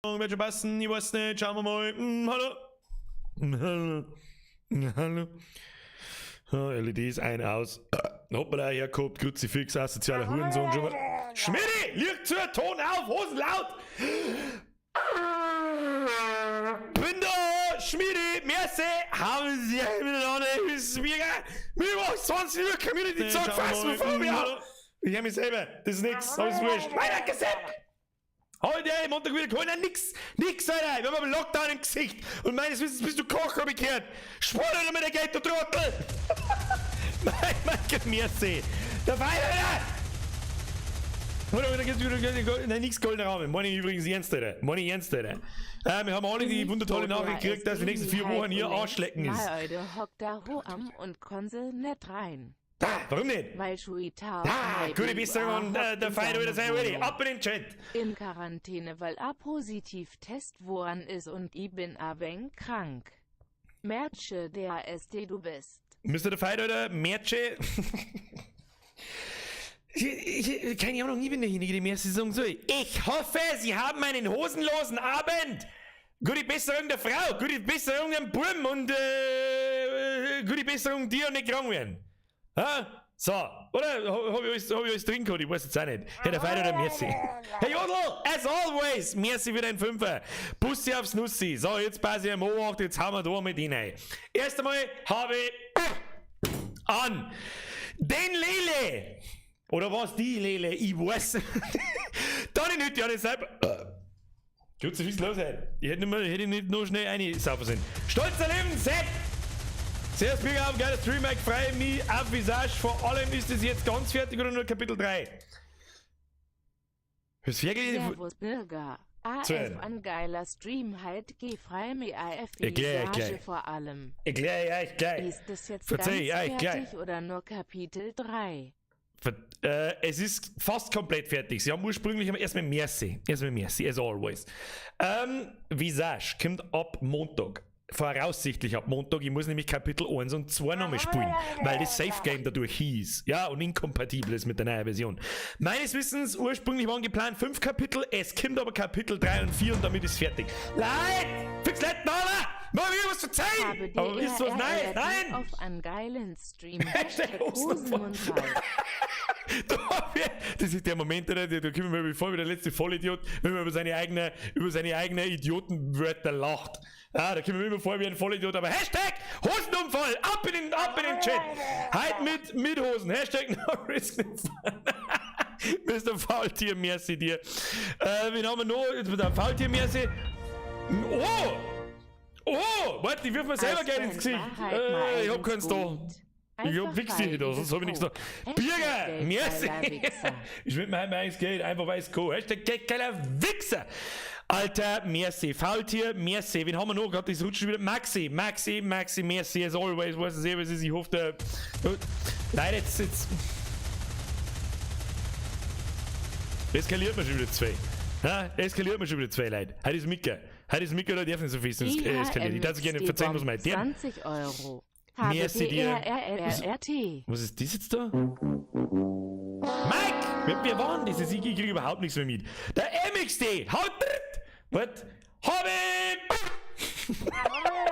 Wird schon passen, ich weiß nicht, schauen wir mal. Hallo. Hallo. Oh, LEDs ein, aus. Hoppala, hergehabt, Kruzifix, asozialer Hurensohn schon mal. Schmidti, liegt zu, Ton auf, Hosen laut. Bin da, Schmidti, merci, haben Sie miteinander, mir 20 Uhr Community zusammenfassen, bevor wir. Ich hab mich selber, das ist nix, alles wurscht. Weiter gesagt! Heute, Montag wieder geholt, nix, Alter, wir haben einen Lockdown im Gesicht und meines Wissens bist du Koch, hab ich gehört. Spur nicht mehr der Geld, du Trottel! mein Gott, merci! Der Feier, Alter! Nein, nix goldener Rahmen, meine übrigens ernst, Alter. Wir haben alle die wundertolle Nachricht gekriegt, dass die nächsten 4 Wochen hier Arschlecken ist. Na, Alter, hockt da Hoam und Konsel nicht rein. Warum nicht? Weil Schuita. Gute Besserung und der Feier wieder sein ready. Ab in den Chat. In Quarantäne, weil A positiv Test woran ist und ich bin a wenig krank. Merche, der SD du bist. Müsste der Feier oder Merche? Keine Ahnung, ich bin derjenige, der mehr Saison soll. Ich hoffe, Sie haben einen hosenlosen Abend. Gute Besserung der Frau, gute Besserung dem Burm und gute Besserung dir und nicht krank werden. Ha? So, oder hab ich alles drin gehabt? Ich weiß jetzt auch nicht. Hey, der Feier oder merci? Hey Jodl, as always, merci für den Fünfer. Bussi aufs Nussi. So, jetzt passe ich am Obacht, jetzt haben wir da mit hinein. Erst einmal habe ich an den Lele. Oder was die Lele? Ich weiß. Dann nicht, ja, das selber. Tut sich was los, ey. Ich hätte nicht noch schnell reinsaufen sollen. Stolzer Leben, Sepp! Sehr Bürger auf geiler Stream, ich freue mich auf Visage. Vor allem ist es jetzt ganz fertig oder nur Kapitel 3? Servus Bürger. AF ein geiler Stream halt, geh frei mit AF Visage vor allem. Erkläre euch gleich. Ist das jetzt ganz fertig oder nur Kapitel 3? Es ist fast komplett fertig. Sie haben ursprünglich erstmal Merci, as always. Visage kommt ab Montag. Voraussichtlich ab Montag. Ich muss nämlich Kapitel 1 und 2 nochmal spielen, weil das Safe Game dadurch hieß. Ja, und inkompatibel ist mit der neuen Version. Meines Wissens, ursprünglich waren geplant 5 Kapitel, es kommt aber Kapitel 3 und 4 und damit ist fertig. Leid! Fix letzten Dollar! Mal wieder was verzeihen! Aber ist was Neues? Nein! Auf einen geilen Stream. Das ist der Moment, da kommen wir mir vor wie der letzte Vollidiot, wenn man über seine eigenen Idiotenwörter lacht. Ja, da kommen wir immer vor wie ein Vollidiot, aber Hashtag Hosenunfall, ab in den Chat. Halt mit Hosen, Hashtag no risk no fun. Mr. Faultier, merci dir. Wen haben wir noch? Jetzt mit einem Faultier, merci. Oh, warte, ich wirf mir selber Geld ins Gesicht. Ich hab keins da. Ich hab Wichs hier da, sonst hab ich nichts da. Birger, merci. Ich will mir mein eigenes Geld, einfach weil es cool. Hashtag geiler Wichser. Alter, merci. Faultier, merci. Wen haben wir noch? Gerade das rutscht wieder. Maxi, merci. As always, was es ist. Ich hoffe, der. Nein, jetzt. Eskaliert mir schon wieder 2. Eskaliert mir schon wieder 2 Leute. Heute ist Mika, da darf nicht so viel eskalieren. Ich darf sich gerne verzeihen, was meint. 20 Euro. Merci dir. RRRRT. Was ist das jetzt da? Mike! Wir waren das? Ich kriege überhaupt nichts mehr mit. Der MXD! Haut dritt! Was?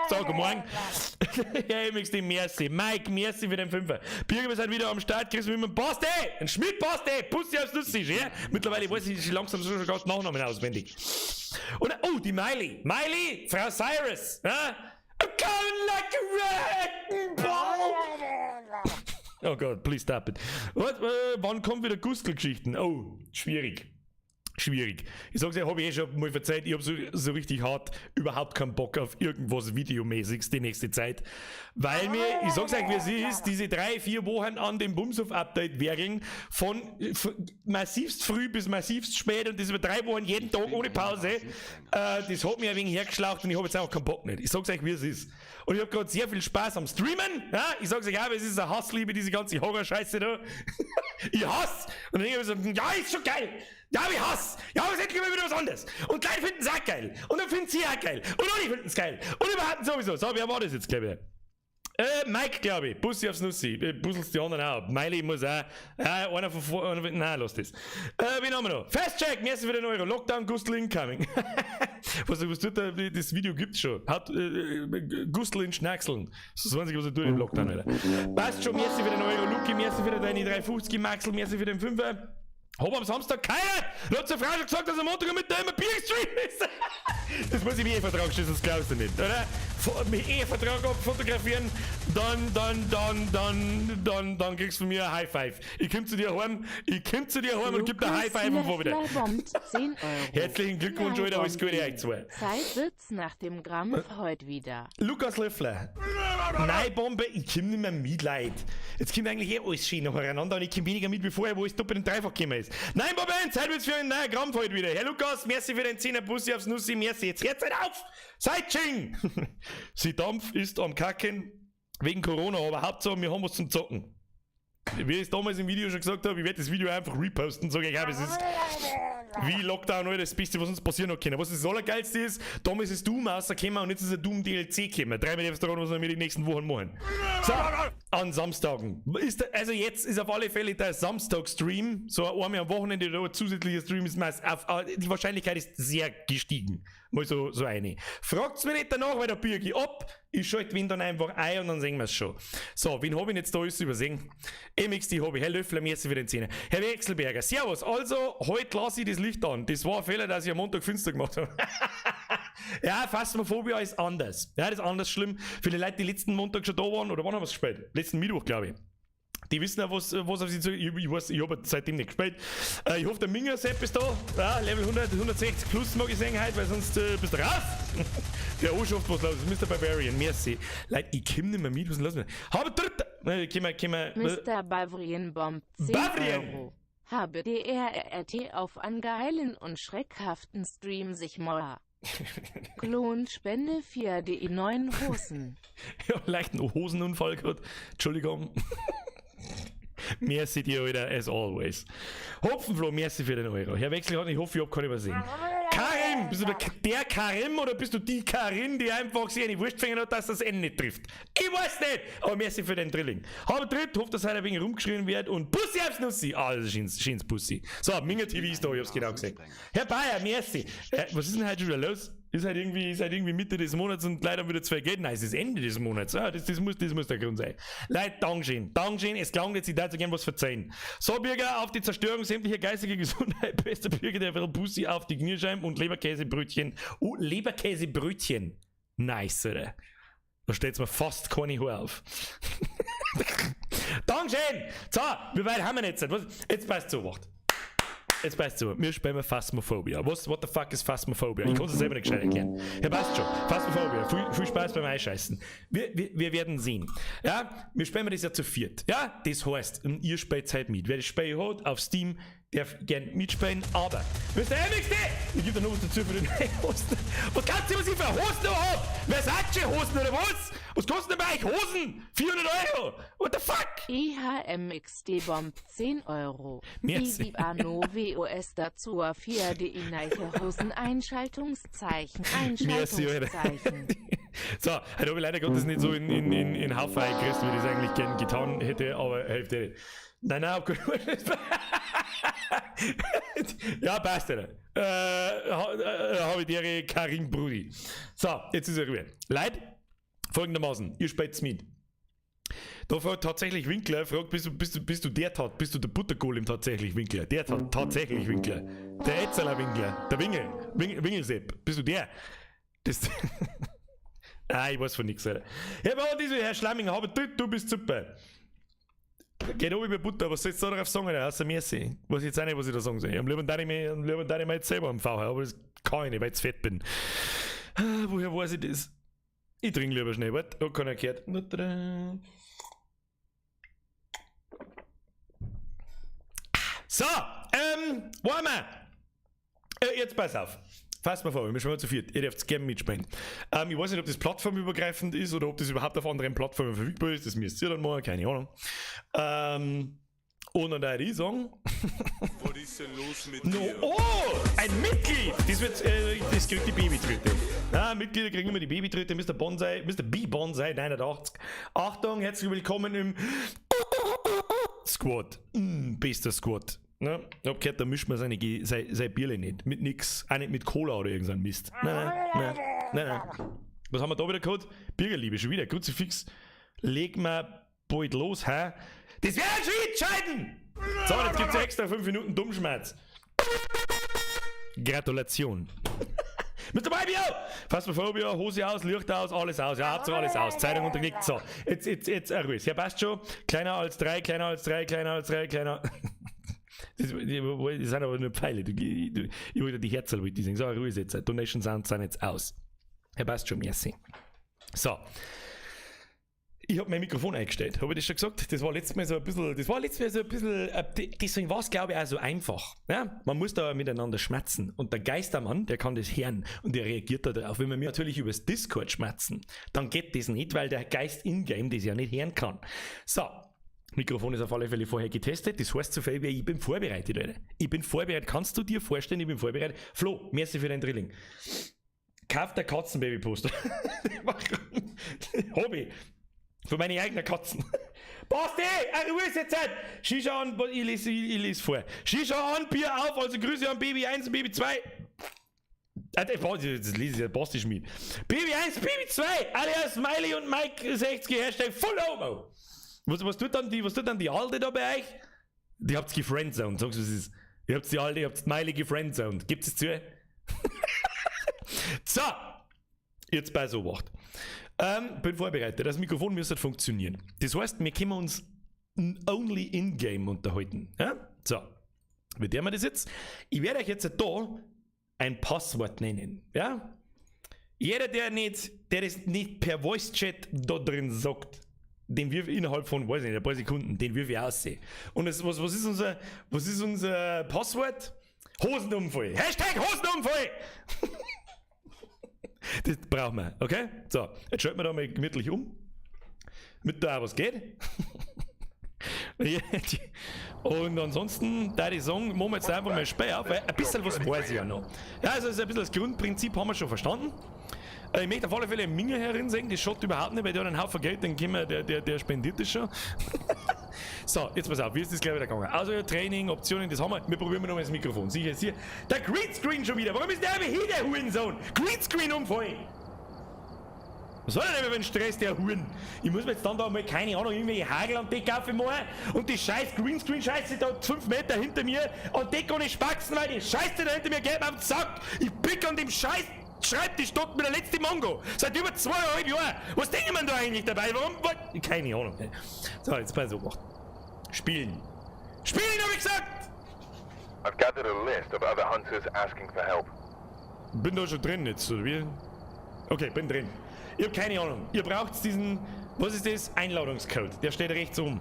So, guten Morgen. Ja, MXD, merci. Mike, merci für den Fünfer. Birger, wir sind wieder am Start. Kriegst du mit dem Poste? Ein Schmidt-Poste! Pussy aufs Nussig, ja? Mittlerweile weiß ich langsam schon gerade Nachnamen auswendig. Und, die Miley. Miley, Frau Cyrus. Ja? I'm coming like a wrecking ball! Oh Gott, please stop it. Wann kommt wieder Gustelgeschichten? Oh, schwierig. Ich sag's ja, habe ich schon mal verzeiht, ich habe so richtig hart überhaupt keinen Bock auf irgendwas Videomäßiges die nächste Zeit. Weil mir, ich sag's euch, wie es ist, diese 3-4 Wochen an dem Bumshof-Update werkeln, von massivst früh bis massivst spät und das über 3 Wochen jeden Tag ohne Pause, das hat mir ein wenig hergeschlaucht und ich habe jetzt auch keinen Bock nicht. Ich sag's euch, wie es ist. Und ich habe gerade sehr viel Spaß am Streamen. Ja? Ich sag's euch auch, es ist eine Hassliebe, diese ganze Horror-Scheiße da. Ich hasse. Und dann denke ich mir so, ja, ist schon geil. Ja, ich hasse. Ja, aber es ist endlich mal wieder was anderes. Und Leute finden es auch geil. Und dann finden sie auch geil. Und Leute finden es geil. Und überhaupt sowieso. So, wer war das jetzt, glaube ich? Mike, glaube ich. Bussi aufs Nussi. Busselst die anderen auch. Miley muss auch. Einer von vor. Nein, lass das. Wen haben wir noch? Fastcheck, merci für den Euro. Lockdown, Gustl incoming. was tut da? Das Video gibt's schon. Hat Gustl in Schnackseln. So 20, was er tut im Lockdown, Alter. Passt schon, merci für den Euro. Luki, merci für deine 350 Maxel, merci für den 5er. Hab am Samstag keine! Du hast der Frau schon gesagt, dass am Montag mit der immer Bierstream ist! Das muss ich im Ehevertrag stehen, sonst glaubst du nicht, oder? Mit Ehevertrag abfotografieren, dann kriegst du von mir ein High Five. Ich komm zu dir heim und gib dir ein High Five und fahr wieder. 10 Euro. Herzlichen Glückwunsch, Alter, alles Gute euch zwei. Zeit wird's nach dem Gramm heute wieder. Lukas Löffler. Nein, Bombe, ich komm nicht mehr mit, Leute. Jetzt kommt eigentlich alles schön nacheinander und ich komm weniger mit wie vorher, wo es doppelt und dreifach gekommen ist. Nein, Bombe, Zeit wird's für einen neuen Gramm heute wieder. Herr Lukas, merci für den 10er Bussi aufs Nussi, merci. Jetzt hört seid auf! Seid Ching! Sie Dampf ist am Kacken wegen Corona, aber Hauptsache wir haben was zum Zocken. Wie ich es damals im Video schon gesagt habe, ich werde das Video einfach reposten, sage ich, es ist wie Lockdown, Alter, das Beste, was uns passieren noch kann. Was das Allergeilste ist, damals ist Doom rausgekommen und jetzt ist ein Doom DLC gekommen. 3 Minuten daran, was wir die nächsten Wochen machen. So, an Samstagen. Also jetzt ist auf alle Fälle der Samstag-Stream, so einmal am Wochenende oder ein zusätzlicher Stream, ist die Wahrscheinlichkeit ist sehr gestiegen. Mal so eine. Fragt's mir nicht danach, weil der Birgi ab. Ich schalte Wien dann einfach ein und dann sehen wir es schon. So, wen habe ich jetzt da alles übersehen? MXD habe ich. Herr Löffler, merci für den 10er. Herr Wechselberger, servus. Also, heute lasse ich das Licht an. Das war ein Fehler, dass ich am Montag finster gemacht habe. Ja, Phasmophobia ist anders. Ja, das ist anders schlimm. Viele Leute, die letzten Montag schon da waren, oder wann haben wir es gespielt? Letzten Mittwoch, glaube ich. Die wissen ja, was auf sie zu. Ich habe seitdem nicht gespielt. Ich hoffe, der Minger-Sepp ist da. Ja, Level 100, 160 plus mag ich sehen heute, weil sonst bist du raus. Der O-Schaft, was los ist. Mr. Barbarian, merci. Leute, ich komm nicht mehr mit, was ist denn los mit mir? Habe dritte. Mr. Bavarian Bomb 10 Euro. Habe DRRT auf einen geilen und schreckhaften Stream sich Moa. Klonspende für die neuen Hosen. Ja, leichten Hosenunfall gehabt. Entschuldigung. Merci dir, Alter, as always. Hopfenfloh, merci für den Euro. Herr Wechselhardt, ich hoffe, ich hab keinen übersehen. Karim! Bist du der Karim oder bist du die Karin, die einfach sich eine Wurst fängen hat, dass das N nicht trifft? Ich weiß nicht! Aber merci für den Drilling. Habe dritt, hoffe, dass heute ein wenig rumgeschrien wird und Bussi aufs Nussi! Ah, das ist schönes Bussi. So, Minger TV ist da, ich hab's genau gesehen. Herr Bayer, merci. Was ist denn heute schon wieder los? Ist halt irgendwie Mitte des Monats und leider wieder 2 Geld. Nein, es ist Ende des Monats. Ah, das muss der Grund sein. Leute, Dankeschön. Dankeschön, es klang jetzt, ich darf gerne was verzeihen. So, Bürger, auf die Zerstörung sämtlicher geistiger Gesundheit. Bester Bürger, der will Bussi auf die Kniescheiben und Leberkäsebrötchen. Oh, Leberkäsebrötchen. Nice, oder? Da steht's mir fast keine Haar auf. Dankeschön. So, wie weit haben wir jetzt? Jetzt passt so, Wacht. Jetzt passt so, wir spielen Phasmophobia. What the fuck ist Phasmophobia? Ich kann es selber nicht gescheit erklären. Ja, passt schon. Phasmophobia. Viel Spaß beim Einscheißen. Wir werden sehen. Ja, wir spielen das ja zu viert. Ja, das heißt, ihr spielt halt mit. Wer das Spiel hat, auf Steam, darf gern mitspielen, aber Mr. MXD, ich gebe da noch was dazu für den Hosten. Was kannst du, was ich für Hosen habe? Versace-Hosen oder was? Was kosten denn bei euch Hosen? 400 Euro? What the fuck? IHMXD Bomb 10 Euro. Merci. Die Ano WOS dazu für die neue Hosen Einschaltungszeichen. So, heute habe ich leider Gottes nicht so in Haufen gekriegt, wie ich es eigentlich gern getan hätte, aber Hälfte. Nein, gut. Ja, passt ja. Habe ich dir Karin Brudi. So, jetzt ist er Ruhe. Leute, folgendermaßen, ihr spielt's mit. Da fragt tatsächlich Winkler, bist du der Buttergolem tatsächlich Winkler? Der tatsächlich Winkler. Der Etzeler Winkler. Der Wingelsepp. Bist du der? Das. Ah, ich weiß von nichts, Alter. Ja, aber diese Herr Schlamminger, du bist super. Geht oben über Butter, was sollst du da drauf sagen, außer Merci? Weiß jetzt auch nicht, was ich da sagen soll. Am lieben darf ich mir jetzt selber am VH, aber das kann ich nicht, weil ich zu fett bin. Woher weiß ich das? Ich trinke lieber schnell, warte, da kann er gehört. So, wo haben wir? Jetzt pass auf. Fasst mal vor, wir sind mal zu viert. Ihr dürft gerne mitspielen. Ich weiß nicht, ob das plattformübergreifend ist oder ob das überhaupt auf anderen Plattformen verfügbar ist. Das müsst ihr dann machen, keine Ahnung. Und dann würde ich sagen. Was ist denn los mit dir? Oh, ein Mitglied! Das kriegt die Babytritte. Mitglieder kriegen immer die Babytritte. Mr. B. Bonsai 89. Achtung, herzlich willkommen im Squad. Bester Squad. Ne? Ich hab gehört, da mischt man seine Bierle nicht. Mit nix. Auch nicht mit Cola oder irgendein Mist. Nein. Was haben wir da wieder gehabt? Bürgerliebe, schon wieder. Kruzifix. Leg mal bald los, hä? Das wäre ein Schiedsscheiden! So, jetzt gibt's extra 5 Minuten Dummschmerz. Gratulation. Mr. Babio! Phasmophobia, Hose aus, Licht aus, alles aus. Ja, Hauptsache alles aus. Zeitung untergelegt. So, jetzt Ruhe. Ja, passt schon. Kleiner als 3, kleiner als 3, kleiner als 3, kleiner. Das sind aber nur Pfeile. Ich wollte die Herzel mit sagen. So, Ruhe jetzt. Donation Sounds sind jetzt aus. Ja, passt schon, merci. So. Ich habe mein Mikrofon eingestellt, habe ich das schon gesagt? Das war letztes Mal so ein bisschen, deswegen war es, glaube ich, auch so einfach. Ja? Man muss da miteinander schmerzen. Und der Geistermann, der kann das hören und der reagiert da drauf. Wenn wir natürlich übers Discord schmerzen, dann geht das nicht, weil der Geist in-game das ja nicht hören kann. So, Mikrofon ist auf alle Fälle vorher getestet. Das heißt so viel wie, ich bin vorbereitet, Leute. Ich bin vorbereitet. Kannst du dir vorstellen, ich bin vorbereitet? Flo, merci für dein Drilling. Kauf der Katzenbaby-Poster. Hobby. Für meine eigenen Katzen. Basti, Ruhe ist jetzt Zeit. Shisha an, ich lese vor. Shisha an, Bier auf, also Grüße an Baby 1 und Baby 2. Das lese ich ja, Basti Schmied. Baby 1, Baby 2, alias Smiley und Mike 60, Hashtag Full Homo. Was tut dann die Alte da bei euch? Die habt's gefriendzoned, sagst du, was ist? Ihr habt's die Alte, ihr habt's Smiley gefriendzoned. Gibt's es zu? So, jetzt bei so Wacht. Bin vorbereitet, das Mikrofon müsste funktionieren. Das heißt, wir können uns only in-game unterhalten. Ja? So, wie der wir das jetzt? Ich werde euch jetzt da ein Passwort nennen. Ja? Jeder, der das nicht per Voice-Chat da drin sagt, den wir innerhalb von, weiß nicht, ein paar Sekunden, den wir aussehen. Und was ist unser Passwort? Hosenunfall. Hashtag Hosenunfall! Das brauchen wir, okay? So, jetzt schalten wir da mal gemütlich um. Mit da was geht. Und ansonsten, da ich sagen, machen wir jetzt einfach mal Speer auf, weil ein bisschen was weiß ich ja noch. Ja, also ein bisschen das Grundprinzip haben wir schon verstanden. Ich möchte auf alle Fälle einen Minger herinsehen, das schaut überhaupt nicht, weil der hat einen Haufen Geld, den können wir, der spendiert das schon. So, jetzt pass auf, wie ist das gleich wieder gegangen? Also Training, Optionen, das haben wir. Wir probieren noch mal das Mikrofon. Sicher ist hier. Der Greenscreen schon wieder. Warum ist der aber hier, der Hurensohn? Greenscreen umfallen. Was soll denn wenn Stress, der Huren? Ich muss mir jetzt dann da mal, keine Ahnung, irgendwelche Hagel und die kaufen machen und die scheiß Greenscreen-Scheiße da 5 Meter hinter mir und die kann ich spaxen, weil die Scheiße da hinter mir geht mir auf den Sack. Ich pick an dem Scheiß Schreibtisch dort mit der letzten Mongo. Seit über 2,5 Jahren. Was denken wir da eigentlich dabei? Warum? Keine Ahnung. So, jetzt bei so machen. Spielen, hab ich gesagt! I've gathered a list of other hunters asking for help. Bin da schon drin jetzt, oder wie? Okay, bin drin. Ich hab keine Ahnung. Ihr braucht diesen, was ist das? Einladungscode. Der steht rechts oben.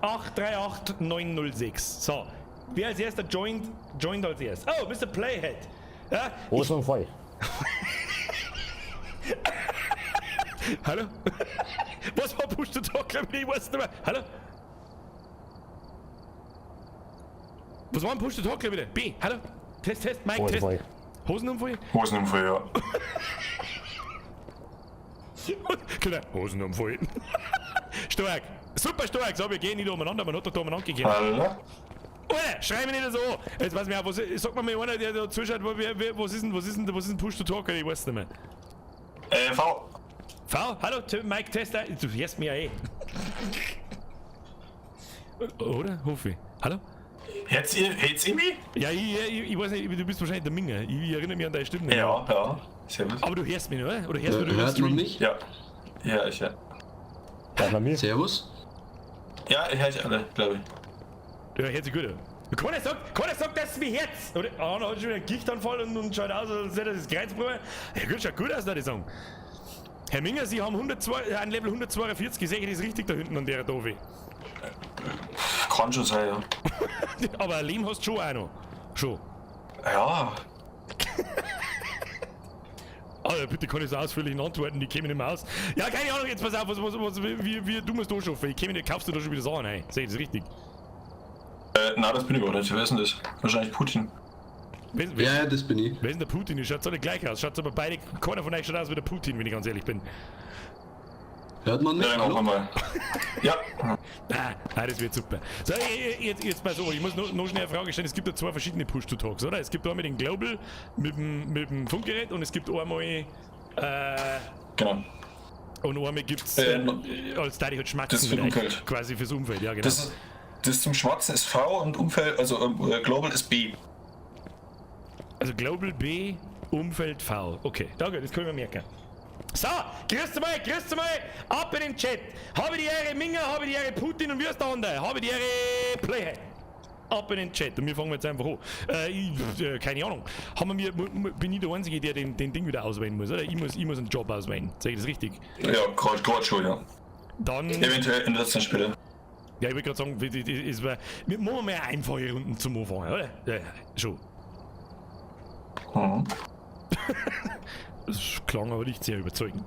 838906. So. Wer als erster joint als erst. Oh, Mr. Playhead. Ja, Wo ist noch voll? Hallo? Was war Push to Talk? Ich weiß nicht mehr. Hallo? Was war ein Push to Talk bitte? B, hallo? Test, Mike, Test. Hosenumfall? Hosenumfall, ja. Genau, Hosenumfall. Stark. Super stark. So, wir gehen nicht umeinander, man hat doch da umeinander gegeben. Hallo? Alter, schrei mir nicht so an. Jetzt weiß ich auch, sag mal einer, der da zuschaut, was ist denn Push to Talk? Ich weiß nicht mehr. V. V? Hallo, Mike, Test. Du hörst mich ja eh. Oder? Hoffe ich. Hallo? Hört's ihr mich? Ja, ich weiß nicht, du bist wahrscheinlich der Minger. Ich erinnere mich an deine Stimme. Ja. Servus. Aber du hörst mich, oder? Oder hörst du Hört man mich? Ja. Ja, ich ja. Servus? Ja, ich höre alle, glaube ich. Ja, hört sich gut an. Keiner sagt, dass es mir Herz! Oder? Einer hat schon wieder einen Gichtanfall und schaut aus, als hätte er das Kreuzprobe. Ja gut, schaut gut aus, würde ich sagen. Herr Minger, Sie haben ein Level 142, sehe ich das richtig da hinten an der Doofe? Kann schon sein, ja. Aber ein Leben hast du schon auch noch. Schon. Ja. Alter, bitte kann ich so ausführlich antworten, die kämen nicht mehr aus. Ja, keine Ahnung, jetzt pass auf, wie du musst da schon, ich käme nicht, kaufst du da schon wieder Sachen ein. Sehe ich das richtig? Nein, das bin ich gar nicht. Wer ist denn das? Wahrscheinlich Putin. Ja, das bin ich. Wer ist denn der Putin? Die schaut alle gleich aus. Schaut aber beide, keiner von euch schaut aus wie der Putin, wenn ich ganz ehrlich bin. Hört man mich? Ja, dann machen wir mal. Ja. Das wird super. So, jetzt mal so, ich muss noch schnell eine Frage stellen. Es gibt ja zwei verschiedene Push-to-Talks, oder? Es gibt einmal den Global mit dem Funkgerät und es gibt einmal Genau. und einmal gibt's als Daddy halt Schmatzen das für vielleicht, Umfeld. quasi fürs Umfeld, ja genau. Das zum Schwarzen ist V und Umfeld, also Global ist B. Also Global B, Umfeld V. Okay, danke, das können wir merken. So, grüßt mal, ab in den Chat. Habe die Ehre Minga, habe die Ehre Putin und wie ist der andere? Habe die Ehre Playhead. Ab in den Chat und wir fangen jetzt einfach an. Keine Ahnung. Bin ich der Einzige, der den Ding wieder auswählen muss, oder? Ich muss einen Job auswählen. Sag ich das richtig? Ja, gerade schon, ja. Dann. Eventuell in der letzten Spiele. Ja, ich würde gerade sagen, wir machen mal einfache Runden zum Anfang, oder? Ja, schon. Mhm. Das klang aber nicht sehr überzeugend.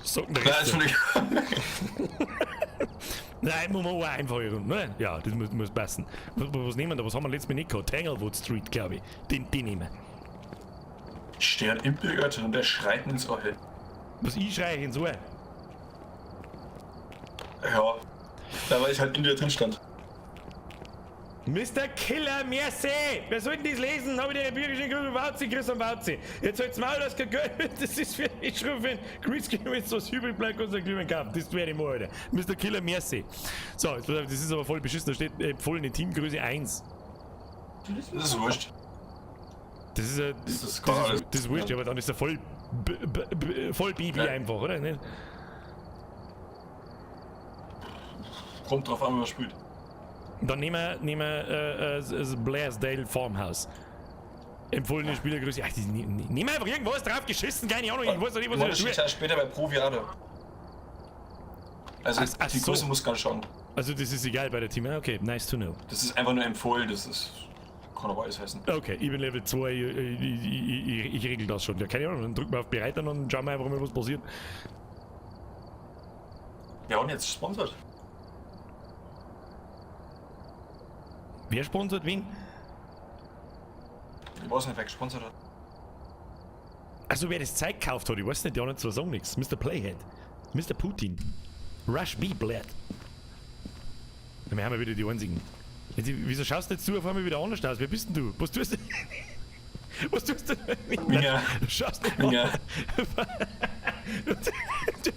Sagen der Ja, Rest. Entschuldigung. Nein, machen wir auch einfache Runden, oder? Ja, das muss passen. Was nehmen wir da? Was haben wir letztes Mal nicht gehabt? Tanglewood Street, glaube ich. Den nehmen wir. Stern im Bürgerton und der schreit ins Ohr. Was ich schreie ins Ohr? Ja. Da weil ich halt in dir drin stand. Mr. Killer, merci! Wer soll denn das lesen? Habe ich dir bürgerlichen Grüße Wauzi, Christian Wauzi. Jetzt halt's Maul, das das ist für ich rufe ein Greenscreen, wenn es was übrig bleibt, kannst du einen Glühwein kaufen. Das wäre mal, Alter. Mr. Killer, merci. So, jetzt, das ist aber voll beschissen, da steht empfohlene Teamgröße 1. Das ist wurscht. Das ist das ist wurscht, aber dann ist er voll Baby Ja. einfach, oder? Nicht? Kommt drauf an, wer spielt. Dann nehmen wir das Blairsdale Farmhouse. Empfohlene Spielergröße. Ach, nehmen einfach irgendwas drauf geschissen, keine Ahnung, ich weiß noch nicht, was Das ich steht da ja später bei Proviado. Also Ach die so. Größe muss gar nicht schauen. Also das ist egal bei der Team. Okay, nice to know. Das ist einfach nur empfohlen, das ist. Kann aber alles heißen. Okay, ich bin Level 2, ich regel das schon. Ja, keine Ahnung, dann drücken wir auf Bereit und dann schauen wir einfach mal, was passiert. Ja, und jetzt sponsert. Wer sponsert wen? Ich weiß nicht, wer gesponsert hat. Also wer das Zeug gekauft hat, ich weiß nicht, die anderen zwei sagen nichts. Mr. Playhead, Mr. Putin, Rush B. Blad. Wir haben ja wieder die einzigen. Jetzt, wieso schaust du jetzt auf einmal wieder anders aus? Wer bist denn du? Was tust du? Was tust du? Minga. Du schaust nicht Minga.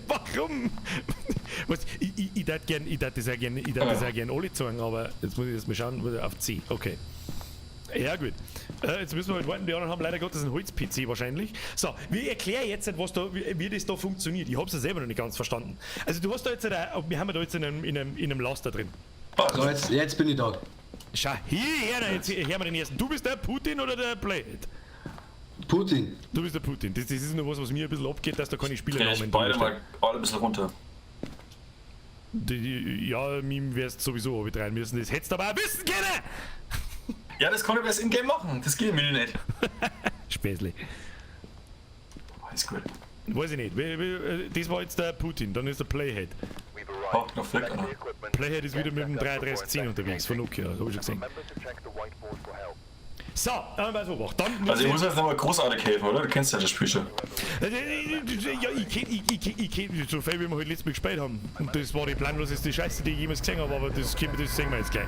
Warum? Was, ich darf das auch gern alle zeigen, aber jetzt muss ich das mal schauen, auf C. Okay. Ja gut. Jetzt müssen wir halt warten, die anderen haben leider Gottes einen Holz-PC wahrscheinlich. So, wir erklären jetzt, wie das da funktioniert. Ich hab's ja selber noch nicht ganz verstanden. Also du hast da jetzt, wir haben da jetzt in einem Laster drin. So, jetzt bin ich da. Schau, hierher, jetzt hören wir den ersten. Du bist der Putin oder der Playhead? Putin. Du bist der Putin. Das ist nur was mir ein bisschen abgeht, dass da keine Ja, Spielernamen ich beide drinstehen. mal alle ein bisschen runter. Ja, mir wär's sowieso abgetreiben müssen. Das hättest du aber auch wissen können! Ja, das kann ich erst in-game machen. Das geht mir nicht. Späßle. Alles gut. Weiß ich nicht. Das war jetzt der Putin, dann ist der Playhead. We've Oh, arrived. noch Fleck, Select oder? the equipment. Playhead ist wieder mit dem 3310 unterwegs von Nokia, hab ich schon gesehen. Remember to check the whiteboard for help. So, was wir dann Also ich muss jetzt nochmal großartig helfen, oder? Du kennst ja das Spiel schon. Ja, ich kenn so viel, wie wir heute letztes Mal gespielt haben. Und das war die planloseste Scheiße, die ich jemals gesehen habe, aber das sehen wir jetzt gleich.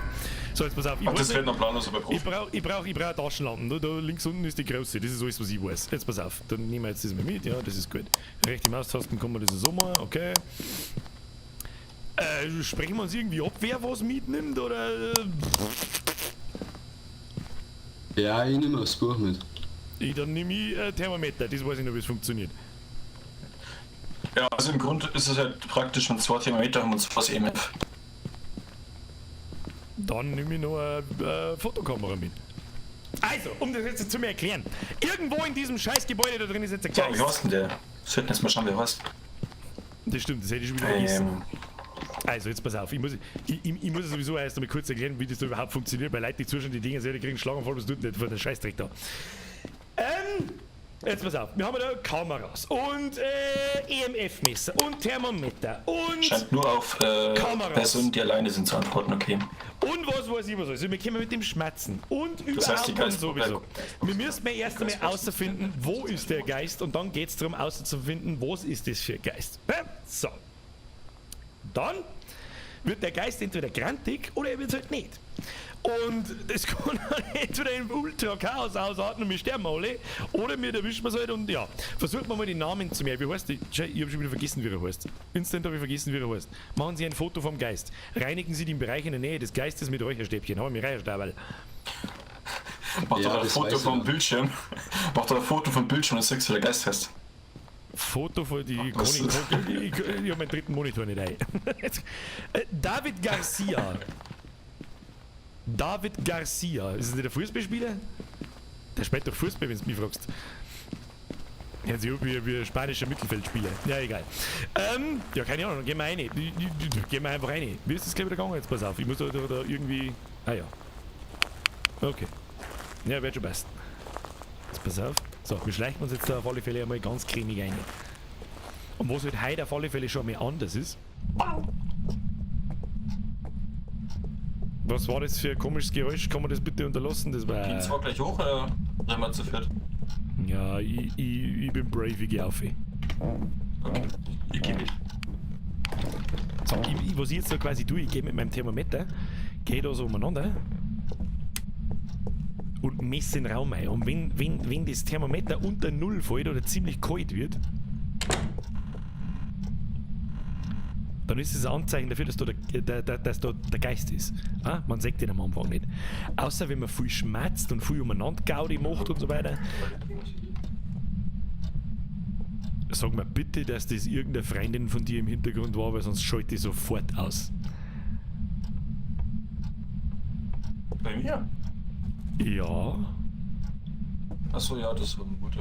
So, jetzt pass auf. Ach, das wird noch planlos bei Profi. Ich brauch Taschenlampen. Da links unten ist die große. Das ist alles, was ich weiß. Jetzt pass auf. Dann nehmen wir jetzt das mal mit. Ja, das ist gut. Rechte Maustasten kann man das so machen. Okay. Sprechen wir uns irgendwie ab, wer was mitnimmt oder? Ja, ich nehme das Buch mit. Dann nehme ich Thermometer. Das weiß ich noch, wie es funktioniert. Ja, also im Grunde ist es halt praktisch, wenn 2 Thermometer haben und 2 EMF. Dann nehme ich noch eine Fotokamera mit. Also, um das jetzt zu mir erklären. Irgendwo in diesem Scheißgebäude da drin ist jetzt ein So, wie Geist. war's denn der? Sollten jetzt mal schauen, wer was. Das stimmt, das hätte ich schon wieder vergessen. Also, jetzt pass auf, ich muss sowieso erst einmal kurz erklären, wie das da überhaupt funktioniert, weil Leute, die zuschauen, die Dinge sehen, die kriegen Schlaganfall, was tut nicht von der Scheißdreck da. Jetzt pass auf, wir haben da Kameras und EMF-Messer und Thermometer und Scheint nur auf Kameras. Personen, die alleine sind, zu antworten, okay. und was weiß ich was. Also wir können mit dem schmatzen und Das heißt, die überhaupt und Geist- sowieso. Wir müssen mir erst einmal außerfinden, wo ist der Geist und dann geht es darum auszufinden, was ist das für ein Geist. Ja? So. Dann wird der Geist entweder grantig oder er wird halt nicht. Und das kann dann entweder im Ultra-Chaos ausarten und wir sterben alle, oder wir erwischen wir es halt und ja, versuchen wir mal die Namen zu merken. Wie heißt der? Ich habe schon wieder vergessen, wie er heißt. Instant habe ich vergessen, wie er heißt. Machen Sie ein Foto vom Geist. Reinigen Sie den Bereich in der Nähe des Geistes mit Räucherstäbchen. Haben wir Räucherstabel. Macht Ja, doch ein das Foto weiß vom ich. Bildschirm. Macht doch ein Foto vom Bildschirm und sagst, der Geist heißt. Foto von die das ist- ich habe meinen dritten Monitor nicht ein. David Garcia. David Garcia. Ist das nicht der Fußballspieler? Der spielt doch Fußball, wenn du mich fragst. Ja, so wie ein spanischer Mittelfeldspieler. Ja, egal. Ja, keine Ahnung, gehen wir rein. Gehen wir einfach rein. Wie ist das gleich wieder gegangen? Jetzt pass auf, ich muss da irgendwie... Ah ja. Okay. Ja, wird schon passen. Jetzt pass auf. So, wir schleichen uns jetzt da auf alle Fälle einmal ganz cremig rein. Und was halt heute auf alle Fälle schon mal anders ist... Was war das für ein komisches Geräusch? Kann man das bitte unterlassen? Das war... Gehen zwar gleich hoch, oder sind wir zu viert? Ja, ich bin brave, ich geh auf. Okay, ich geh mit. So, was ich jetzt da quasi tue, ich gehe mit meinem Thermometer, gehe da so umeinander und messe den Raum ein. Und wenn das Thermometer unter 0 fällt oder ziemlich kalt wird, dann ist es ein Anzeichen dafür, dass da der Geist ist. Ah, man sagt den am Anfang nicht. Außer wenn man viel schmerzt und viel umeinander Gaudi macht und so weiter. Sag mir bitte, dass das irgendeine Freundin von dir im Hintergrund war, weil sonst schalte ich sofort aus. Bei mir? Ja. Achso, ja, das war eine gute.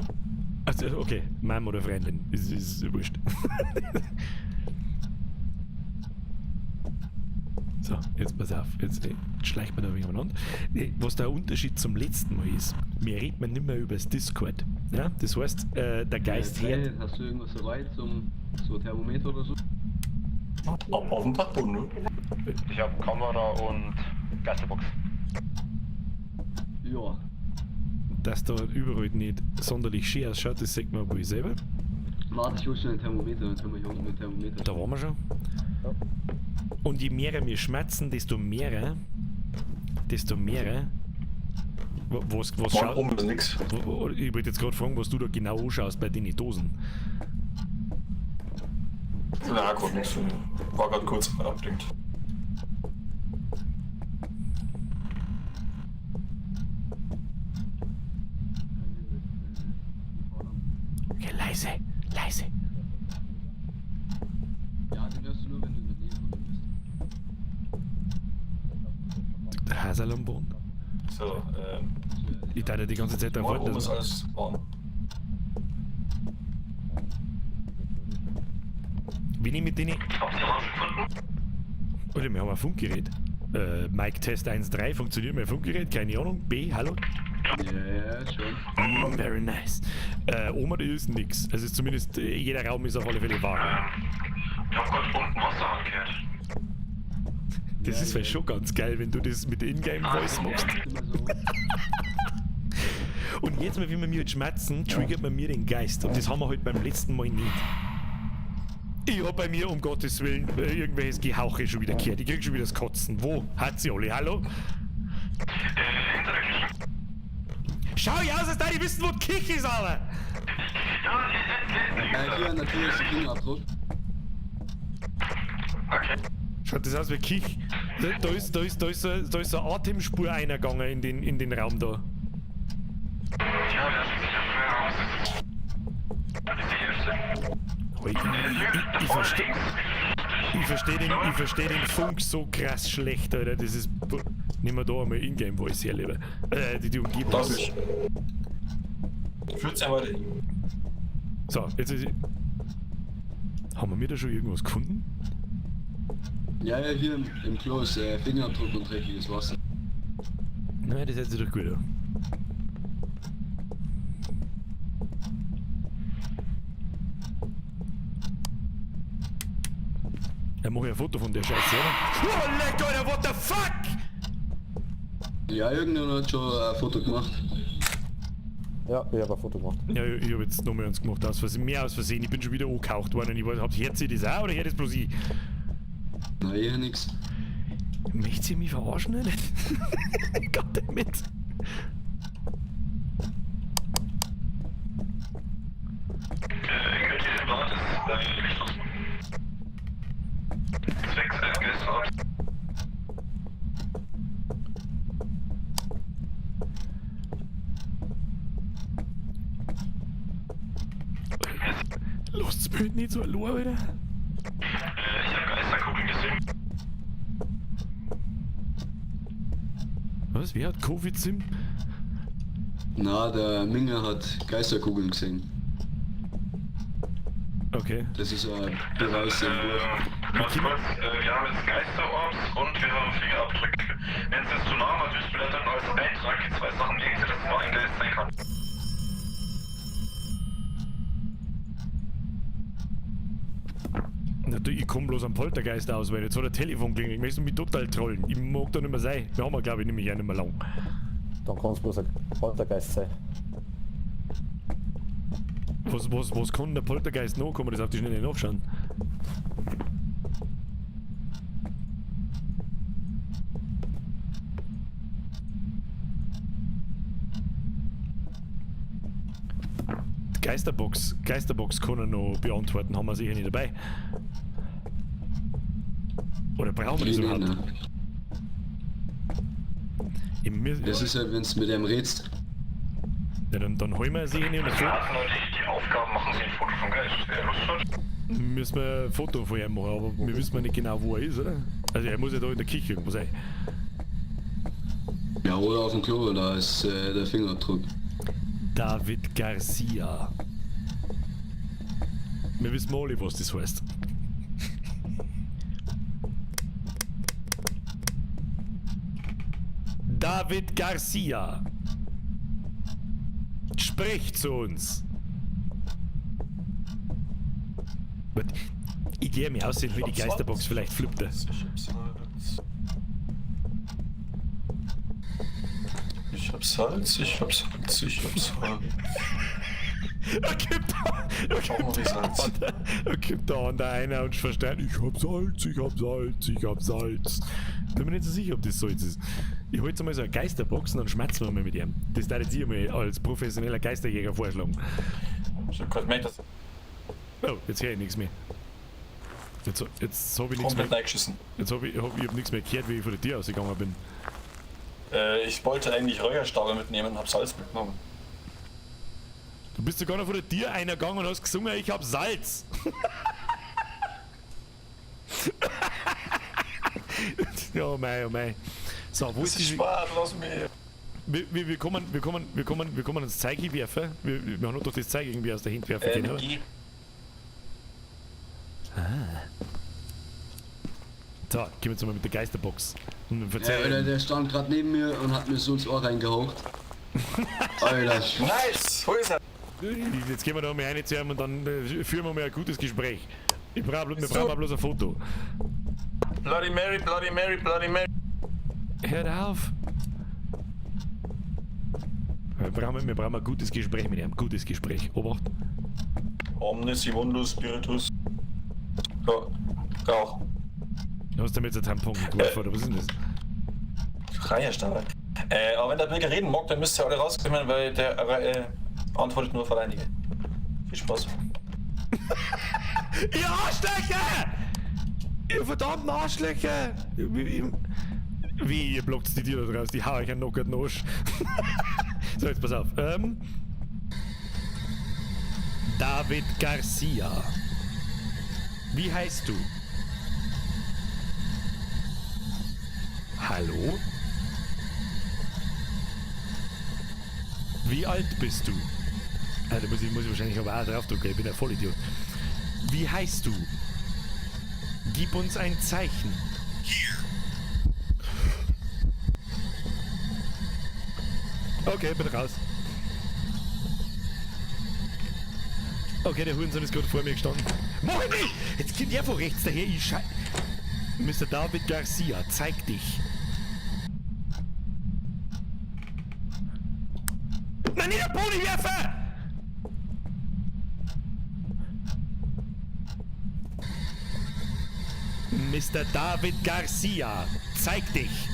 Also, okay, Mama oder Freundin, ist wurscht. So, jetzt pass auf, jetzt schleicht man da wegen aneinander. Was der Unterschied zum letzten Mal ist, wir reden nicht mehr über das Discord. Ja? Das heißt, der Geist hört. Hast du irgendwas dabei zum so ein Thermometer oder so? Auf dem Dachboden, ne? Ich habe Kamera und Geisterbox. Ja. Dass da überall nicht sonderlich schön ausschaut, das sieht man wohl selber. Warte, ich hol schnell ein Thermometer, dann können wir hier unten mit Thermometer. Da waren wir schon. Und je mehr wir schmerzen, desto mehr. Was Von schaut. oben ist nix. Ich wollte jetzt gerade fragen, was du da genau anschaust bei den Dosen. Na, gut, nix. War gerade kurz abgelenkt. Okay, leise, leise. Ja, den hörst du nur, wenn du in der Nähe von ihm bist. Der Hasel am Boden. So, Ich dachte die ganze Zeit mal davon, oben ist dass. alles warm. Wenn ich mit denen. Oder wir haben ein Funkgerät. Mic Test 1.3, funktioniert mein Funkgerät? Keine Ahnung. B, hallo? Ja, schon. Very nice. Oma, da ist nix. Also zumindest jeder Raum ist auf alle Fälle warm. Ich habe gerade unten Wasser angehört. Das ist vielleicht schon ganz geil, wenn du das mit der Ingame-Voice machst. Immer so. Und jetzt mal, wie wir mir jetzt schmerzen, triggert man mir den Geist. Und das haben wir halt beim letzten Mal nicht. Ich hab bei mir, um Gottes Willen, irgendwelches Gehauche schon wieder gehört. Ich krieg schon wieder das Kotzen. Wo? Hat sie alle? Hallo? Hinter der Küche. Schau ich aus, als da die wissen, wo die Kich ist, Alter! Ja, Hier natürlich ist der Fingerabdruck. okay. Schaut das aus wie Kich? Da ist so eine Atemspur eingegangen in den Raum da. Ja, der ist sicher früher raus. Das ist die erste. Ich verstehe den Funk so krass schlecht, Alter. Das ist. Nimm mal da einmal Ingame-Voice her, lieber. Die Umgebung. Das ist. Führt's einmal hin. So, jetzt ist. Haben wir da schon irgendwas gefunden? Ja, hier im Klos, Fingerabdruck und dreckiges Wasser. Nein, das hört sich doch gut an. Dann mach ich ein Foto von der Scheiße, oder? Oh, leck, Alter, what the fuck? Ja, irgendjemand hat schon ein Foto gemacht. Ja, ich habe ein Foto gemacht. Ja, ich hab jetzt nochmal eins gemacht, aus Versehen, mehr aus Versehen. Ich bin schon wieder angehaucht worden und ich weiß, hört ihr das auch oder hört das bloß ich? Nein, eher nix. Möchtet ihr mich verarschen, oder? Goddammit. Könnt ihr den Rat des Licht ausmachen? Zwecks Gästeort. Lasst das Bild nicht so allein, Alter. Ich habe Geisterkugeln gesehen. Was? Wer hat Covid-Sim? Na, der Minge hat Geisterkugeln gesehen. Okay. Das ist ein Beweis dafür. Ganz kurz, wir haben jetzt Geisterorbs und wir haben Fingerabdrücke. Wenn es jetzt zu nah war, müsst ihr dann als Eintrag die zwei Sachen legen, dass es nur ein Geist sein kann. Ich komm bloß am Poltergeist aus, weil jetzt hat ein Telefon klingelt. Ich möchte mich total trollen. Ich mag da nicht mehr sein. Wir haben ja, glaube ich, nämlich auch nicht mehr lang. Dann kann es bloß ein Poltergeist sein. Was kann der Poltergeist noch? Kann man das auf die Schnelle nachschauen? Geisterbox kann er noch beantworten, haben wir sicher nicht dabei. Oder brauchen wir das überhaupt? Ne? Ja, Das ist halt, wenn du mit dem redst. dann holen wir sicher nicht mehr so. Raten und die Aufgaben machen sie ein Foto vom Geist. Wer Lust hat. Müssen wir ein Foto von ihm machen, aber wir wissen nicht genau, wo er ist, oder? Also er muss ja da in der Küche irgendwo sein. Ja, oder auf dem Klo, da ist der Fingerabdruck. David Garcia. Wir wissen alle, was das heißt. David Garcia. Sprich zu uns. Warte, ich gehe mir aussehen, wie die Geisterbox vielleicht flippte. Ich hab Salz, ich hab Salz, ich hab Salz. Da kommt da einer und versteht, ich hab Salz, ich hab Salz, ich hab Salz. Bin mir nicht so sicher, ob das Salz ist. Ich hol jetzt mal so eine Geisterbox und dann schmatzen wir mal mit ihm. Das darf jetzt ich mal als professioneller Geisterjäger vorschlagen. Ich hab grad gemerkt, dass Oh, jetzt höre ich nichts mehr. Jetzt hab ich nichts komplett mehr. reingeschissen. Jetzt hab ich hab nichts mehr gehört, wie ich von der Tür ausgegangen bin. Ich wollte eigentlich Räucherstabe mitnehmen und hab Salz mitgenommen. Du bist sogar noch von der Tür eingegangen und hast gesungen, ich hab Salz. Oh mei, oh mei. So, wo Das ist ist die... spart, lass mich. Wir kommen ins Zeug werfen. Wir haben noch doch das Zeug irgendwie aus der Hand werfen können, oder? Geh. So, gehen wir jetzt mal mit der Geisterbox. Und Ja, verzeih Alter, der stand gerade neben mir und hat mir so ins Ohr reingehaucht. Alter. Nice! Wo ist er? Jetzt gehen wir da mal rein zu ihm und dann führen wir mal ein gutes Gespräch. Wir brauchen bloß ein Foto. Bloody Mary, Bloody Mary, Bloody Mary. Hört auf! Wir brauchen ein gutes Gespräch mit ihm. Gutes Gespräch. Obacht. Omnis Imundus Spiritus. So, Rauch. Du hast damit jetzt einen Tampon geworfen, oder was ist denn das? Räucherstabe. Aber wenn der Bürger reden mag, dann müsst ihr alle rauskommen, weil der antwortet nur auf einige. Viel Spaß. Ihr Arschlöcher! Ihr verdammten Arschlöcher! Wie, ihr blockt die Tür da draus, die hau euch einen knockerten Arsch. So, jetzt pass auf. David Garcia. Wie heißt du? Hallo? Wie alt bist du? Da muss ich wahrscheinlich aber auch draufdrücken, ich bin ein Vollidiot. Wie heißt du? Gib uns ein Zeichen. Okay, bin raus. Okay, der Hurensohn ist gerade vor mir gestanden. Mach ich nicht! Jetzt kommt der von rechts daher, ich Mr. David Garcia, zeig dich. Nein, nicht der Pony werfen! Mr. David Garcia, zeig dich.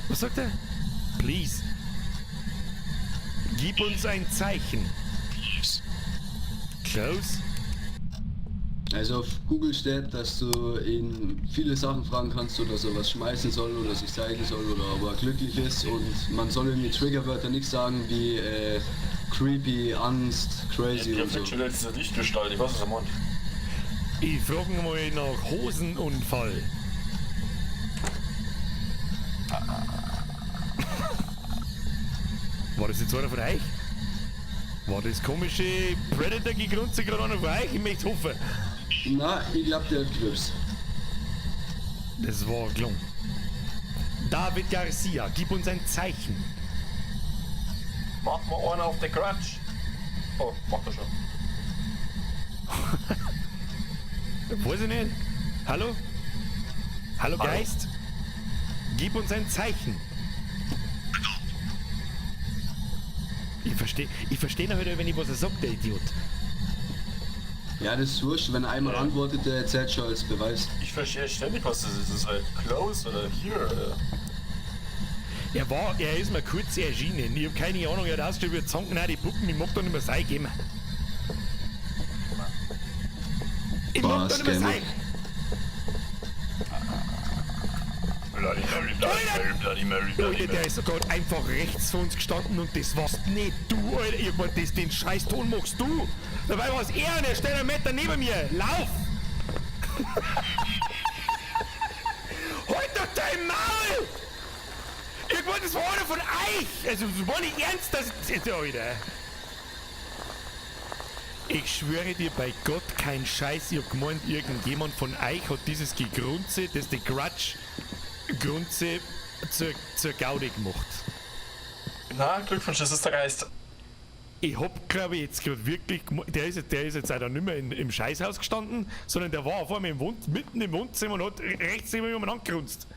Was sagt er? Please. Gib uns ein Zeichen. Close. Also auf Google steht, dass du ihn viele Sachen fragen kannst, oder dass er was schmeißen soll oder sich zeigen soll oder ob er glücklich ist, und man soll irgendwie Triggerwörter nicht sagen wie creepy, Angst, crazy Der und so. fliegt schon jetzt diese Lichtgestalt, ich weiß was er meint. Ich frage mal nach Hosenunfall. War das jetzt einer von euch? War das komische Predator-Gegrunze gerade einer von euch? Ich möchte hoffen. Na, ich glaub, der hat Grips. Das war gelungen. David Garcia, gib uns ein Zeichen. Mach mal einen auf der Crutch. Oh, macht er schon. Weiß ich nicht. Hallo? Hallo Hallo. Geist? Gib uns ein Zeichen. Ich versteh noch wieder, wenn ich was er sagt, der Idiot. Ja, das ist wurscht, wenn er einmal antwortet, der zählt schon als Beweis. Ich verstehe ständig, was das ist. Ist halt close oder here oder... Er ist mir kurz erschienen. Ich hab keine Ahnung, er hat ausgestellt wie Zanken, nein, die Puppen, ich mag da nicht mehr sein geben. Ich mag da nicht mehr sein. Alter, der ist sogar einfach rechts von uns gestanden und das warst nicht du, Alter. Irgendwann den scheiß Ton magst du. Dabei war es er und er steht einen Meter neben mir. Lauf! Halt doch dein Maul! Irgendwann, das war einer von euch! Also, das war nicht ernst, dass... Alter. Ich schwöre dir bei Gott, kein Scheiß, ich hab gemeint, irgendjemand von euch hat dieses Gegrunze, das die Grunze zur Gaudi gemacht. Na, Glückwunsch, das ist der Geist. Ich hab, glaube ich, jetzt gerade wirklich, der ist jetzt auch nicht mehr im Scheißhaus gestanden, sondern der war auf einmal mitten im Wohnzimmer und hat rechts neben mir umeinander gerunzt.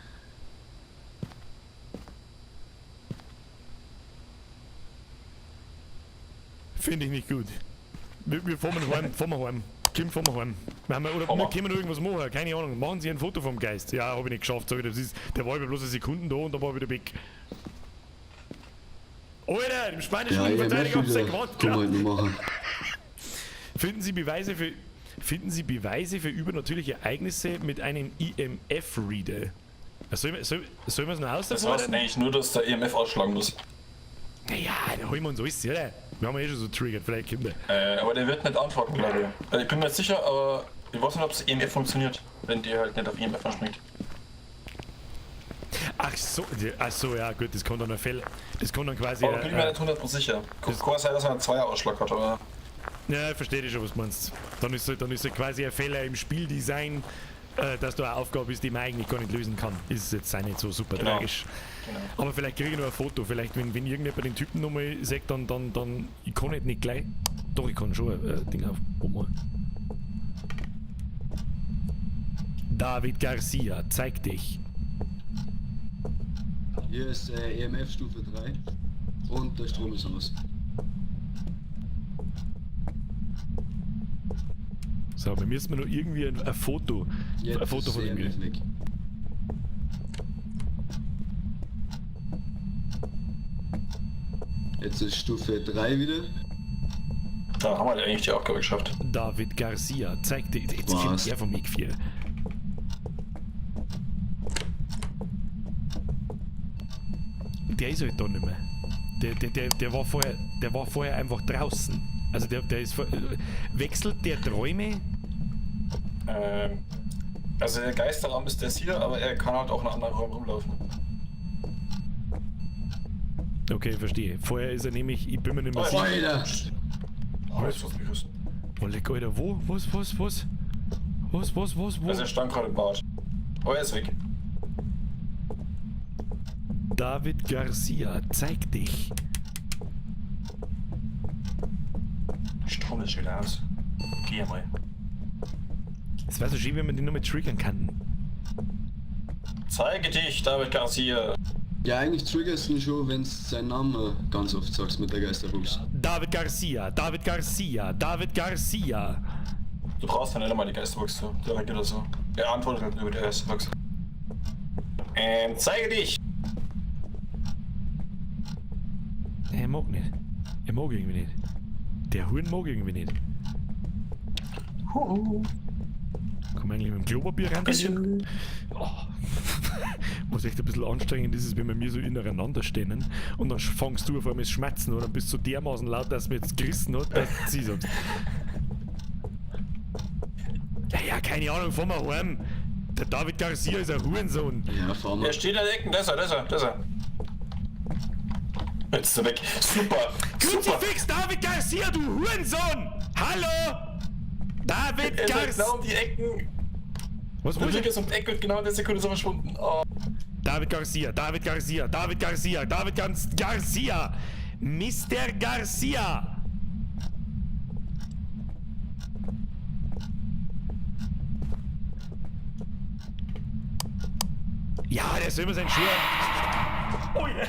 Finde ich nicht gut. Wir fahren heim. Kim, fahren wir heim. Oder wir können noch irgendwas machen, keine Ahnung. Machen Sie ein Foto vom Geist. Ja, habe ich nicht geschafft. Sag ich, das ist, der war über bloß eine Sekunde da und dann war er wieder weg. Alter, im spanischen Ja, Verteidiger auf sein kann Gewand. man halt nicht machen. Finden Sie Beweise für übernatürliche Ereignisse mit einem EMF-Reader? Sollen wir es noch Das heißt ausfordern? eigentlich nur, dass der EMF ausschlagen muss. Naja, da holen wir uns alles, oder? Wir haben ja schon so triggert, vielleicht kommt der. Aber der wird nicht antworten, glaube ich. Also ich bin mir nicht sicher, aber ich weiß nicht, ob das EMF funktioniert, wenn die halt nicht auf EMF anspringt. Ach so, ja gut, das kann dann ein Fell. Das kann dann quasi. Aber ich bin mir nicht 100% sicher. Kann sein, dass er einen Zweier-Ausschlag hat, aber... Ja, ich verstehe schon, was du meinst. Dann ist quasi ein Fehler im Spieldesign, dass da eine Aufgabe ist, die man eigentlich gar nicht lösen kann. Ist jetzt auch nicht so super Genau. tragisch. Genau. Aber vielleicht kriege ich noch ein Foto. Vielleicht, wenn irgendjemand den Typen nochmal sagt, dann. Ich kann nicht gleich. Doch, ich kann schon ein Ding aufbauen. David Garcia, zeig dich. Hier ist EMF Stufe 3 und der Strom ist aus. So, wir müssen noch irgendwie ein Foto. Jetzt Ein Foto ist von ihm. EMF weg. Jetzt ist Stufe 3 wieder. Da haben wir eigentlich die Aufgabe geschafft. David Garcia, zeig dich. Jetzt Was? kommt der vom Weg 4. Der ist halt da nicht mehr. Der war vorher einfach draußen. Also der ist wechselt der Träume. Also der Geisterraum ist das hier, aber er kann halt auch in einem anderen Raum rumlaufen. Okay, verstehe. Vorher ist er nämlich, ich bin mir nicht mehr sicher. Alter! Oh, jetzt muss ich wissen. Oh, leck, Alter, wo? Was? Wo? Also er stand gerade im Bad. Oh, er ist weg. David Garcia, zeig dich. Strom ist wieder aus. Geh mal. Es wäre so schön, wenn man die nur mit triggern kann. Zeige dich, David Garcia. Ja, eigentlich triggerst du ihn schon, wenn du seinen Namen ganz oft sagst mit der Geisterbox. David Garcia, David Garcia, David Garcia. Du brauchst ja nicht einmal die Geisterbox so, direkt oder so. Er antwortet halt über die Geisterbox. Zeige dich! Er mag nicht. Er mag irgendwie nicht. Der Huhn mag irgendwie nicht. Kann man eigentlich mit dem Klopapier rein? Oh. Was echt ein bisschen anstrengend ist, wenn wir mir so ineinander stehen und dann fangst du auf einmal das Schmatzen oder bist so dermaßen laut, dass mir jetzt gerissen hat, dass du sie sagst. Ja, keine Ahnung, fahr mal heim. Der David Garcia ist ein Hurensohn. Ja, fahr mal. Er steht in der Ecke, da ist er. Jetzt ist er weg. Super! Super! Kruzifix, David Garcia, du Hurensohn! Hallo! David Er ist Garcia! genau um die Ecken. Was Der muss Blick ich? ist um die Ecke und genau in der Sekunde ist er verschwunden. Oh. David Garcia, David Garcia, David Garcia, David Garcia! Mr. Garcia! Ja, der soll immer sein Schuh. Oh ja.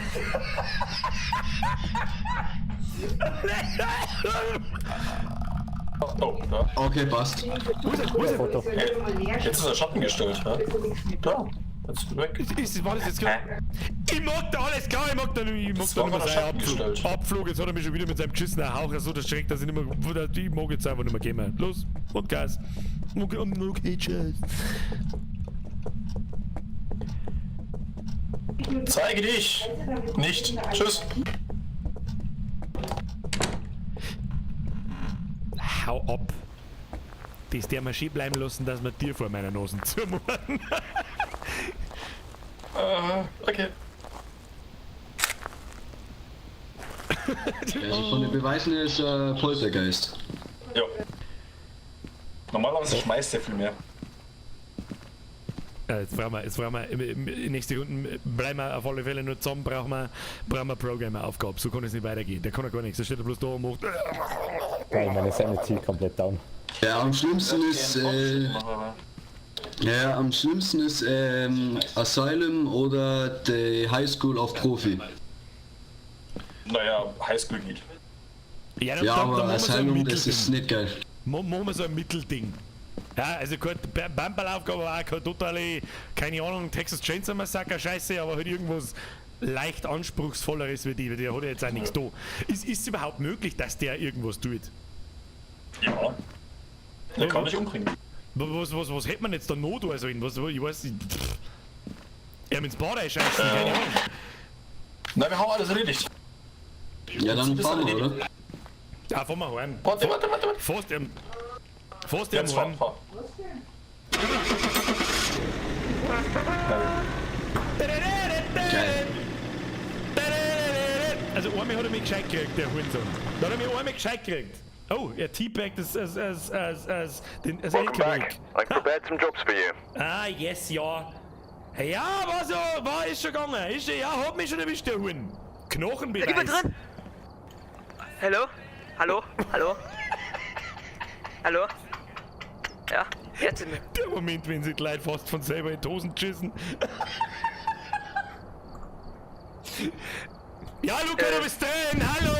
Oh, da. Okay, passt. Foto. Jetzt ist er Schatten gestellt, ja? Da. Jetzt ist er weg. War das jetzt klar? Ich mag da alles klar, ich mag da nicht war mehr von der seinen Schatten Abflug. gestellt. Abflug, jetzt hat er mich schon wieder mit seinem geschissenen Haucher so erschreckt, dass ich nicht mehr. Ich mag jetzt einfach nicht mehr gehen. Los, und Gas. Okay, tschüss. Zeige dich! Nicht. Tschüss. Hau ab. Das der mal schön bleiben lassen, dass wir dir vor meiner Nase zumorden. Okay. Also von den Beweisen her ist Poltergeist. Ja. Normalerweise schmeißt er viel mehr. Jetzt brauchen wir in nächsten Runden bleiben wir auf alle Fälle nur zusammen, brauchen wir Programmer-Aufgabe. So kann es nicht weitergehen. Der kann ja gar nichts. Der steht ja bloß da und macht. Geil, meine Sanity komplett down. Ja, am schlimmsten ist, am schlimmsten ist Asylum oder die Highschool auf Profi. Naja, Highschool geht. Ja, Ja, aber machen wir so ein Asylum, das ist nicht geil. Machen wir so ein Mittelding. Ja, also keine Bamperlaufgabe, auch keine totale, keine Ahnung, Texas Chainsaw Massacre Scheiße, aber halt irgendwas leicht anspruchsvolleres wie die, weil der hat ja jetzt auch nichts da. Ist es überhaupt möglich, dass der irgendwas tut? Ja. Der kann mich umbringen. Was hätte man jetzt da noch da sollen? Ich weiß nicht. Ja, ins Bad einscheißen, keine Ahnung. Na, wir haben alles erledigt. Ja, dann fahren wir, oder? Ja, fahren wir heim. Warte. Fast Jetzt heim. fahr. Geil. Also einmal hat er mich gescheit gekriegt, der Hurensohn. Da hat er mich einmal gescheit gekriegt. Oh, er teabagt das Welcome back. LKW. I prepared some jobs for you. Ah, yes, ja. Ja, ist schon gegangen. Hat mich schon erwischt, der Huhn. Knochenbeweis. Ich bin drin. Hallo? Hallo? Hallo? Hallo? Ja, jetzt sind wir. Der Moment, wenn sie die Leute fast von selber in die Hosen geschissen. Ja, Luca, du bist drin, hallo!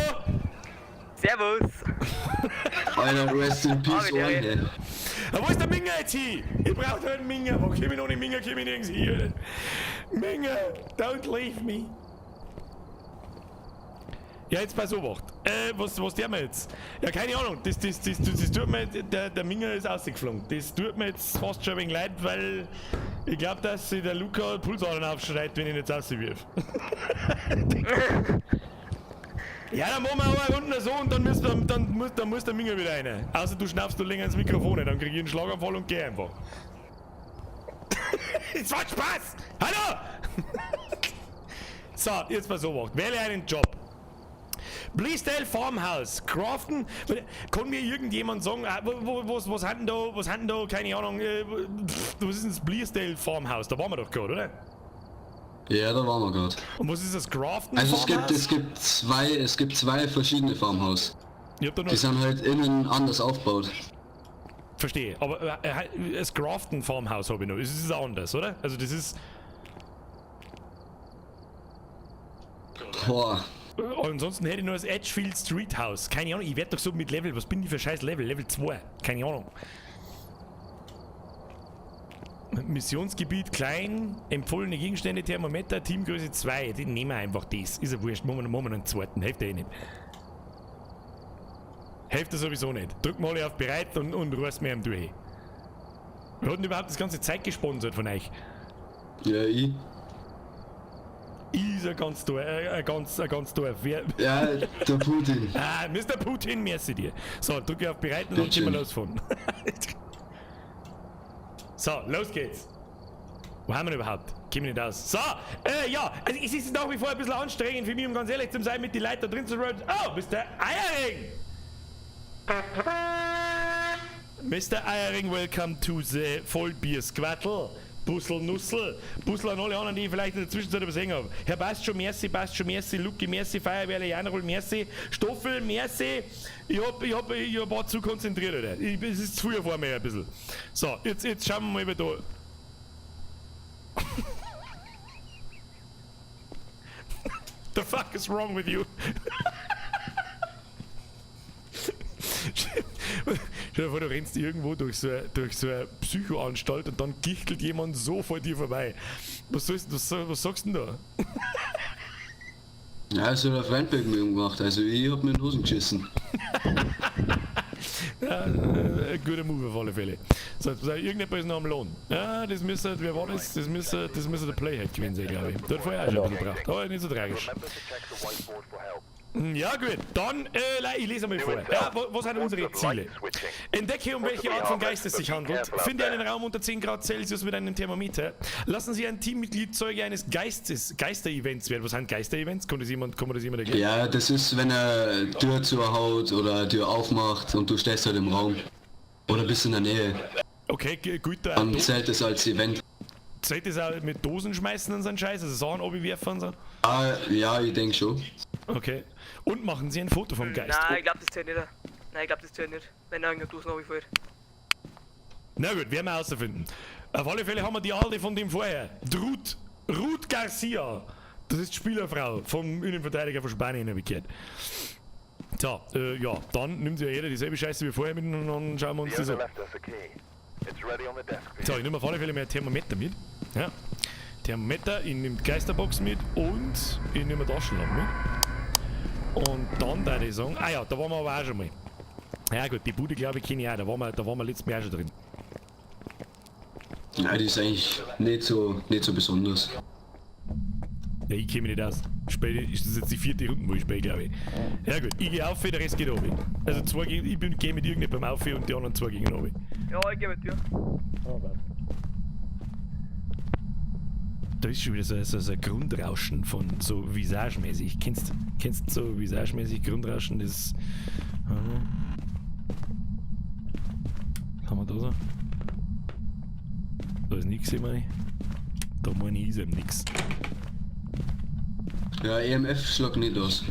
Servus. Alter, rest in peace, Oh, one, ey. Wo ist der Minger jetzt hin? Ich brauch halt einen Minger. Wo komm ich noch nicht Minger, komm ich nirgends hier. Minger, don't leave me. Ja, jetzt pass auf, was der mir jetzt? Ja, keine Ahnung, das tut mir, der Minger ist rausgeflogen. Das tut mir jetzt fast schon ein wenig leid, weil ich glaube, dass sich der Luca Pulsadern aufschreit, wenn ich ihn jetzt rauswirf. Ja, dann machen wir auch eine Runde so und dann muss der Minger wieder rein. Außer du schnappst du länger ins Mikrofon, dann krieg ich einen Schlaganfall und geh einfach. Es war Spaß! Hallo! So, jetzt pass auf, wähle einen Job. Bleasdale Farmhouse, Crafton, kann mir irgendjemand sagen, was hat denn da, keine Ahnung, was ist denn das Bleasdale Farmhouse? Da waren wir doch gerade, oder? Ja, da waren wir gerade. Und was ist das Crafton Also Farmhouse? es gibt zwei verschiedene Farmhaus. Ich hab da noch Die sind halt innen anders aufgebaut. Verstehe. Aber das Grafton Farmhouse habe ich noch. Das ist anders, oder? Also das ist... Boah. Ansonsten hätte ich noch das Edgefield Street House. Keine Ahnung, ich werde doch so mit Level... Was bin ich für scheiß Level? Level 2. Keine Ahnung. Missionsgebiet klein, empfohlene Gegenstände, Thermometer, Teamgröße 2. Die nehmen wir einfach das. Ist ja wurscht. Machen wir noch einen zweiten. Hilft eh nicht. Hilft er sowieso nicht. Drück mal auf bereit und rührst mir am durch. Wer hat denn überhaupt das ganze Zeit gesponsert von euch? Ja, ich. Ist ein ganz Dorf. Wer? Ja, der Putin. Ah, Mr. Putin, merci dir. So, drücke auf bereit und dann gehen wir los von. So, los geht's. Wo haben wir überhaupt? Kommen nicht aus. So, ja, also es ist nach wie vor ein bisschen anstrengend für mich, um ganz ehrlich zu sein, mit den Leuten da drin zu rollen. Oh, Mr. Eiering! Mr. Eiering, welcome to the Vollbier-Squattle. Bussel, Nussel. Bussel an alle anderen, die ich vielleicht in der Zwischenzeit übersehen habe. Herr Bastjo, merci. Luki, merci. Feuerwehrle, Janrol, merci. Stoffel, merci. Ich war zu konzentriert, Alter. Es ist zu früh vor mir ein bisschen. So, jetzt schauen wir mal über da. The fuck is wrong with you? Stell dir vor, du rennst irgendwo durch so eine Psychoanstalt und dann gichtelt jemand so vor dir vorbei. Was sagst du denn da? Ja, es hat ein Freund bei mir gemacht, also ich hab mir in den Hosen geschissen. Ja, ein guter Move auf alle Fälle. So, jetzt irgendjemand ist noch am Lohn. Ja, das müsste, wer war das? Das müsste der Playhead gewesen sein, glaube ich. Der hat vorher auch schon ein bisschen gebracht, aber nicht so tragisch. Ja gut, dann, ich lese mal vor. Ja, was sind unsere Ziele? Entdecke, um welche Art von Geist es sich handelt. Finde einen Raum unter 10 Grad Celsius mit einem Thermometer. Lassen Sie ein Teammitglied Zeuge eines Geister-Events werden. Was sind Geister-Events? Kann das jemand erklären? Ja, das ist, wenn er Tür zuhaut oder Tür aufmacht und du stehst halt im Raum. Oder bist in der Nähe. Okay, gut. Dann zählt es als Event. Zählt das auch mit Dosen schmeißen und so einen Scheiß? Also Sachen abwerfen und so? Ah, ja, ich denke schon. Okay. Und machen Sie ein Foto vom Geist? Nein, ich glaube, das zählt nicht. Wenn er irgendeine Dosen runterfällt. Na gut, werden wir herausfinden. Auf alle Fälle haben wir die alte von dem vorher. Ruth Garcia. Das ist die Spielerfrau vom Innenverteidiger von Spanien, habe ich gehört. So, ja, dann nimmt ja jeder dieselbe Scheiße wie vorher mit und dann schauen wir uns das an. So, ich nehme auf alle Fälle mehr Thermometer mit. Ja. Thermometer, ich nehme die Geisterbox mit und ich nehme eine Taschenlampe mit. Und dann da ich sagen, ah ja, da waren wir aber auch schon mal. Ja gut, die Bude glaube ich kenne ich auch, da waren wir letztes Mal auch schon drin. Nein, die ist eigentlich nicht so besonders. Ja, ich kenne mich nicht aus. Ist das jetzt die 4. Runde, wo ich spiele, glaube ich. Ja gut, ich gehe auf, der Rest geht runter. Also ich gehe mit irgendjemandem auf und die anderen 2 gehen runter. Ja, ich gehe mit dir. Da ist schon wieder so ein Grundrauschen von so visagemäßig. Kennst du so visagemäßig Grundrauschen? Das. Haben wir da so? Da ist nix, ich meine. Da meine ich, ist eben nix. Ja, EMF schlägt nicht aus.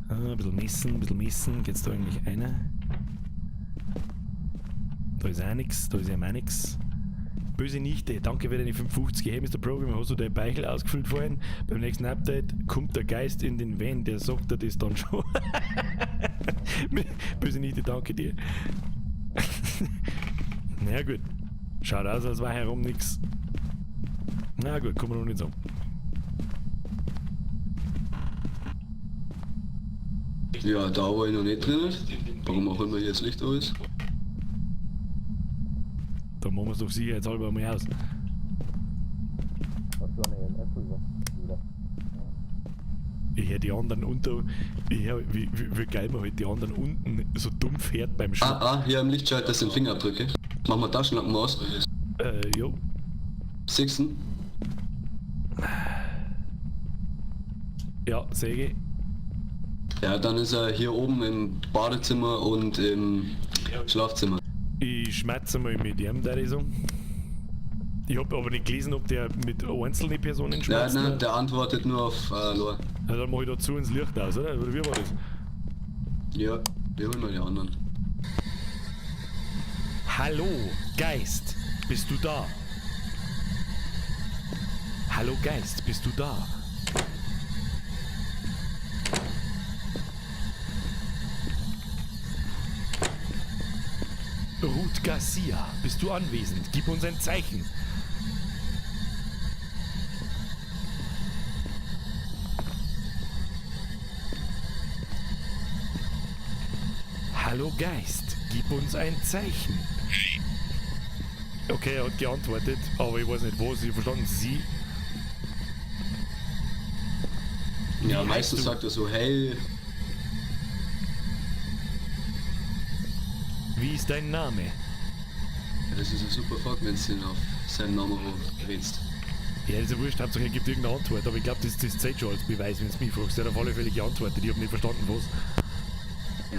Ein bisschen messen. Geht's da eigentlich einer? Da ist auch nix, da ist ja auch nix. Böse Nichte, danke für deine 55. Hey Mr. Program, hast du dein Beichel ausgefüllt vorhin? Beim nächsten Update kommt der Geist in den Van, der sagt dir das dann schon. Böse Nichte, danke dir. Na gut, schaut aus, als war herum nix. Na gut, kann man noch nicht sagen. Ja, da war ich noch nicht drin. Warum auch immer hier das Licht da ist. Dann machen wir es doch sicherheitshalber einmal aus. Ich höre die anderen unter. Ich höre, wie geil man halt die anderen unten so dumm fährt beim Schlag. Hier am Lichtschalter sind Fingerabdrücke. Machen wir Taschenlampen aus. Jo. Sixten. Ja, Säge. Ja, dann ist er hier oben im Badezimmer und im Schlafzimmer. Ich schmerze mal mit ihm, der Lesung. Ich habe aber nicht gelesen, ob der mit einzelnen Personen schmerzt. Nein, der antwortet nur auf Lore. Ja, dann mache ich dazu ins Licht aus, oder? Oder wie war das? Ja, Wir holen mal die anderen. Hallo, Geist, bist du da? Hallo Geist, bist du da? Ruth Garcia, bist du anwesend? Gib uns ein Zeichen. Hallo Geist, gib uns ein Zeichen. Okay, er hat geantwortet, aber ich weiß nicht was, ich verstanden Sie. Ja, Wie meistens heißt du? sagt er so, hey, Wie ist dein Name? das ist ein super Fuck, wenn du ihn auf seinen Namen redest. Ja, das ist ja wurscht, Hauptsache er gibt irgendeine Antwort, aber ich glaube, das zählt schon als Beweis, wenn du mich fragst. Er hat auf alle Fälle geantwortet, ich habe nicht verstanden was.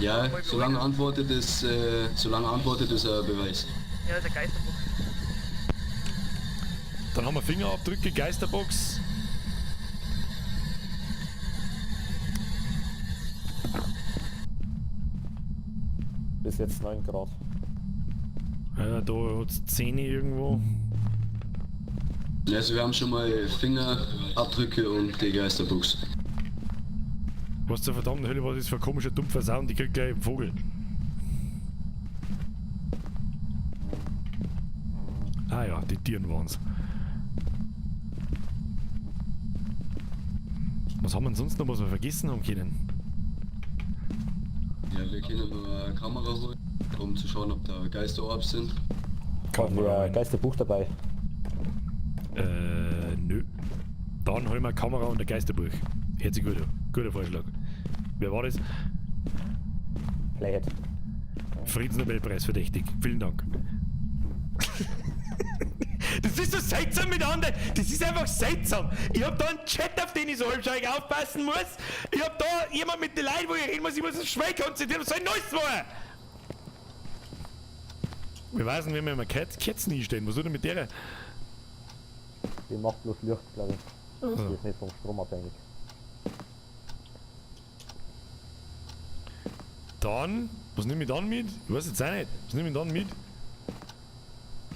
Ja, solange antwortet ist er ein Beweis. Ja, das ist ein Geisterbuch. Dann haben wir Fingerabdrücke, Geisterbox. Bis jetzt 9 Grad. Ja, da hat es 10 irgendwo. Also wir haben schon mal Fingerabdrücke und die Geisterbox. Was zur verdammten Hölle, was ist für ein komischer, dumpfer Sound, die kriegt gleich einen Vogel. Ah ja, die Tieren waren's. Was haben wir denn sonst noch, was wir vergessen haben können? Ja, wir können nur eine Kamera holen, um zu schauen, ob da Geisterorbs sind. Haben wir rein. ein Geisterbuch dabei? Nö. Dann holen wir eine Kamera und ein Geisterbuch. Hört sich gut an. Guter Vorschlag. Wer war das? Playhead. Friedensnobelpreis verdächtig. Vielen Dank. Das ist so seltsam mit anderen. Das ist einfach seltsam. Ich hab da einen Chat, auf den ich so halbscheuig aufpassen muss. Ich hab da jemand mit den Leuten, wo ich reden muss. Ich muss mich schnell konzentrieren. Was soll denn Neues machen? Wir wissen, wenn wir mal Kerzen hinstellen. Was soll denn mit der? Die macht bloß Licht, glaube ich. Die ist nicht vom Strom abhängig. Dann, was nehme ich dann mit? Ich weiß jetzt auch nicht. Was nehme ich dann mit?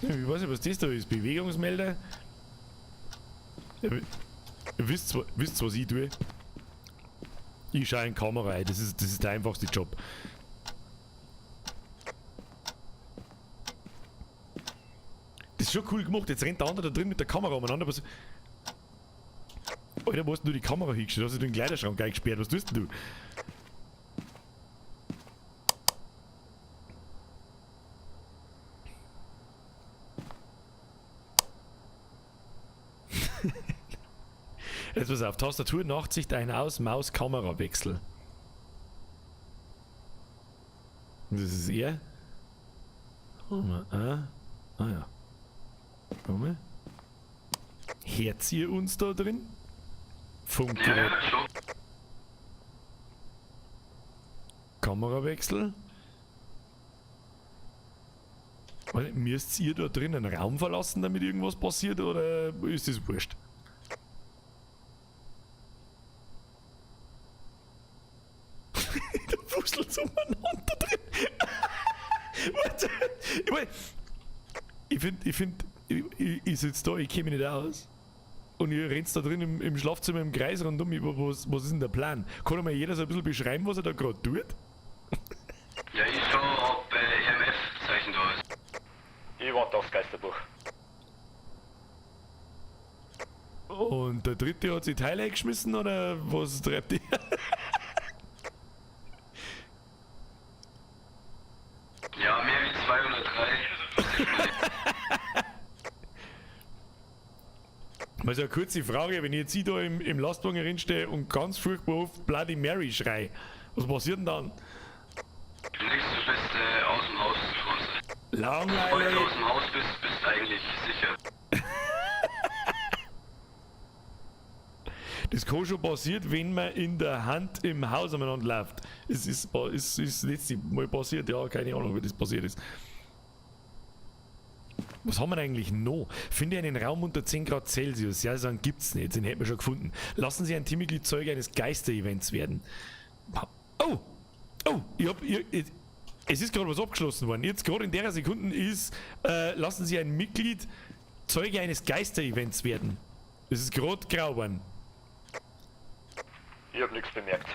Ich weiß nicht, was das da ist. Bewegungsmelder. Ja, ihr wisst, was ich tue? Ich schaue in die Kamera rein. Das ist der einfachste Job. Das ist schon cool gemacht. Jetzt rennt der andere da drin mit der Kamera umeinander. Was... Alter, wo hast denn du die Kamera hingestellt? Hast du den Kleiderschrank eingesperrt? Was tust denn du? Jetzt pass auf, Tastatur, Nachtsicht, ein aus, Maus, Kamera, Wechsel. Das ist er. Ah ja. Schau mal. Hört ihr uns da drin? Funkgerät. schon. Kamerawechsel. Müsst ihr da drin einen Raum verlassen, damit irgendwas passiert, oder ist das wurscht? Der wuselt so umeinander drin. Warte. Ich sitze da, ich käme nicht aus. Und ihr rennt da drin im Schlafzimmer im Kreis rundum. Was ist denn der Plan? Kann mir jeder so ein bisschen beschreiben, was er da gerade tut? Ja, ich schau, ob EMF-Zeichen da ist. Ich warte aufs Geisterbuch. Und der dritte hat sich Teile eingeschmissen, oder was treibt ihr? Ja, mehr wie 203. Also eine kurze Frage, wenn ich jetzt da im Lastwagen reinstehe und ganz furchtbar oft Bloody Mary schrei, was passiert denn dann? Nichts, du bist aus dem Haus draußen. Wenn du Langweilig! aus dem Haus bist du eigentlich sicher. Das kann schon passiert, wenn man in der Hand im Haus umeinander läuft. Es ist letztes Mal passiert, ja, keine Ahnung, wie das passiert ist. Was haben wir eigentlich noch? Finde einen Raum unter 10 Grad Celsius. Ja, sagen gibt's nicht, den hätten wir schon gefunden. Lassen Sie ein Teammitglied Zeuge eines Geister-Events werden. Oh! Oh, es ist gerade was abgeschlossen worden. Jetzt gerade in der Sekunde ist, lassen Sie ein Mitglied Zeuge eines Geister-Events werden. Es ist gerade grau geworden. Ich hab nichts bemerkt.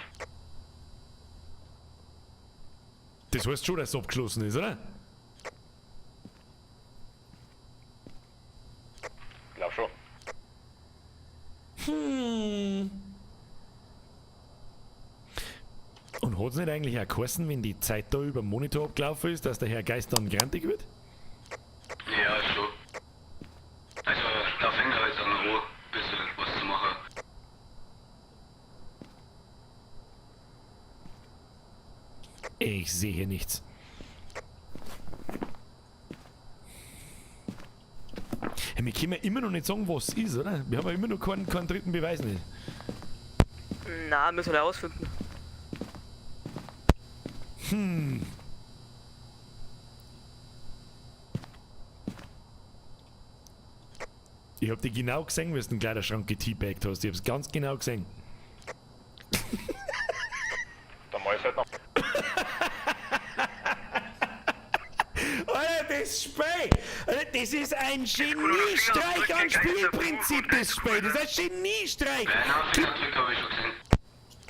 Das heißt schon, dass es abgeschlossen ist, oder? Glaub schon. Und hat es nicht eigentlich auch geheißen, wenn die Zeit da über den Monitor abgelaufen ist, dass der Herr Geist dann grantig wird? Ja, schon. Also, da fängt er jetzt an, ein bisschen was zu machen. Ich sehe hier nichts. Ja, wir können ja immer noch nicht sagen, was es ist, oder? Wir haben ja immer noch keinen dritten Beweis nicht. Na, müssen wir herausfinden. Ich hab dich genau gesehen, wie du den Kleiderschrank geteabagt hast. Ich hab's ganz genau gesehen. Dann mach ich's halt noch. Alter, das Spiel! Alter, das ist ein Geniestreich an Spielprinzip, das Spiel! Das ist ein Geniestreich! Fingerabdrücke habe ich schon gesehen.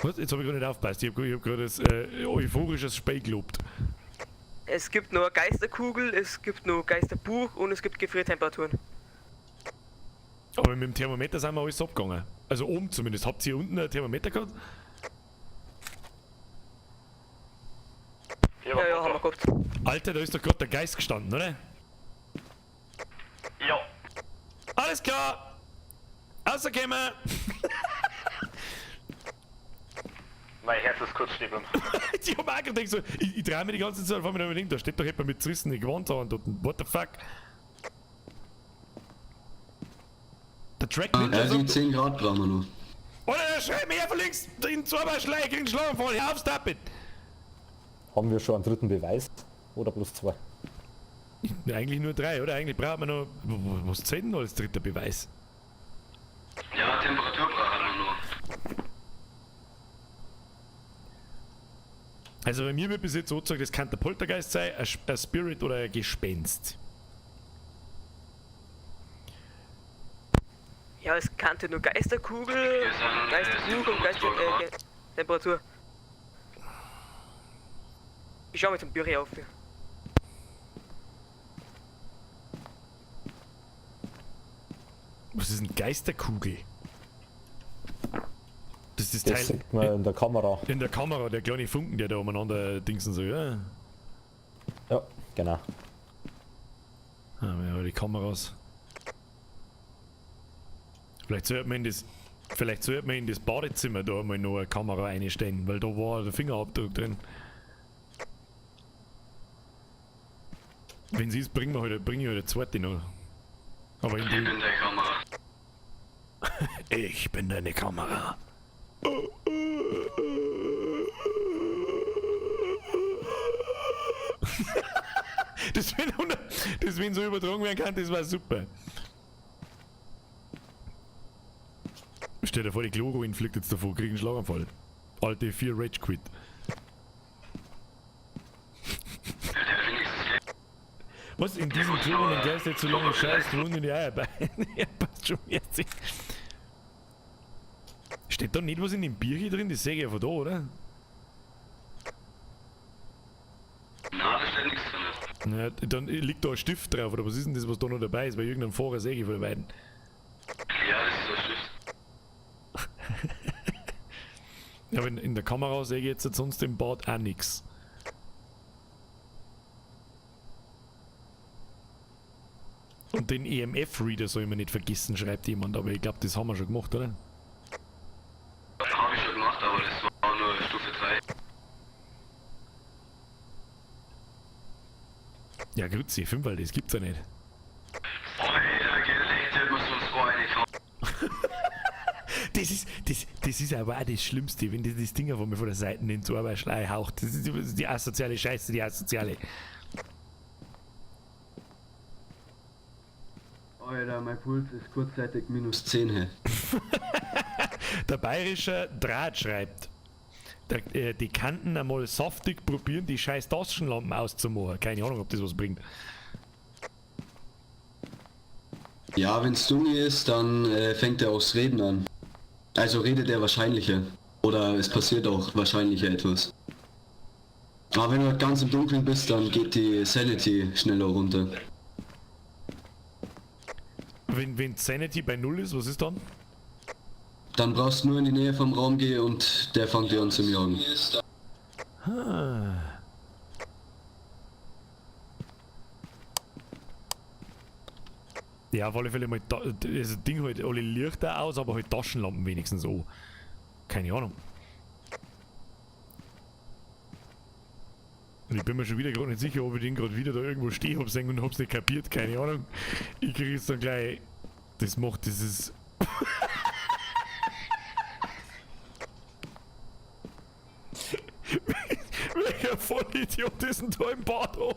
Was? Jetzt hab ich gar nicht aufgepasst. Ich hab gerade das euphorisches Spiel gelobt. Es gibt nur Geisterkugel, es gibt nur Geisterbuch und es gibt Gefriertemperaturen. Aber mit dem Thermometer sind wir alles abgegangen. Also oben zumindest. Habt ihr unten ein Thermometer gehabt? Hier Ja, haben wir gehabt. Alter, da ist doch gerade der Geist gestanden, oder? Ja. Alles klar! Rauskommen! Mein Herz ist kurz stehen bleiben. Ich hab auch gedacht, so, ich drehe mir die ganze Zeit vor mir überlegen, da steht doch jemand mit zerrissenen Gewand an dort. What the fuck? Der Track Ninja Also sagt, 10 Grad brauchen wir noch. oder der schreit mir her von links, in zwei Schläge gegen den Schlaganfall, hör auf, stop it! Haben wir schon einen dritten Beweis? Oder bloß 2? Ja, eigentlich nur 3, oder? Eigentlich braucht man noch, was zählt denn als dritter Beweis? Ja, Temperatur brauchen wir nur. Also bei mir wird bis jetzt so gesagt, das kann der Poltergeist sein, ein Spirit oder ein Gespenst. Ja, es kannte nur Geisterkugel, sind, Geisterbuch und Temperatur. Ich schau mit dem Büro auf. Was ist eine Geisterkugel? Das ist Das das Teil sieht man in der Kamera. in der Kamera, der kleine Funken, der da umeinander dingsen so, ja. Ja, genau. Ah, wir haben die Kameras. Vielleicht sollte man in das Badezimmer da mal noch eine Kamera einstellen, weil da war der Fingerabdruck drin. Wenn sie es bringe ich halt eine zweite noch. Aber in Ich die, bin der Kamera. ich bin deine Kamera. Das wenn so übertragen werden kann, das war super. Stell dir vor, die Chloro fliegt jetzt davor, kriegen einen Schlaganfall. Alte 4 Rage Quit. Der wenigstens geht. Was in diesem Chloro und Geist jetzt so lange scheißt rund in die Eierbeine? Ja, passt schon jetzt. Steht da nicht was in dem Bier hier drin? Das sehe ich ja von da, oder? Nein, da steht nichts drin. Ja, dann liegt da ein Stift drauf, oder was ist denn das, was da noch dabei ist? Bei irgendeinem Fahrer sehe ich von den beiden. Ja, das ist ein Stift. Ja, aber in der Kamera sehe ich jetzt sonst im Bad auch nichts. Und den EMF-Reader soll man nicht vergessen, schreibt jemand, aber ich glaube, das haben wir schon gemacht, oder? Habe ich schon gemacht, aber das war nur Stufe 3. Ja, grüezi, 5, weil das gibt's ja nicht. Alter, gelegt hat man sonst war eine Kamera. Das ist aber auch das Schlimmste, wenn das Ding von mir von der Seite ins Oberschlei haucht. Das ist die asoziale Scheiße, die asoziale. Alter, mein Puls ist kurzzeitig -10. Der bayerische Draht schreibt: Die Kanten einmal saftig probieren, die scheiß Taschenlampen auszumachen. Keine Ahnung, ob das was bringt. Ja, wenn's dunkel ist, dann fängt er aufs Reden an. Also redet er wahrscheinlicher. Oder es passiert auch wahrscheinlicher etwas. Aber wenn du halt ganz im Dunkeln bist, dann geht die Sanity schneller runter. Wenn Sanity bei 0 ist, was ist dann? Dann brauchst du nur in die Nähe vom Raum gehen und der fängt dir an zum Jagen. Ja, auf alle Fälle mal das Ding halt alle Lichter aus, aber halt Taschenlampen wenigstens auch. Keine Ahnung. Und ich bin mir schon wieder gerade nicht sicher, ob ich den gerade wieder da irgendwo stehen hab's und hab's nicht kapiert, keine Ahnung. Ich krieg jetzt dann gleich. Das macht dieses. Welcher Vollidiot ist denn da im Bad rum?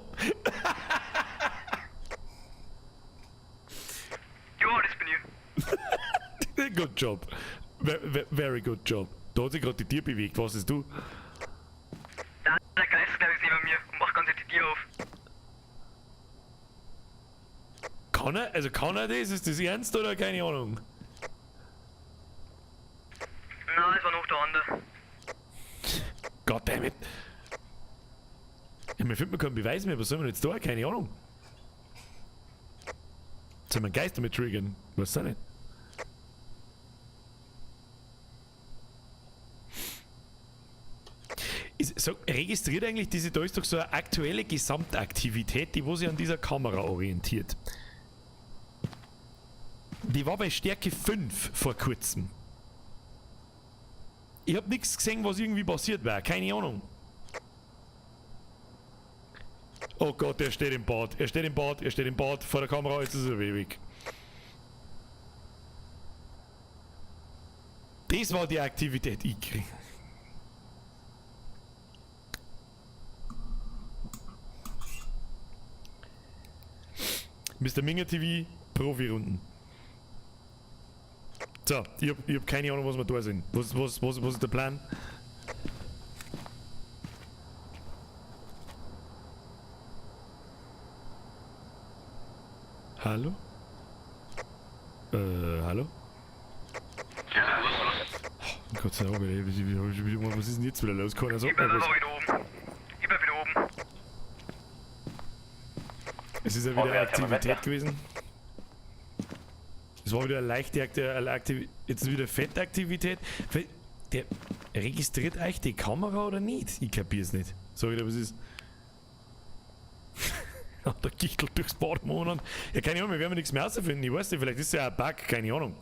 Ja, das bin ich. Good job. Very good job. Da hat sich gerade die Tür bewegt. Was ist du? Der Geist, glaube ich, ist neben mir und macht ganz die Tür auf. Kann er? Also kann er das? Ist das ernst oder keine Ahnung? Nein, es war noch der andere. Goddammit. Ja, mir findet man keinen Beweis mehr. Was soll man jetzt da? Keine Ahnung. Soll man Geist damit triggern? Was soll nicht? So, registriert eigentlich diese, da ist doch so eine aktuelle Gesamtaktivität, die wo sich an dieser Kamera orientiert. Die war bei Stärke 5 vor kurzem. Ich hab nichts gesehen, was irgendwie passiert wäre, keine Ahnung. Oh Gott, er steht im Bad, er steht im Bad, er steht im Bad, vor der Kamera, jetzt ist er weg. Das war die Aktivität, ich krieg. Mr. Minger TV, Profi-Runden. So, ich hab keine Ahnung, was wir da sind. Was ist der Plan? Hallo? Hallo? Oh Gott sei Dank, ey, was ist denn jetzt wieder los? Keiner sagt Ich bin mir was. wieder oben. Ich bin wieder oben. Es ist ja wieder eine Aktivität gewesen. Es war wieder eine leichte Aktivität. Jetzt ist wieder Fettaktivität. Der registriert euch die Kamera oder nicht? Ich kapier's nicht. Sag ich dir, was ist. Der Gichtel durchs Bad Monat. Ja, keine Ahnung, wir werden nichts mehr rausfinden. Ich weiß nicht, vielleicht ist es ja ein Bug, keine Ahnung.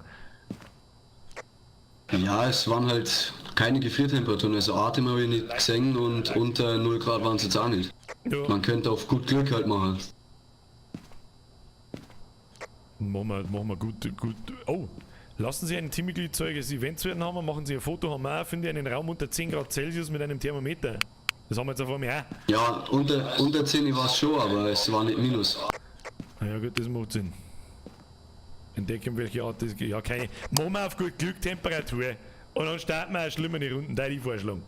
Ja, es waren halt keine Gefriertemperaturen, also Atem habe ich nicht gesehen und unter 0 Grad waren es jetzt auch nicht. Ja. Man könnte auf gut Glück halt machen. Machen wir gut. Oh, lassen Sie ein Teammitglied Zeuges Events werden haben, machen Sie ein Foto, haben wir auch, finde ich, einen Raum unter 10 Grad Celsius mit einem Thermometer. Das haben wir jetzt auf einmal auch. Ja, unter 10 war es schon, aber es war nicht minus. Na ja gut, das macht Sinn. Entdecken welche Art das geht. Ja, keine. Machen wir auf gut Glück Temperatur. Und dann starten wir auch schlimmere Runden, da die vorschlagen.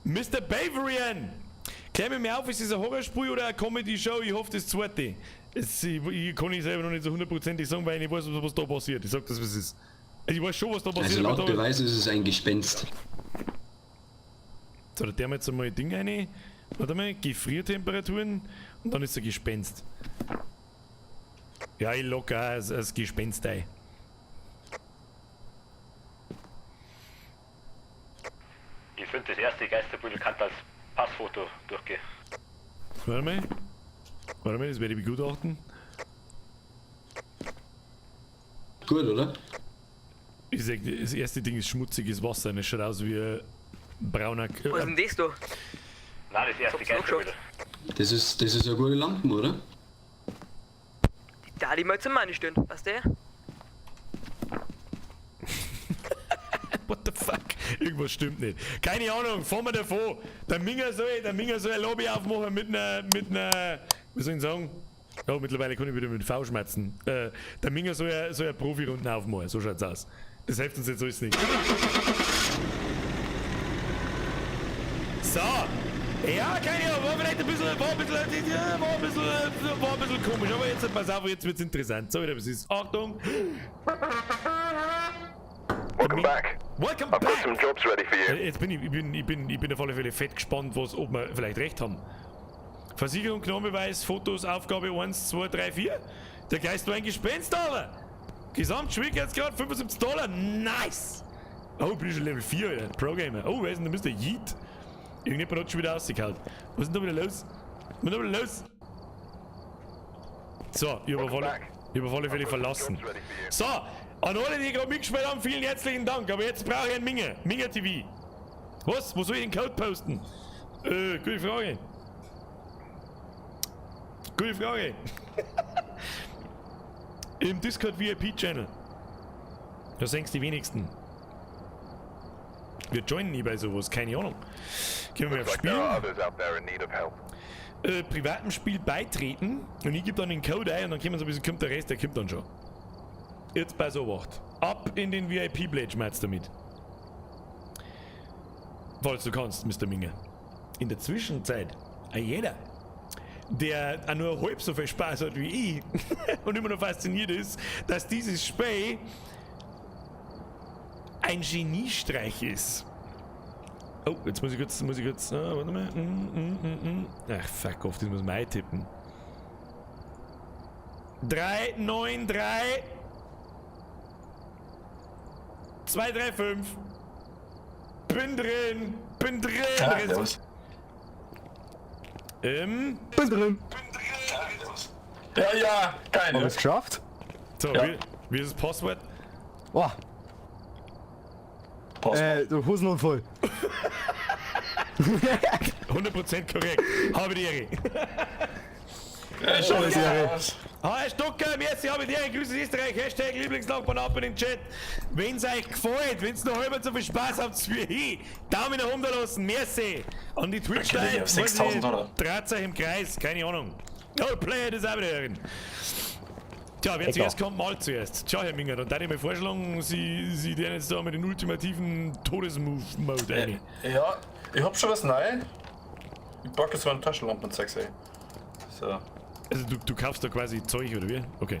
Mr. Bavarian! Klär mir auf, ist das ein Horrorspiel oder eine Comedy-Show? Ich hoffe, das zweite. Ich kann ich selber noch nicht so hundertprozentig sagen, weil ich nicht weiß, was da passiert. Ich sag das, was es ist. Also ich weiß schon, was da passiert. Also laut Beweis ist es ein Gespenst. So, da der jetzt einmal ein Ding rein. Warte mal, Gefriertemperaturen und dann ist er Gespenst. Ja, ich lock auch als Gespenst ein. Ich finde, das erste Geisterbündel kann als Passfoto durchgehen. Warte mal, das werde ich begutachten. Gut, oder? Ich sag, das erste Ding ist schmutziges Wasser, es schaut aus wie ein brauner... Was ist denn das da? Nein, das erste Ich hab's Geisterbündel. Das ist eine gute Lampe, oder? Da die mal zum Mann stehen, weißt du? What the fuck? Irgendwas stimmt nicht. Keine Ahnung, fahren wir davon. Der Minger soll ein Lobby aufmachen mit einer, wie soll ich sagen? Ja, mittlerweile kann ich wieder mit V schmerzen. Der Minger soll eine Profi-Runden aufmachen, so schaut's aus. Das hilft uns jetzt alles nicht. So. Ja, keine Ahnung, war vielleicht ein bisschen komisch, aber jetzt pass auf, jetzt wird's interessant. So, wieder was ist. Achtung. Welcome back. Welcome I've got back. some jobs ready for you. Jetzt bin ich auf alle Fälle fett gespannt, ob wir vielleicht recht haben. Versicherung, Nahbeweis, Fotos, Aufgabe 1, 2, 3, 4. Der Geist war ein Gespenst, Alter. Gesamtschwierigkeitsgrad $75. Nice. Oh, bin ich schon Level 4, Alter. Pro-Gamer. Oh, wer ist denn der Mr. Yeet? Irgendjemand hat schon wieder rausgehauen. Was ist denn da wieder los? Was ist denn da wieder los? So, ich habe auf alle Fälle verlassen. So, an alle, die gerade mitgespielt haben, vielen herzlichen Dank. Aber jetzt brauche ich einen Minger. Minger TV. Was? Wo soll ich den Code posten? Gute Frage. Gute Frage. Im Discord VIP-Channel. Da senkst die wenigsten. Wir joinen nie bei sowas, keine Ahnung. Gehen wir mal auf Like there are Spiel. others out there in need of help. Privatem Spiel beitreten und ich gebe dann den Code ein und dann kommt der Rest, der kommt dann schon. Jetzt bei so Wacht. Ab in den VIP-Pledge meinst damit. Falls du kannst, Mr. Minger. In der Zwischenzeit, jeder, der auch nur halb so viel Spaß hat wie ich und immer noch fasziniert ist, dass dieses Spiel ein Geniestreich ist. Oh, jetzt muss ich kurz, warte mal. Ach, fuck off, das muss man eintippen. 393 235. Bin drin. Ja, servus. Bin drin. Ja, geil. Haben wir es geschafft? So, Ja. wie ist das Passwort? Boah, du Hosen und voll. 100% korrekt. Habe die Ehre. Ja, schau Alles mal Ehre. aus. Hi Stucker, merci, habe die Ehre. Grüße aus Österreich. Hashtag Lieblingsnachbarn ab in den Chat. Wenn's euch gefällt, wenn's noch halber so viel Spaß habt wie ich, Daumen nach oben da lassen. Merci. An die twitch Okay, Live. auf 6.000 $. Dreht euch im Kreis, keine Ahnung. Oh, Player, das auch wieder hören. Tja, wer zuerst kommt, mal zuerst. Tja, Herr Minger, dann darf ich mir vorschlagen, Sie werden jetzt da mit den ultimativen Todesmove-Mode rein. Ja, ich hab schon was Neues. Ich packe jetzt meine Taschenlampe und zeig's euch. So. Also du kaufst da quasi Zeug, oder wie? Okay.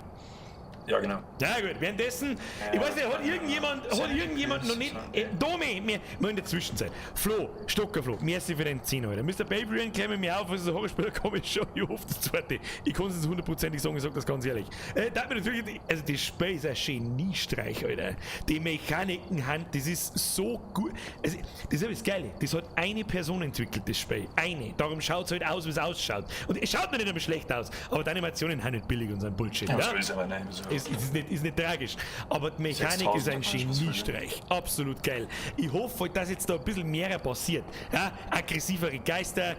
Ja, genau. Ja gut, währenddessen, ich weiß nicht, hat irgendjemand noch nicht, Domi, wir in der Zwischenzeit, Flo, Stocker Flo, merci für den 10 Euro. Mr. Babrian, klär mir auf, was ist ein Horrorspieler, komm ich schon, ich hoffe das zweite. Ich kann es jetzt 100%ig sagen, ich sag das ganz ehrlich. Da hat mir natürlich, also das Spiel ist ein Geniestreich, Alter. Die Mechaniken, das ist so gut, also, das ist das Geile, das hat eine Person entwickelt, das Spiel, eine. Darum schaut es halt aus, wie es ausschaut. Und es schaut mir nicht einmal schlecht aus, aber die Animationen sind nicht billig und sind Bullshit. Ja, Ja? das ist aber nicht. Ist nicht tragisch, aber die Mechanik ist ein 6000 Geniestreich. Absolut geil. Ich hoffe, dass jetzt da ein bisschen mehr passiert. Ja? Aggressivere Geister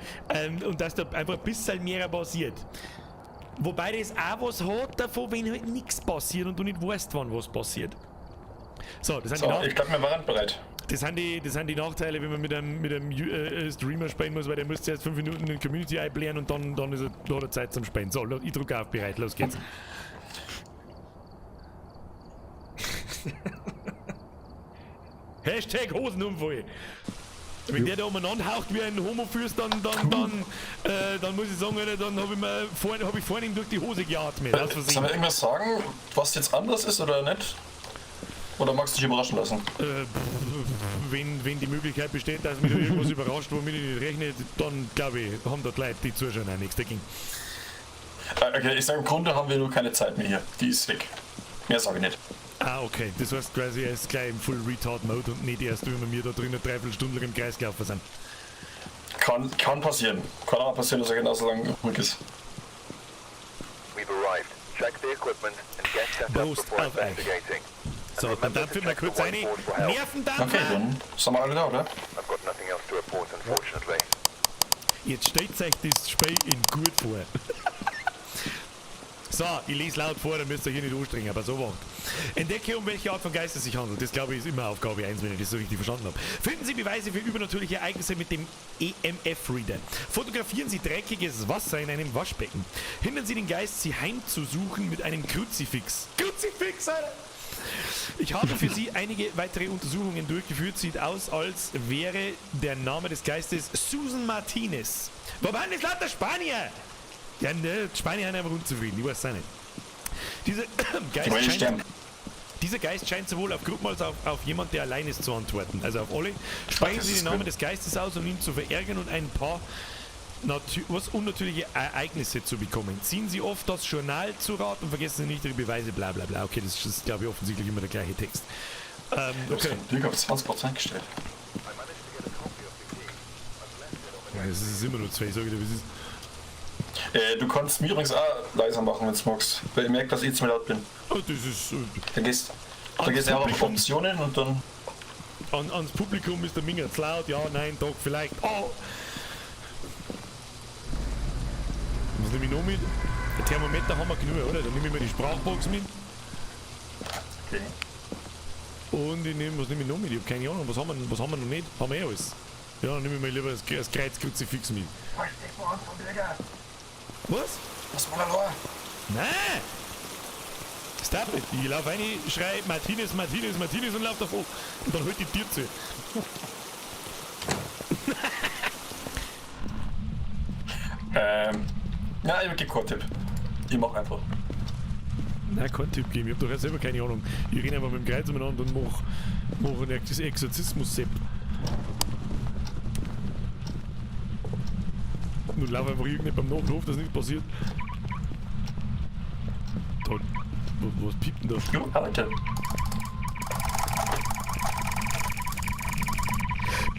und dass da einfach ein bisschen mehr passiert. Wobei das auch was hat davon, wenn halt nichts passiert und du nicht weißt, wann was passiert. So, das sind, So, ich glaube, wir waren bereit. das sind die Nachteile, wenn man mit einem Streamer spielen muss, weil der muss zuerst 5 Minuten in die Community einblähen und dann hat er Zeit zum Spielen. So, ich drücke auf bereit, los geht's. Hashtag Hosenumfall. Wenn der da umeinander haucht wie ein Homo-Fürst, dann muss ich sagen, Alter, dann hab ich vorhin durch die Hose geatmet. Aus Sollen Versehen. wir irgendwas sagen, was jetzt anders ist oder nicht? Oder magst du dich überraschen lassen? Wenn die Möglichkeit besteht, dass mich da irgendwas überrascht, womit ich nicht rechne, dann glaube ich, haben dort Leute, die Zuschauer auch nichts dagegen. Okay, ich sage, im Grunde haben wir nur keine Zeit mehr hier. Die ist weg. Mehr sage ich nicht. Ah, okay. Das heißt quasi, er ist gleich im Full Retard Mode und nicht erst, wenn wir da drin eine Dreiviertelstunde lang im Kreis gelaufen sind. Kann passieren. Kann aber passieren, dass er genauso lang ruhig ist. We've arrived. Check the equipment and get set up Prost before auf euch. investigating. So, dann dampfen wir kurz eine. Okay, Nervendampfer! dann sind wir alle da, oder? I've got nothing else to report, unfortunately. Jetzt stellt euch das Spiel in gut vor. So, ich lese laut vor, dann müsst ihr hier nicht anstrengen, aber so wacht. Entdecke, um welche Art von Geist es sich handelt. Das, glaube ich, ist immer Aufgabe 1, wenn ich das so richtig verstanden habe. Finden Sie Beweise für übernatürliche Ereignisse mit dem EMF-Reader. Fotografieren Sie dreckiges Wasser in einem Waschbecken. Hindern Sie den Geist, Sie heimzusuchen mit einem Kruzifix. Kruzifix, Alter! Ich habe für Sie einige weitere Untersuchungen durchgeführt. Sieht aus, als wäre der Name des Geistes Susan Martinez. Wo waren das lauter Spanier? Ja, ne, die Spanier sind einfach unzufrieden, ich weiß es auch nicht. Dieser Geist scheint sowohl auf Gruppen als auch auf jemand, der allein ist, zu antworten. Also auf alle. Sprechen Sie den Namen des Geistes aus, um ihn zu verärgern und ein paar unnatürliche Ereignisse zu bekommen. Ziehen Sie oft das Journal zu Rat und vergessen Sie nicht Ihre Beweise, bla bla bla. Okay, das ist, glaube ich, offensichtlich immer der gleiche Text. Okay. Ich auf 20% gestellt. Ja, das ist immer nur 2, sag ich dir, wie es ist. Du kannst mich übrigens auch leiser machen, wenn du magst. Weil ich merke, dass ich zu laut bin. Oh, das ist... Da gehst du einfach auf Optionen und dann... Ans Publikum ist der Minger zu laut, ja, nein, doch, vielleicht. Oh! Was nehme ich noch mit? Ein Thermometer haben wir genug, oder? Dann nehme ich mir die Sprachbox mit. Okay. Und was nehme ich noch mit? Ich habe keine Ahnung, was haben wir noch nicht? Haben wir alles? Ja, dann nehme ich mir lieber das Kreuzkruzifix mit. Was? Was war da? Nein! Stop it! Ich laufe rein, schreie Martinez, Martinez, Martinez und laufe davon. Und dann holt die Tür zu. Ja, ich gebe keinen Tipp. Ich mach einfach. Nein, kein Tipp geben, ich hab doch selber keine Ahnung. Ich rede einfach mit dem Kreuz umeinander und mach einen Exorzismus-Sepp. Und lauf einfach irgendwie beim Nachlauf, dass nichts passiert. Da, was piept denn da? Jo, Alter.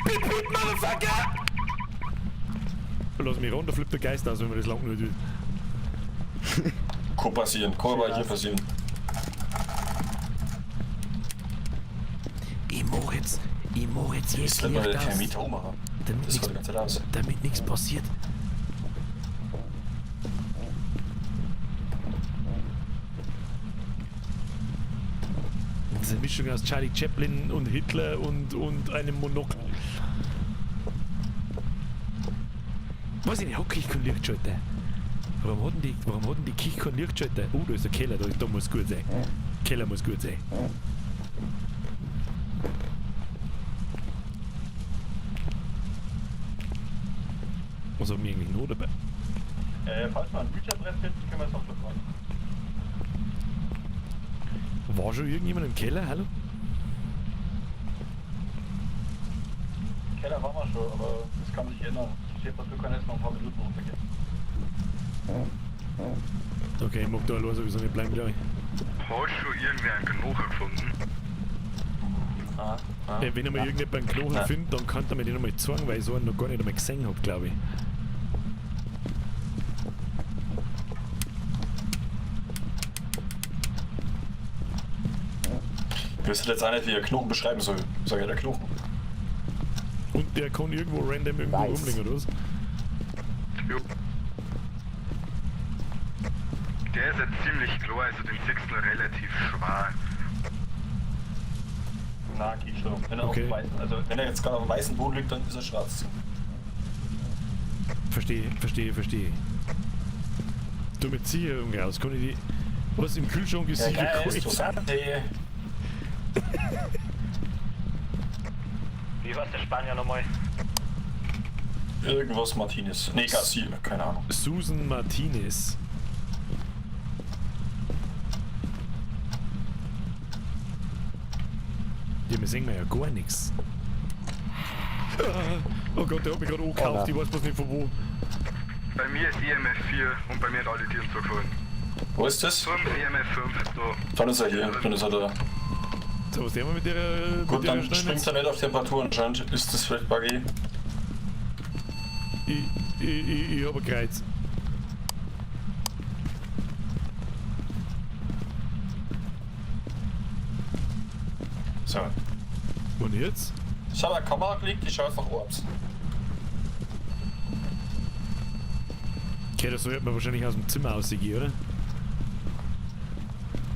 Piep, piep, Motherfucker! Lass mich ran, da flippt der Geist aus, wenn man das lang nicht will. Kann passieren, kann aber hier passieren. Ich mach jetzt Jetzt wird man den Termit machen. Das schaut die ganze Zeit aus. Damit nichts passiert. Das ist eine Mischung aus Charlie Chaplin und Hitler und einem Monokel. Was in der Hocke ich kein Lichtschalter? Warum hatten die Kich kein Lichtschalter? Oh, da ist der Keller, da muss gut sein. Keller muss gut sein. Was haben wir eigentlich noch dabei? Falls man ein Bücherbrett findet, können wir es noch befragen. War schon irgendjemand im Keller? Hallo? Im Keller waren wir schon, aber das kann man nicht ändern. Du kannst jetzt noch ein paar Minuten runtergehen. Okay, ich mag da allein sowieso nicht bleiben, glaube ich. Hast du irgendwer einen Knochen gefunden? Wenn er mal irgendjemand einen Knochen findet, dann kann er mir den nochmal zeigen, weil ich so einen noch gar nicht einmal gesehen habe, glaube ich. Ich wüsste jetzt auch nicht, wie er Knochen beschreiben soll. Sag ja der Knochen. Und der kann irgendwo random irgendwo rumliegen, oder was? Jo. Der ist jetzt ziemlich klar, also den siehst du relativ schwer. Na, geht schon. Wenn er, Okay. wenn er jetzt gerade auf dem weißen Boden liegt, dann ist er schwarz. Verstehe. Du mit Sicherung raus, kann ich die... Was im Kühlschrank ist sicher kalt. Wie war's der Spanier nochmal? Irgendwas Martinez. Nee, Garcia, keine Ahnung. Susan Martinez. Ja, wir sehen ja gar nichts. Oh Gott, der hat mich gerade angekauft, ich weiß bloß nicht von wo. Bei mir ist EMF 4 und bei mir hat alle Tieren zugefallen. Wo ist das? 5, EMF 5, da. Dann ist er hier, dann ist er da. So, was der wir mit der... Gut, mit der dann springt er nicht auf Temperatur anscheinend. Ist das vielleicht buggy? Ich hab ein Kreuz. So. Und jetzt? Ich habe eine Kamera gelegt, ich schaue einfach Orbs. Okay, das sollte man wahrscheinlich aus dem Zimmer aussehen, oder?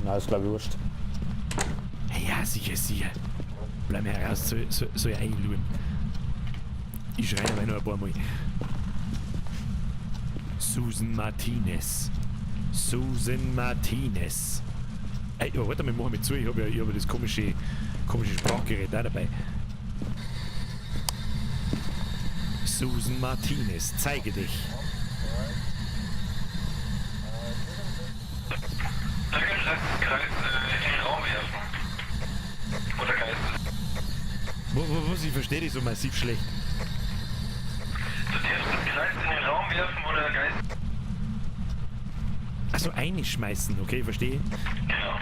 Na, ist glaube ich wurscht. Ja, sicher. Bleib mir heraus, soll ja einschauen. Ich schreie aber noch ein paar Mal. Susan Martinez. Ey, oh, warte mal, mach mich zu, ich hab ja das komische Sprachgerät auch dabei. Susan Martinez, zeige dich. Kreis in den Raum werfen. Oder Geist. Was? Ich verstehe dich so massiv schlecht. Du darfst den Kreis in den Raum werfen oder Geist. Also einschmeißen, okay, verstehe. Genau.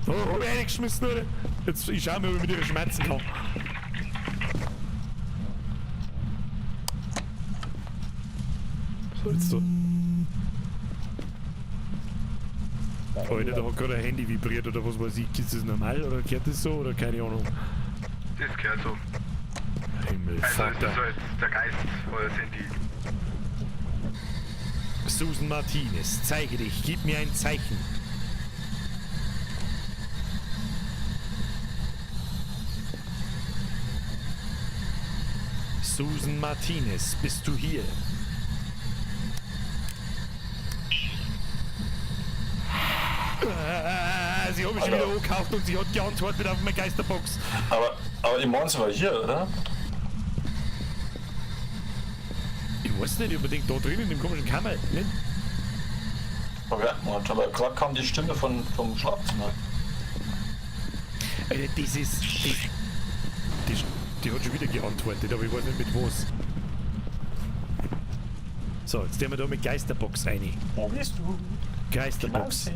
Oh, hab ich reingeschmissen, oder? Jetzt, ich schau mal, ob ich mit ihr schmerzen kann. So, jetzt so. Alter, da hat gerade ein Handy vibriert oder was weiß ich. Ist das normal oder gehört das so oder keine Ahnung? Das gehört so. Himmel, Also ist das Vater. halt der Geist oder das Handy. Susan Martinez, zeige dich, gib mir ein Zeichen. Susan Martinez, bist du hier? Sie haben mich schon wieder angekauft und sie hat geantwortet auf meine Geisterbox. Aber die Mons war hier, oder? Ich weiß nicht, unbedingt da drin in dem komischen Kammer. Nicht? Okay, und aber gerade kam die Stimme vom Schlafzimmer. Alter, die hat schon wieder geantwortet, aber ich weiß nicht mit was. So, jetzt gehen wir da mit Geisterbox rein. Wo bist du? Geisterbox.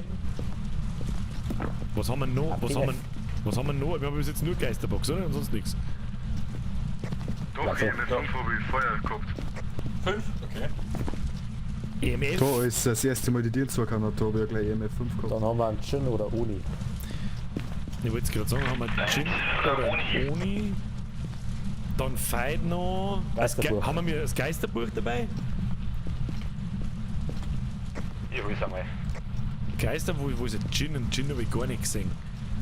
Was haben wir noch? Was haben wir noch? Wir haben bis jetzt nur Geisterbox, oder? Und sonst nichts. Doch, ich mit 5 habe ich vorher gehabt. 5? Okay. EMF. Da ist das erste Mal die Dienstwagen, da habe ich ja gleich EMF5 gehabt. Dann haben wir einen Gin oder Uni. Ich wollte gerade sagen, haben wir Gin oder Oni. Dann Fight noch. Geisterbuch. Haben wir das Geisterbuch dabei? Ich hol's einmal. Geister, wo ist ein Gin? Und Gin habe ich gar nicht gesehen.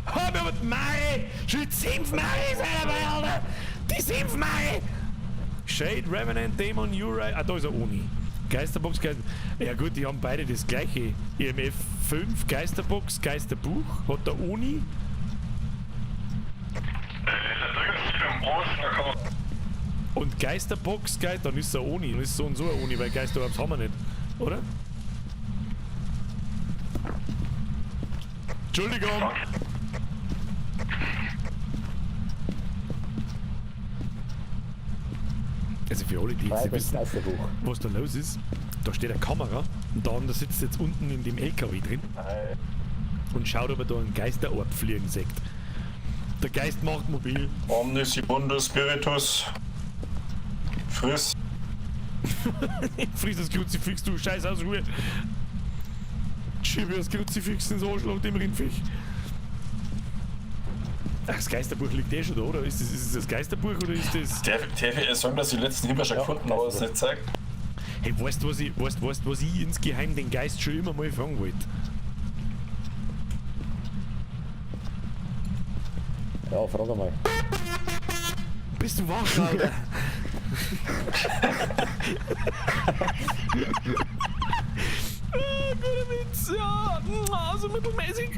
Hab aber die Mari! Schon 5 Mari sind dabei, Alter! Die 5 Mari! Shade, Revenant, Demon, Uri. Ah, da ist er Oni. Geisterbox, ja gut, die haben beide das gleiche. EMF 5, Geisterbox, Geisterbuch. Hat der Oni. Und Geisterbox, dann ist er Oni. Dann ist so und so ein Oni, weil Geisterorbs haben wir nicht. Oder? Entschuldigung! Also für alle, die jetzt nicht wissen, was da los ist, da steht eine Kamera und der andere sitzt jetzt unten in dem LKW drin und schaut, ob er da einen Geisterorb fliegen sieht. Der Geist macht mobil. Omnis Ibundus Spiritus. Friss. Friss das Kruzifix, du Scheiß aus Ruhe. Schiebe das Kruzifix ins Arschloch, dem Rindviech. Ach, das Geisterbuch liegt eh schon da, oder? Ist das Geisterbuch oder ist das... Darf ich sagen, dass ich die letzten Hinweis schon gefunden habe, aber es nicht zeigt? Hey, weißt du, was ich insgeheim den Geist schon immer mal fragen wollte? Ja, frag mal. Bist du wach, Alter? Guter Witz, ja. So mittelmäßig.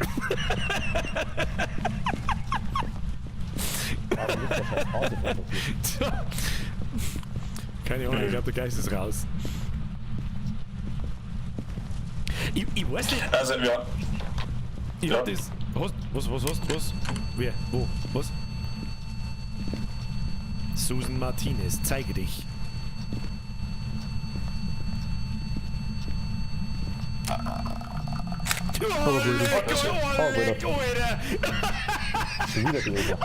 Keine Ahnung, ich glaube, der Geist ist raus. Ich weiß nicht. Also, ja. Ich hab das. Was? Wer? Wo? Was? Susan Martinez, zeige dich. Schon wieder gelesen.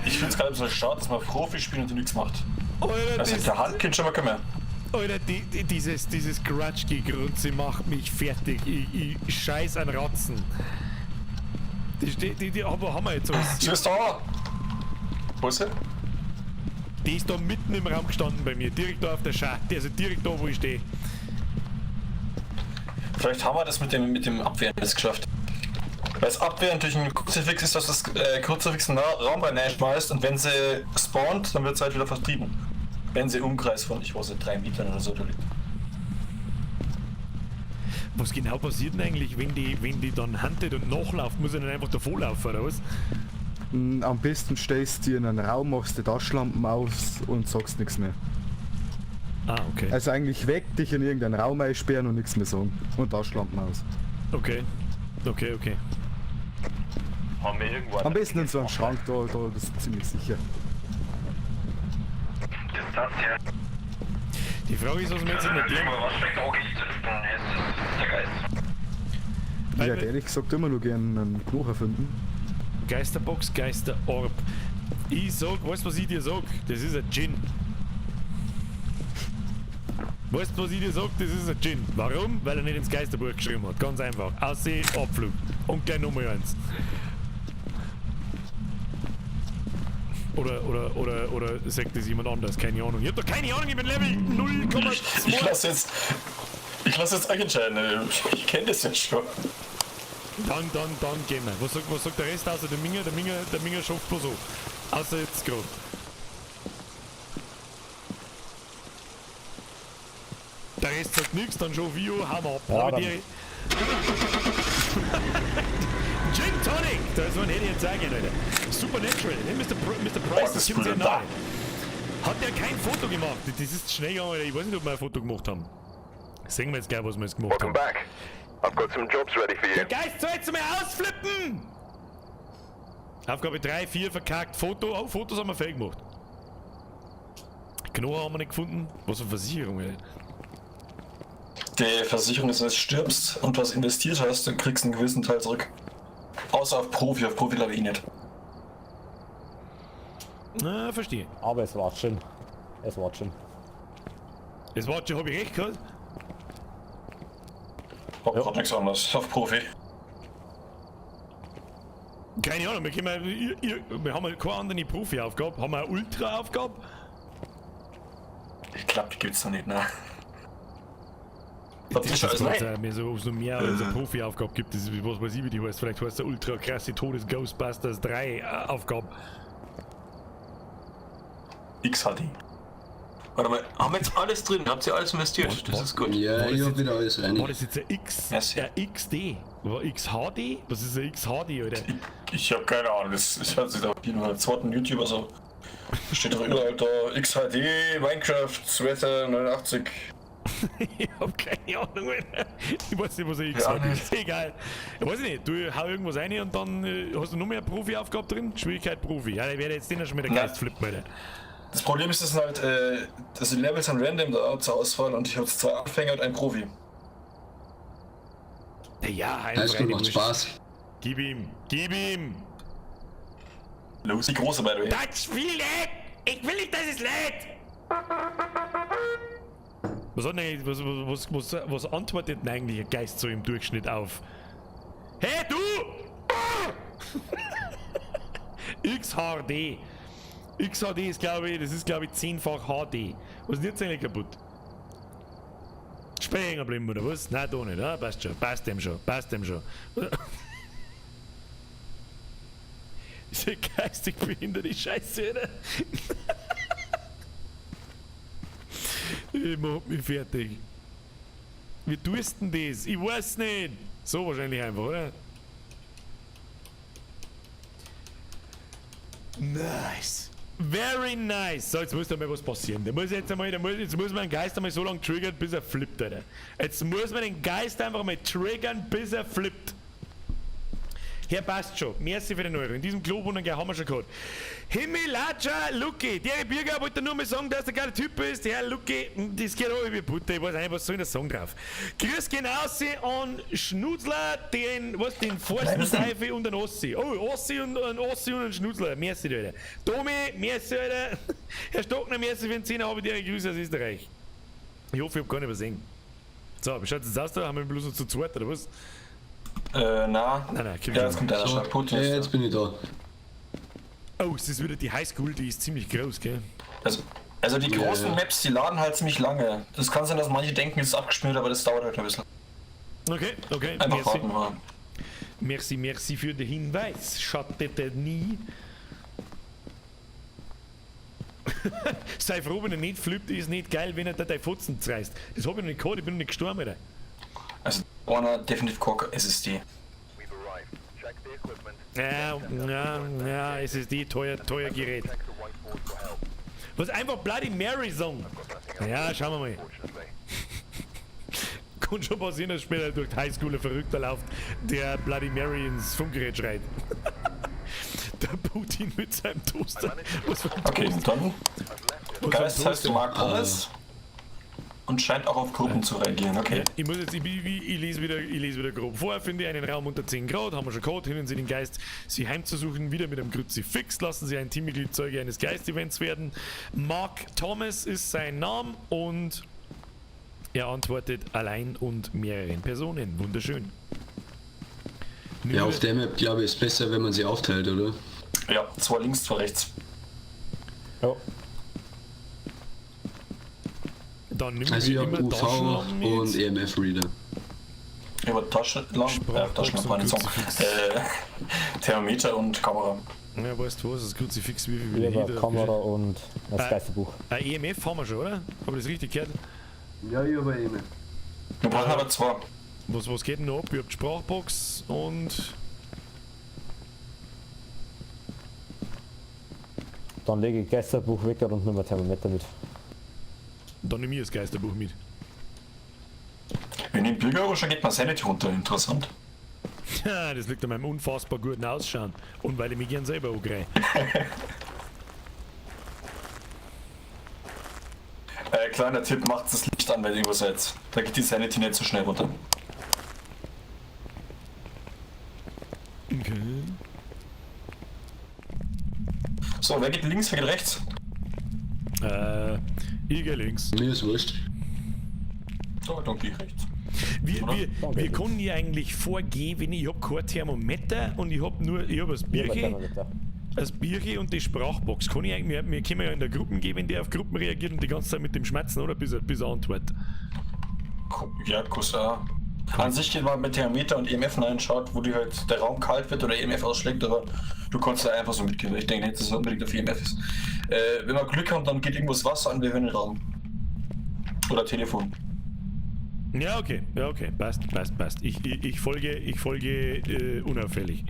Ich finde es gerade ein bisschen schade, dass man Profi spielen und die nichts macht. Alter, Also, der Handkind schon mal kommen. Alter, dieses Grutschki-Grunze macht mich fertig. Ich scheiß an Ratzen. Aber haben wir jetzt alles. Sie ist da! Wo ist sie? Die ist da mitten im Raum gestanden bei mir, direkt da auf der Scharte, also direkt da, wo ich stehe. Vielleicht haben wir das mit dem Abwehren jetzt geschafft. Weil das Abwehren durch einen Kruzifix ist, dass das Kruzifix einen Raum reinschmeißt und wenn sie spawnt, dann wird sie halt wieder vertrieben. Wenn sie im Umkreis von, ich weiß nicht, 3 Metern oder so liegt. Was genau passiert denn eigentlich, wenn die dann handelt und nachläuft? Muss er dann einfach davonlaufen, oder was? Am besten stellst du dir in einen Raum, machst die Taschenlampen aus und sagst nichts mehr. Ah, okay. Also eigentlich weg, dich in irgendeinen Raum einsperren und nichts mehr sagen. Und Taschenlampen aus. Okay. Haben wir irgendwo Am besten in so einem Schrank, da das ist ziemlich sicher. Distanz her. Die Frage ist, was wir jetzt in der Wenn mal was weggerichtet, dann ist es der Geist. Ich hätte ehrlich gesagt immer nur gerne einen Knochen finden. Geisterbox, Geisterorb. Ich sag, weißt du, was ich dir sag? Das ist ein Djinn. Weißt du, was ich dir sag? Das ist ein Djinn. Warum? Weil er nicht ins Geisterbuch geschrieben hat. Ganz einfach. Aussehen, Abflug. Und gleich Nummer 1. Oder sagt das jemand anders? Keine Ahnung. Ich hab doch keine Ahnung, ich bin Level 0,2. Ich lass jetzt euch entscheiden. Ich kenne das jetzt schon. Dann gehen wir. Was sagt der Rest außer der Minger? Der Minger schafft bloß so. Außer jetzt gerade. Der Rest sagt nichts, dann schon Vio, Hammer ab. Ja, Aber die... Gin Tonic! Das war ein hätte ich jetzt sagen, Alter. Supernatural, ne? Mr. Price, das gibt's ja nahe. Hat der kein Foto gemacht? Das ist schnell gegangen, Alter. Ich weiß nicht, ob wir ein Foto gemacht haben. Sehen wir jetzt gleich, was wir jetzt gemacht Welcome haben. back. I've got some jobs ready for you. Der Geist soll jetzt mal ausflippen! Aufgabe 3, 4 verkackt. Fotos haben wir fail gemacht. Knochen haben wir nicht gefunden. Was für Versicherung, ey. Die Versicherung ist, wenn du stirbst und was investiert hast, dann kriegst du einen gewissen Teil zurück. Außer auf Profi glaube ich nicht. Na, verstehe. Aber es war schon. Es war schon, hab ich recht gehabt? Hab grad nichts anderes. Auf Profi. Keine Ahnung, wir haben keine andere Profi-Aufgabe. Haben wir eine Ultra-Aufgabe? Ich glaube, die gibt's noch nicht, ne? Was Das ist ist alles was, rein? mir so mehr als eine Profi-Aufgabe gibt. Das ist, was weiß ich, wie die heißt. Vielleicht heißt der ultra krasse Todes-Ghostbusters 3 Aufgabe. XHD. Warte mal, haben wir jetzt alles drin? Habt ihr alles investiert? Das ist gut. Ja, ich hab wieder alles rein. War das jetzt ein X? Yes. Ein XD? Oder XHD? Was ist ein XHD, Alter? Ich hab keine Ahnung, das hört sich da auf jeden Fall zweiten YouTuber so. Steht doch überall da XHD, Minecraft, Sweater 89. Ich hab keine Ahnung, Alter. Ich weiß nicht, was ein Ja, XHD nicht. ist. Egal. Ich weiß nicht, du hau irgendwas rein und dann hast du noch mehr eine Profi-Aufgabe drin? Schwierigkeit Profi. Ja, ich werde jetzt den schon mit der Nein. Geist flippen, Alter. Das Problem ist, dass halt, dass die Levels an random da zur Auswahl und ich habe 2 Anfänger und einen Profi. Ja, Alles gut, macht Spaß. Gib ihm! Los, die große, by the way. Das Spiel lädt! Ich will nicht, dass es lädt! Was hat denn eigentlich, was antwortet denn eigentlich ein Geist so im Durchschnitt auf? Hey, du! XHD. XHD ist, glaube ich, das ist, glaube ich, 10-fach HD. Was ist jetzt eigentlich kaputt? Speicher hängen geblieben, oder was? Nein, da nicht, ah, passt schon, passt dem schon. Diese geistig behinderte Scheiße, oder? Ich mach mich fertig. Wie tust denn das? Ich weiß nicht. So wahrscheinlich einfach, oder? Nice. Very nice. So, jetzt muss da mal was passieren. Jetzt muss man den Geist einmal so lange triggern, bis er flippt, Alter. Jetzt muss man den Geist einfach mal triggern, bis er flippt. Hier passt schon. Merci für den Euro. In diesem Klobuntergang haben wir schon gehabt. Himmelatscha Luki. Der Bürger wollte nur mal sagen, dass der geile Typ ist. Der Herr Luki, das geht auch wie Butter. Ich weiß nicht, was soll der Song drauf. Grüß gehen aus an Schnutzler, den Forstenseife und den Ossi. Oh, Ossi und einen Schnutzler. Merci, Alter. Tomi, merci, Alter. Herr Stockner, merci für den 10er. Habe ich dir Grüße aus Österreich. Ich hoffe, ich habe gar nicht übersehen. So, wie schaut es jetzt aus da? Haben wir bloß noch zu zweit, oder was? Nein, Ja, jetzt kommt der schon. Putin ist Jetzt bin ich da. Oh, es ist wieder die Highschool, die ist ziemlich groß, gell? Also die großen Maps, die laden halt ziemlich lange. Das kann sein, dass manche denken, es ist abgeschmiert, aber das dauert halt ein bisschen. Okay. Einfach warten mal. Merci für den Hinweis. Schattete nie. Sei froh, wenn er nicht flippt, ist nicht geil, wenn er da dein Fotzen zerreißt. Das hab ich noch nicht gehabt, ich bin noch nicht gestorben, Alter. Also Einer definitiv Kork SSD. We've arrived. Check the equipment. Ja, SSD, teuer Gerät. Check the right port for help. Was einfach Bloody Mary sagen. Ja, schauen wir mal. Fortunately. Kann schon passieren, dass später durch die Highschool ein Verrückter läuft, der Bloody Mary ins Funkgerät schreit. Der Putin mit seinem Toaster. Was für ein Okay, Toaster? dann. Geist heißt Mark Thomas. Und scheint auch auf Gruppen zu reagieren, okay. Ich muss jetzt, ich lese wieder grob vor. Finde einen Raum unter 10 Grad, haben wir schon gehabt. Hindern Sie den Geist, Sie heimzusuchen, wieder mit einem Kruzifix. Lassen Sie ein Teammitglied Zeuge eines Geistevents werden. Mark Thomas ist sein Name und er antwortet allein und mehreren Personen. Wunderschön. Ja, auf der Map, glaube ich, ist besser, wenn man sie aufteilt, oder? Ja, 2 links, 2 rechts. Ja. Dann nehmen Also ich wir habe immer UV Taschenlampen und mit. EMF-Reader. Über Taschenlampe, Sprachbox war nicht so. und Kruzifix. Thermometer und Kamera. Ja, weißt du was, das Kruzifix, wie viel will ich Lieber hier Kamera und das Äh. Geisterbuch. Ein EMF haben wir schon, oder? Habe ich das richtig gehört? Ja, ich habe EMF. Wir brauchen aber 2. Was geht denn noch ab? Ihr habt Sprachbox und... Dann lege ich Geisterbuch weg und nehme ein Thermometer mit. Dann nehme ich das Geisterbuch mit. Wenn ich Bürgerruscher geht man Sanity runter, interessant. Ja, das liegt an meinem unfassbar guten Ausschauen. Und weil ich mich gern selber angreife. Kleiner Tipp, macht das Licht an, wenn ihr irgendwo seid. Da geht die Sanity nicht so schnell runter. Okay. So, wer geht links, wer geht rechts? Ich gehe links. Mir ist wurscht. So, dann gehe ich rechts. Wir können hier eigentlich vorgehen, wenn ich hab kein Thermometer und ich hab das Bierchen, Thermometer. das Bierchen und die Sprachbox. Kann ich eigentlich, wir können ja in der Gruppen gehen, wenn der auf Gruppen reagiert und die ganze Zeit mit dem Schmerzen, oder? Bis er antwortet. Ja, Kuss, ja. An sich geht man mit Thermometer und EMF reinschaut, wo die halt der Raum kalt wird oder EMF ausschlägt, aber du kannst da einfach so mitgehen. Ich denke nicht, dass es unbedingt auf EMF ist. Wenn wir Glück haben, dann geht irgendwas Wasser an, wir hören den Raum. Oder Telefon. Ja, okay, passt. Ich folge unauffällig.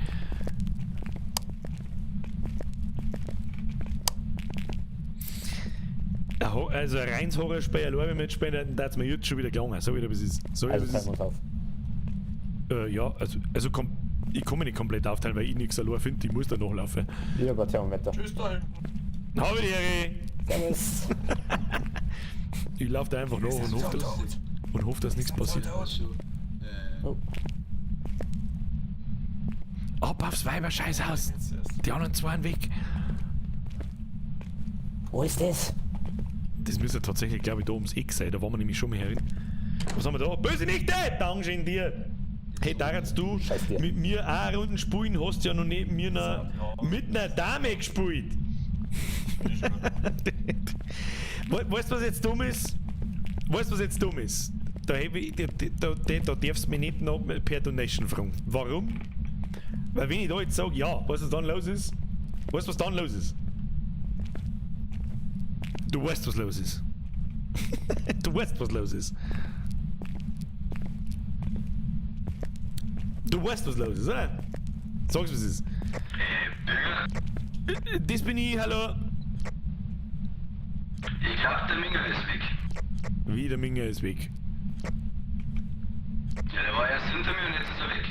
Also ein reins Horrorspiel, allein wenn wir jetzt spielen, dann darf es mir jetzt schon wieder gelungen, so wie das ist. So wie Also das teilen ist. wir uns auf. Ja, also ich kann mich nicht komplett aufteilen, weil ich nichts allein finde, ich muss da nachlaufen. Ich habe ein Thermometer. Tschüss da hinten. Habe die Ehre! Servus. Ich laufe da einfach nach und hoffe, dass nichts passiert. Oh. Ab aufs Weiber-Scheißhaus! Die anderen zwei sind weg. Wo ist das? Das müsste tatsächlich, glaube ich, da ums Eck sein. Da waren wir nämlich schon mal herin. Was haben wir da? Böse Nichte! Danke in dir! Hey, da jetzt du Scheiß dir. mit mir eine Runde spielen, hast ja noch neben mir mit einer Dame gespielt. Weißt du, was jetzt dumm ist? Da darfst du mich nicht noch per Donation fragen. Warum? Weil wenn ich da jetzt sage, ja, weißt du, was dann los ist? Weißt du, was dann los ist? Du weißt, was los ist. Du weißt, was los ist. Du weißt, was los ist, oder? Sag's, was es ist. Das bin ich, hallo. Ich glaub, der Minger ist weg. Wie, der Minger ist weg. Ja, der war erst hinter mir und jetzt ist er weg.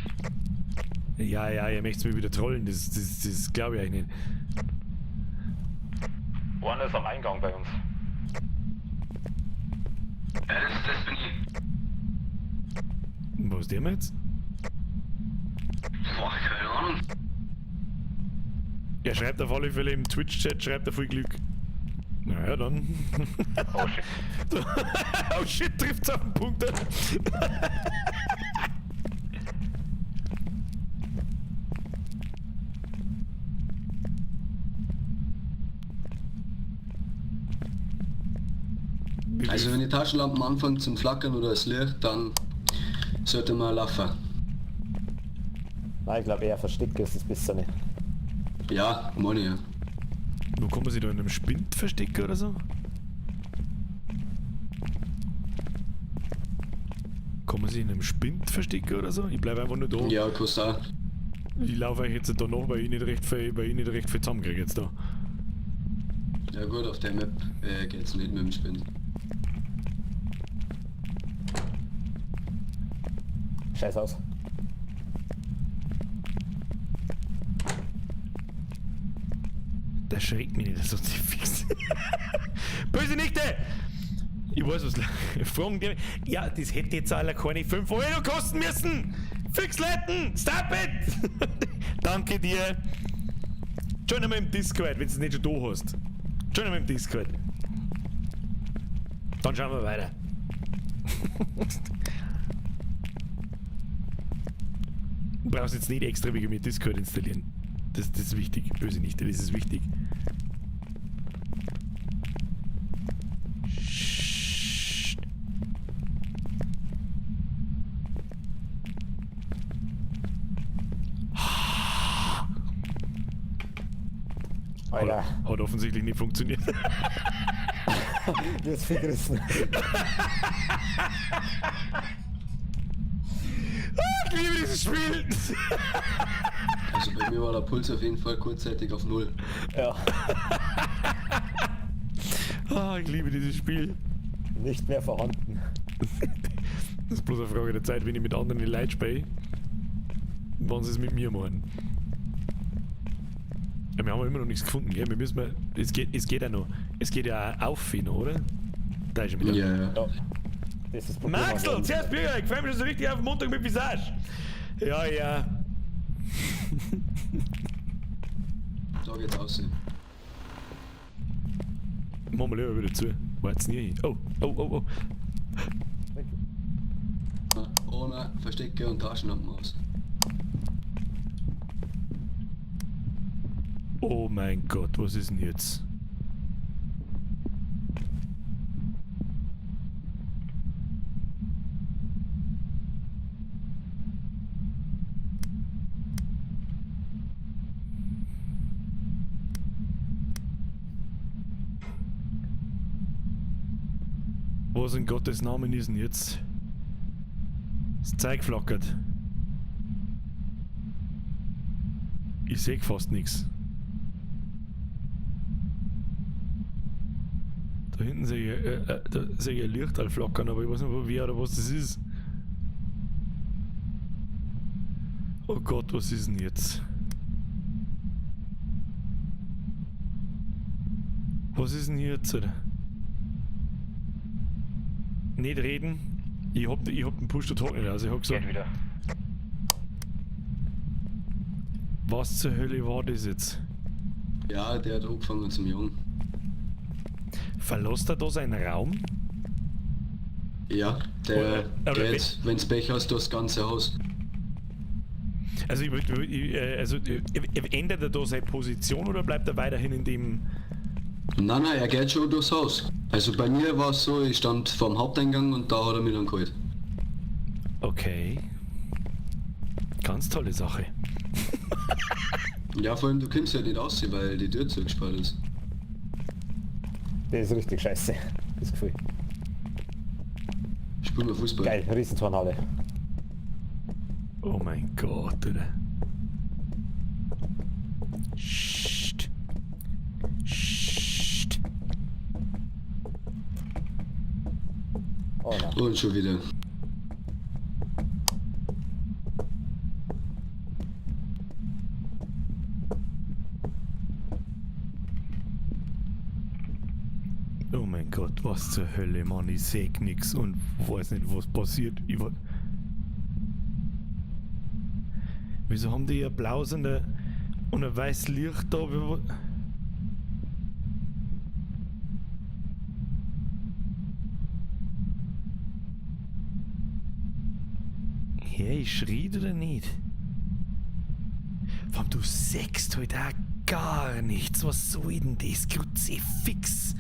Ja, ihr möchtet mich wieder trollen, das glaube ich eigentlich nicht. Einer ist am Eingang bei uns. Ja, das bin ich. Was ist der jetzt? Boah, keine Ahnung. Er schreibt auf alle Fälle im Twitch-Chat, schreibt er viel Glück. Naja, dann. Oh shit. Oh shit, trifft's auf den Punkt. Also wenn die Taschenlampen anfangen zum Flackern oder das Licht, dann sollte man laufen. Nein, ich glaube eher versteckt ist das besser nicht. Ja, meine ja. Wo kann man sich da in einem Spind verstecken oder so? Kann man sich in einem Spind verstecken oder so? Ich bleibe einfach nur da. Ja, kannst du auch. Ich laufe euch jetzt da nach, weil ich nicht recht viel zusammenkriege jetzt da. Ja gut, auf der Map geht's nicht mit dem Spind. Scheiß aus. Das schreckt mich nicht, das ist so fix. Böse Nichte! Ich weiß was. Fragen die. Ja, das hätte jetzt alle keine 5 Euro kosten müssen! Fix Leuten! Stop it! Danke dir! Join mal im Discord, wenn du es nicht schon da hast. Join mal im Discord. Dann schauen wir weiter. Du brauchst jetzt nicht extra wegen mir Discord installieren. Das ist wichtig. Böse Nichte, das ist wichtig. Psst. Alter, Hat offensichtlich nicht funktioniert. jetzt vergriffen. Ich liebe dieses Spiel! Also bei mir war der Puls auf jeden Fall kurzzeitig auf 0. Ja, Ich liebe dieses Spiel. nicht mehr vorhanden. Das ist bloß eine Frage der Zeit, wenn ich mit anderen Leuten spiele. Wann sie es mit mir machen. Ja, wir haben immer noch nichts gefunden, gell? Wir müssen mal. Es geht ja noch. Es geht ja auch auf, noch, oder? Da ist er wieder. Ja, ja. Ja. Das ist das Problem. Maxl, zuerst Bürger, ich freue mich schon so richtig auf den Montag mit Visage. Ja, ja. Da geht's aussehen. Machen wir lieber wieder zu. Wart's nie hin. Oh, oh, oh, oh. Ohne Verstecke und Taschenlampen aus. Oh mein Gott, was ist denn jetzt? Was in Gottes Namen ist denn jetzt? Das Zeug flackert. Ich sehe fast nichts. Da hinten sehe ich ein Licht flackern, aber ich weiß nicht, wie oder was das ist. Oh Gott, was ist denn jetzt? Was ist denn hier jetzt? Nicht reden. Ich hab den Push da nicht raus. Ich hab gesagt, Geht wieder. was zur Hölle war das jetzt? Ja, der hat angefangen zum Jagen. Verlässt er da seinen Raum? Ja, der Oder geht, wenn's Pech hast, durchs ganze Haus. Also, ändert er da seine Position oder bleibt er weiterhin in dem... Nein, er geht schon durchs Haus. Also bei mir war es so, ich stand vorm Haupteingang und da hat er mich dann geholt. Okay. Ganz tolle Sache. Ja, vor allem du kommst ja nicht raus, weil die Tür zugesperrt ist. Das ist richtig scheiße. Das Gefühl. Spielen wir Fußball. Geil, Riesenturnhalle. Oh mein Gott, oder? Psst. Psst. Oh nein. Und schon wieder. Oh mein Gott, was zur Hölle, Mann, ich seh nix und weiß nicht, was passiert. Wieso haben die ein blaues und ein weißes Licht da? Hey, schreit oder nicht? Warum du sägst heute auch gar nichts? Was soll denn das? Kruzifix!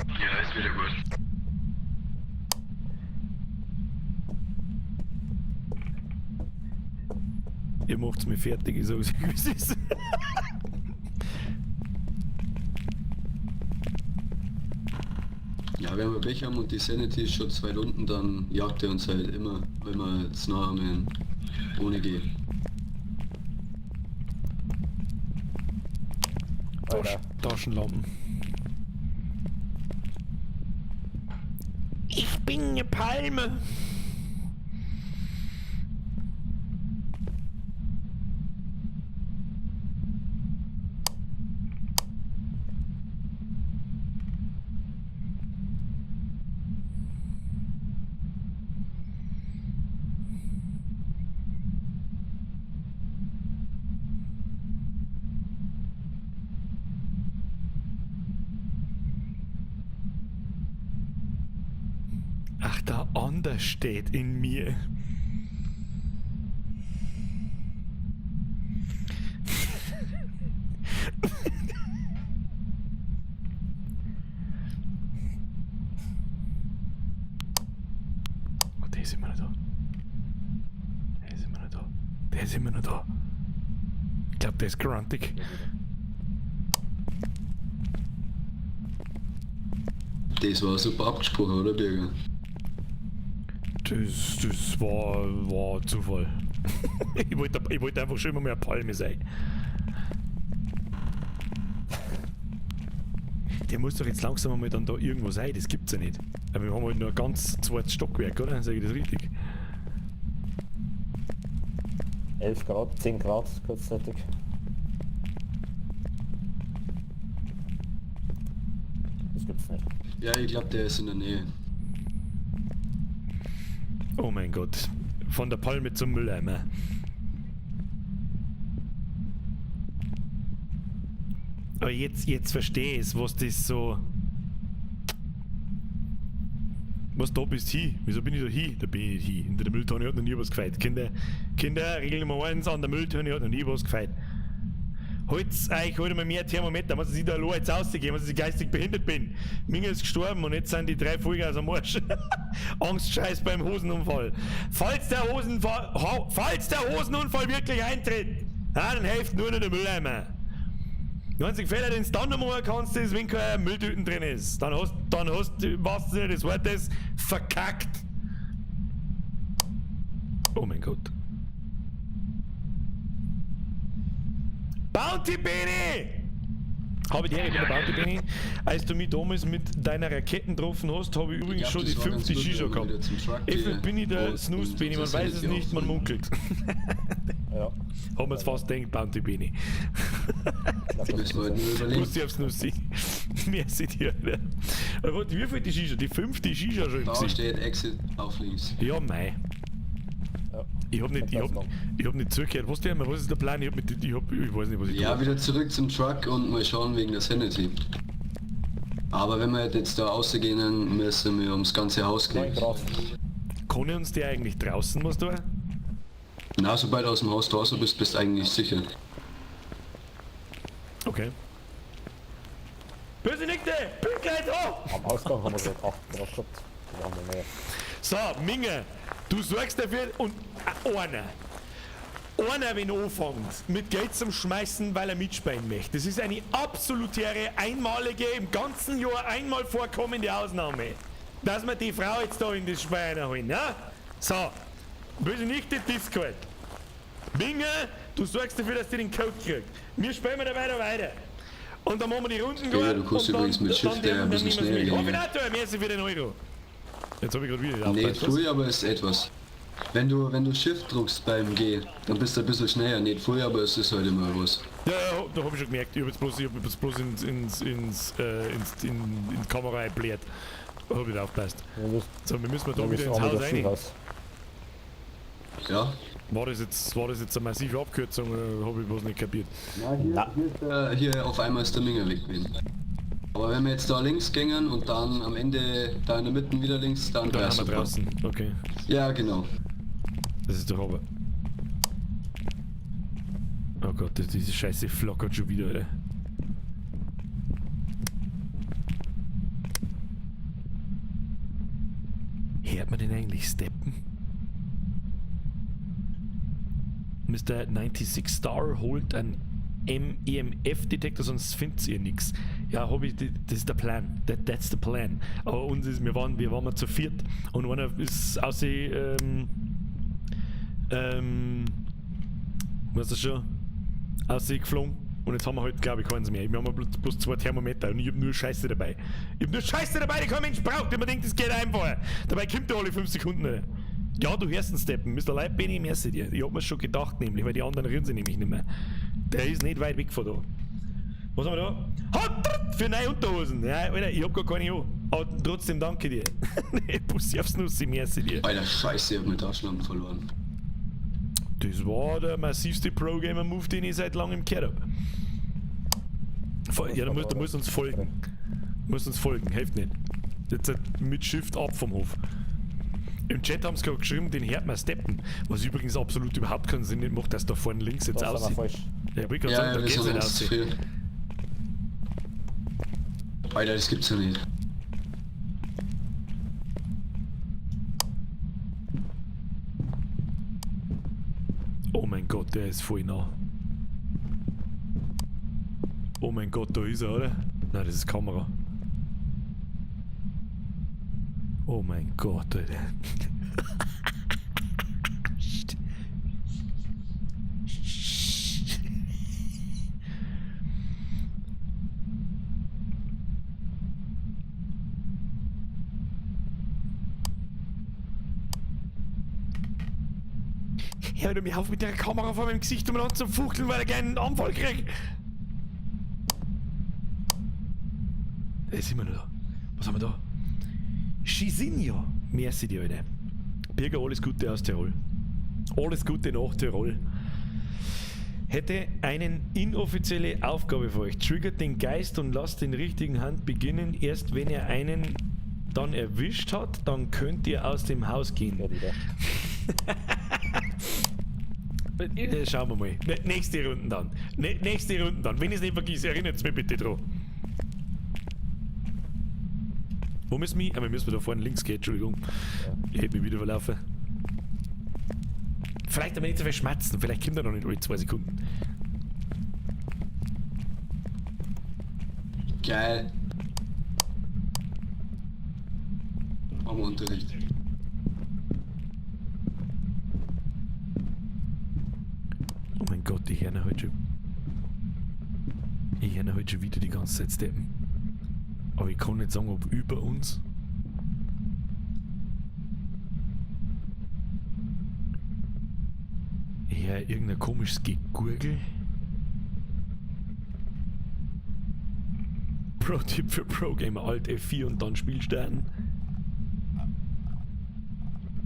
Ja, ist wieder gut. Ihr macht's mir fertig, ich sag's euch, wie es ist. Ja, wenn wir Pech haben und die Sanity ist schon 2 unten, dann jagt er uns halt immer, wenn wir jetzt nah haben, ohne G. Alter. Taschenlampen. Ich bin eine Palme. Ach, da anders steht in mir. Oh, der ist immer noch da. Der ist immer noch da. Der ist immer noch da. Ich glaube, der ist grantig. Das war super abgesprochen, oder Birger? Das war Zufall. ich wollte einfach schon immer mehr Palme sein. Der muss doch jetzt langsam mal dann da irgendwo sein, das gibt's ja nicht. Aber wir haben halt nur ein ganz zweites Stockwerk, oder? Sag ich das richtig? 11 Grad, 10 Grad kurzzeitig. Das gibt's nicht. Ja, ich glaube, der ist in der Nähe. Oh mein Gott. Von der Palme zum Mülleimer. Aber jetzt verstehe ich, was das so... Was, da bist du hin? Wieso bin ich da hin? Da bin ich nicht hin. Hinter der Mülltonne hat noch nie was gefeit. Kinder, Regel Nummer 1, an der Mülltonne hat noch nie was gefeit. Holt's euch, holt mal mehr Thermometer, was ich da allein jetzt rausgehen, was ich geistig behindert bin. Minge ist gestorben und jetzt sind die 3 Folgen aus dem Arsch. Angstscheiß beim Hosenunfall. Falls der Hosenunfall wirklich eintritt, dann hilft nur noch der Mülleimer. Der einzige Fehler, den du dann noch machen kannst, ist, wenn kein Mülltüten drin ist. Dann hast du, was des Wortes, verkackt. Oh mein Gott. Bounty Benny! Habe ich dir mit der Bounty Benny? Als du mich damals mit deiner Raketen getroffen hast, habe ich übrigens schon die 50 Shisha gehabt. Effel bin ich der Snooze Benny, man weiß es nicht, man munkelt. Ja. Haben wir es fast gedacht, Bounty Benny. Müssen wir halt nur überlegen. Muss ich aufs Nussi. Merci dir, Alter. Aber warte, wie viel die Shisha? Die 5. Shisha schon im Da Gesicht. steht Exit auf links. Ja, mei. Ja. Ich hab nicht zugehört. Was ist der Plan? Ich weiß nicht, was ich Ja, tue. wieder zurück zum Truck und mal schauen wegen der Sanity. Aber wenn wir jetzt da rausgehen, dann müssen wir ums ganze Haus 9 gehen. Grad. Kann ich uns der eigentlich draußen was tun? Na, sobald du aus dem Haus draußen bist, bist du eigentlich sicher. Okay. Böse Nickte! Bin gleich da! Am Ausgang haben wir gerade 8 Grad gehabt. Wir haben mehr. So, Minge, du sorgst dafür und einer, wenn er anfängt, mit Geld zum Schmeißen, weil er mitspielen möchte. Das ist eine absolutäre, einmalige, im ganzen Jahr einmal vorkommende Ausnahme, dass wir die Frau jetzt da in das Spiel reinholen, ja? So, böse Nichte, Discord. Minge, du sorgst dafür, dass die den Code kriegt. Wir spielen da weiter. Und dann machen wir die Runden Ja, du kannst übrigens mit Shift ein bisschen schneller gehen. Merci für den Euro. Jetzt habe ich gerade wieder Nee, aufgepasst. früher aber ist etwas. Wenn du Shift drückst beim G, dann bist du ein bisschen schneller. Nicht früher, aber es ist halt immer was. Ja, da habe ich schon gemerkt. Ich habe jetzt bloß in die Kamera einbläht. Habe ich nicht aufgepasst. So, wir müssen da wieder ins Haus rein. Ja? War das jetzt eine massive Abkürzung oder habe ich was nicht kapiert? Hier auf einmal ist der Minger weg gewesen. Aber wenn wir jetzt da links gingen und dann am Ende da in der Mitte wieder links, dann Da wäre haben wir super. draußen. Okay. Ja, genau. Das ist doch aber. Oh Gott, diese Scheiße flockert schon wieder, Alter. Hört man den eigentlich steppen? Mr. 96 Star holt einen EMF-Detektor, sonst findet ihr nichts. Ja, das ist der Plan. That's the plan. Aber uns ist, wir waren mal zu viert und einer ist was ist schon? Ausgeflogen. Und jetzt haben wir halt, glaube ich, keins mehr. Wir haben bloß 2 Thermometer und ich hab nur Scheiße dabei. Die kein Mensch braucht, wenn man denkt, das geht einfacher. Dabei kommt der alle 5 Sekunden nicht. Ja, du hörst einen Steppen. Mr. Leibbenny, merci dir. Ich hab mir's schon gedacht, nämlich, weil die anderen rühren sich nämlich nicht mehr. Der ist nicht weit weg von da. Was haben wir da? Hat für neue Unterhosen. Ja, Alter, ich hab gar keine an. Aber trotzdem danke dir. Pussy aufs Nussi, merci dir. Alter, Scheiße, ich hab meine Taschenlampe verloren. Das war der massivste Pro-Gamer-Move, den ich seit langem gehört hab. Ja, du musst uns folgen. Du musst uns folgen, hilft nicht. Jetzt mit Shift ab vom Hof. Im Chat haben sie gerade geschrieben, den hört man steppen. Was übrigens absolut überhaupt keinen Sinn nicht macht, dass da vorne links jetzt Das ist aber aussieht. falsch. Ja, ich wollte gerade sagen, da geht's nicht aussehen. Alter, das gibt's ja nicht. Oh mein Gott, der ist voll nah. Oh mein Gott, da ist er, oder? Nein, das ist Kamera. Oh mein Gott, Alter. Hör doch mir auf mit der Kamera vor meinem Gesicht um an zu fuchteln, weil er gerne einen Anfall kriegt. Da sind wir noch da. Was haben wir da? Chisinho. Merci dir, Alter. Birger, alles Gute aus Tirol. Alles Gute nach Tirol. Hätte eine inoffizielle Aufgabe für euch. Triggert den Geist und lasst den richtigen Hand beginnen. Erst wenn er einen dann erwischt hat, dann könnt ihr aus dem Haus gehen. Ja, wieder. Schauen wir mal. Nächste Runde dann. Nächste Runde dann. Wenn ich es nicht vergesse, erinnert mich bitte dran. Wo müssen wir? Wir müssen da vorne links gehen, Entschuldigung. Ich hätte mich wieder verlaufen. Vielleicht aber nicht so viel schmatzen, vielleicht kommt er noch nicht alle 2 Sekunden. Geil. Haben wir Unterricht. Oh mein Gott, die hören heute schon. Ich höre heute schon wieder die ganze Zeit steppen. Aber ich kann nicht sagen, ob über uns. Ich höre irgendein komisches Gegurgel. Pro-Tipp für Pro-Gamer, Alt F4 und dann Spiel starten.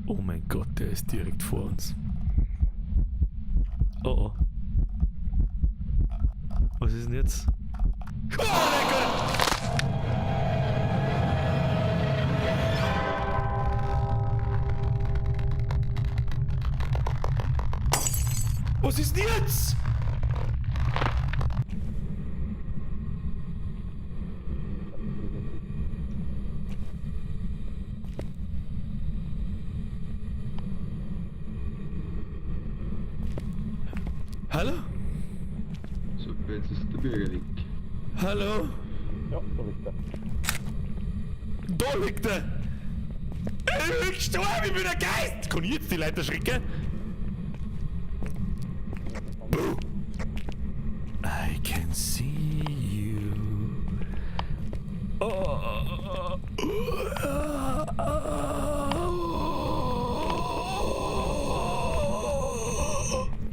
Oh mein Gott, der ist direkt vor uns. Oh oh. Was ist denn jetzt? Oh mein Gott! Was ist denn jetzt? Hallo? So, jetzt ist der Bürgerling. Hallo? Ja, da liegt er. Da liegt er! Ich bin gestorben, ich bin ein Geist! Kann ich jetzt die Leute schrecken? Boo! I can see you. Oh.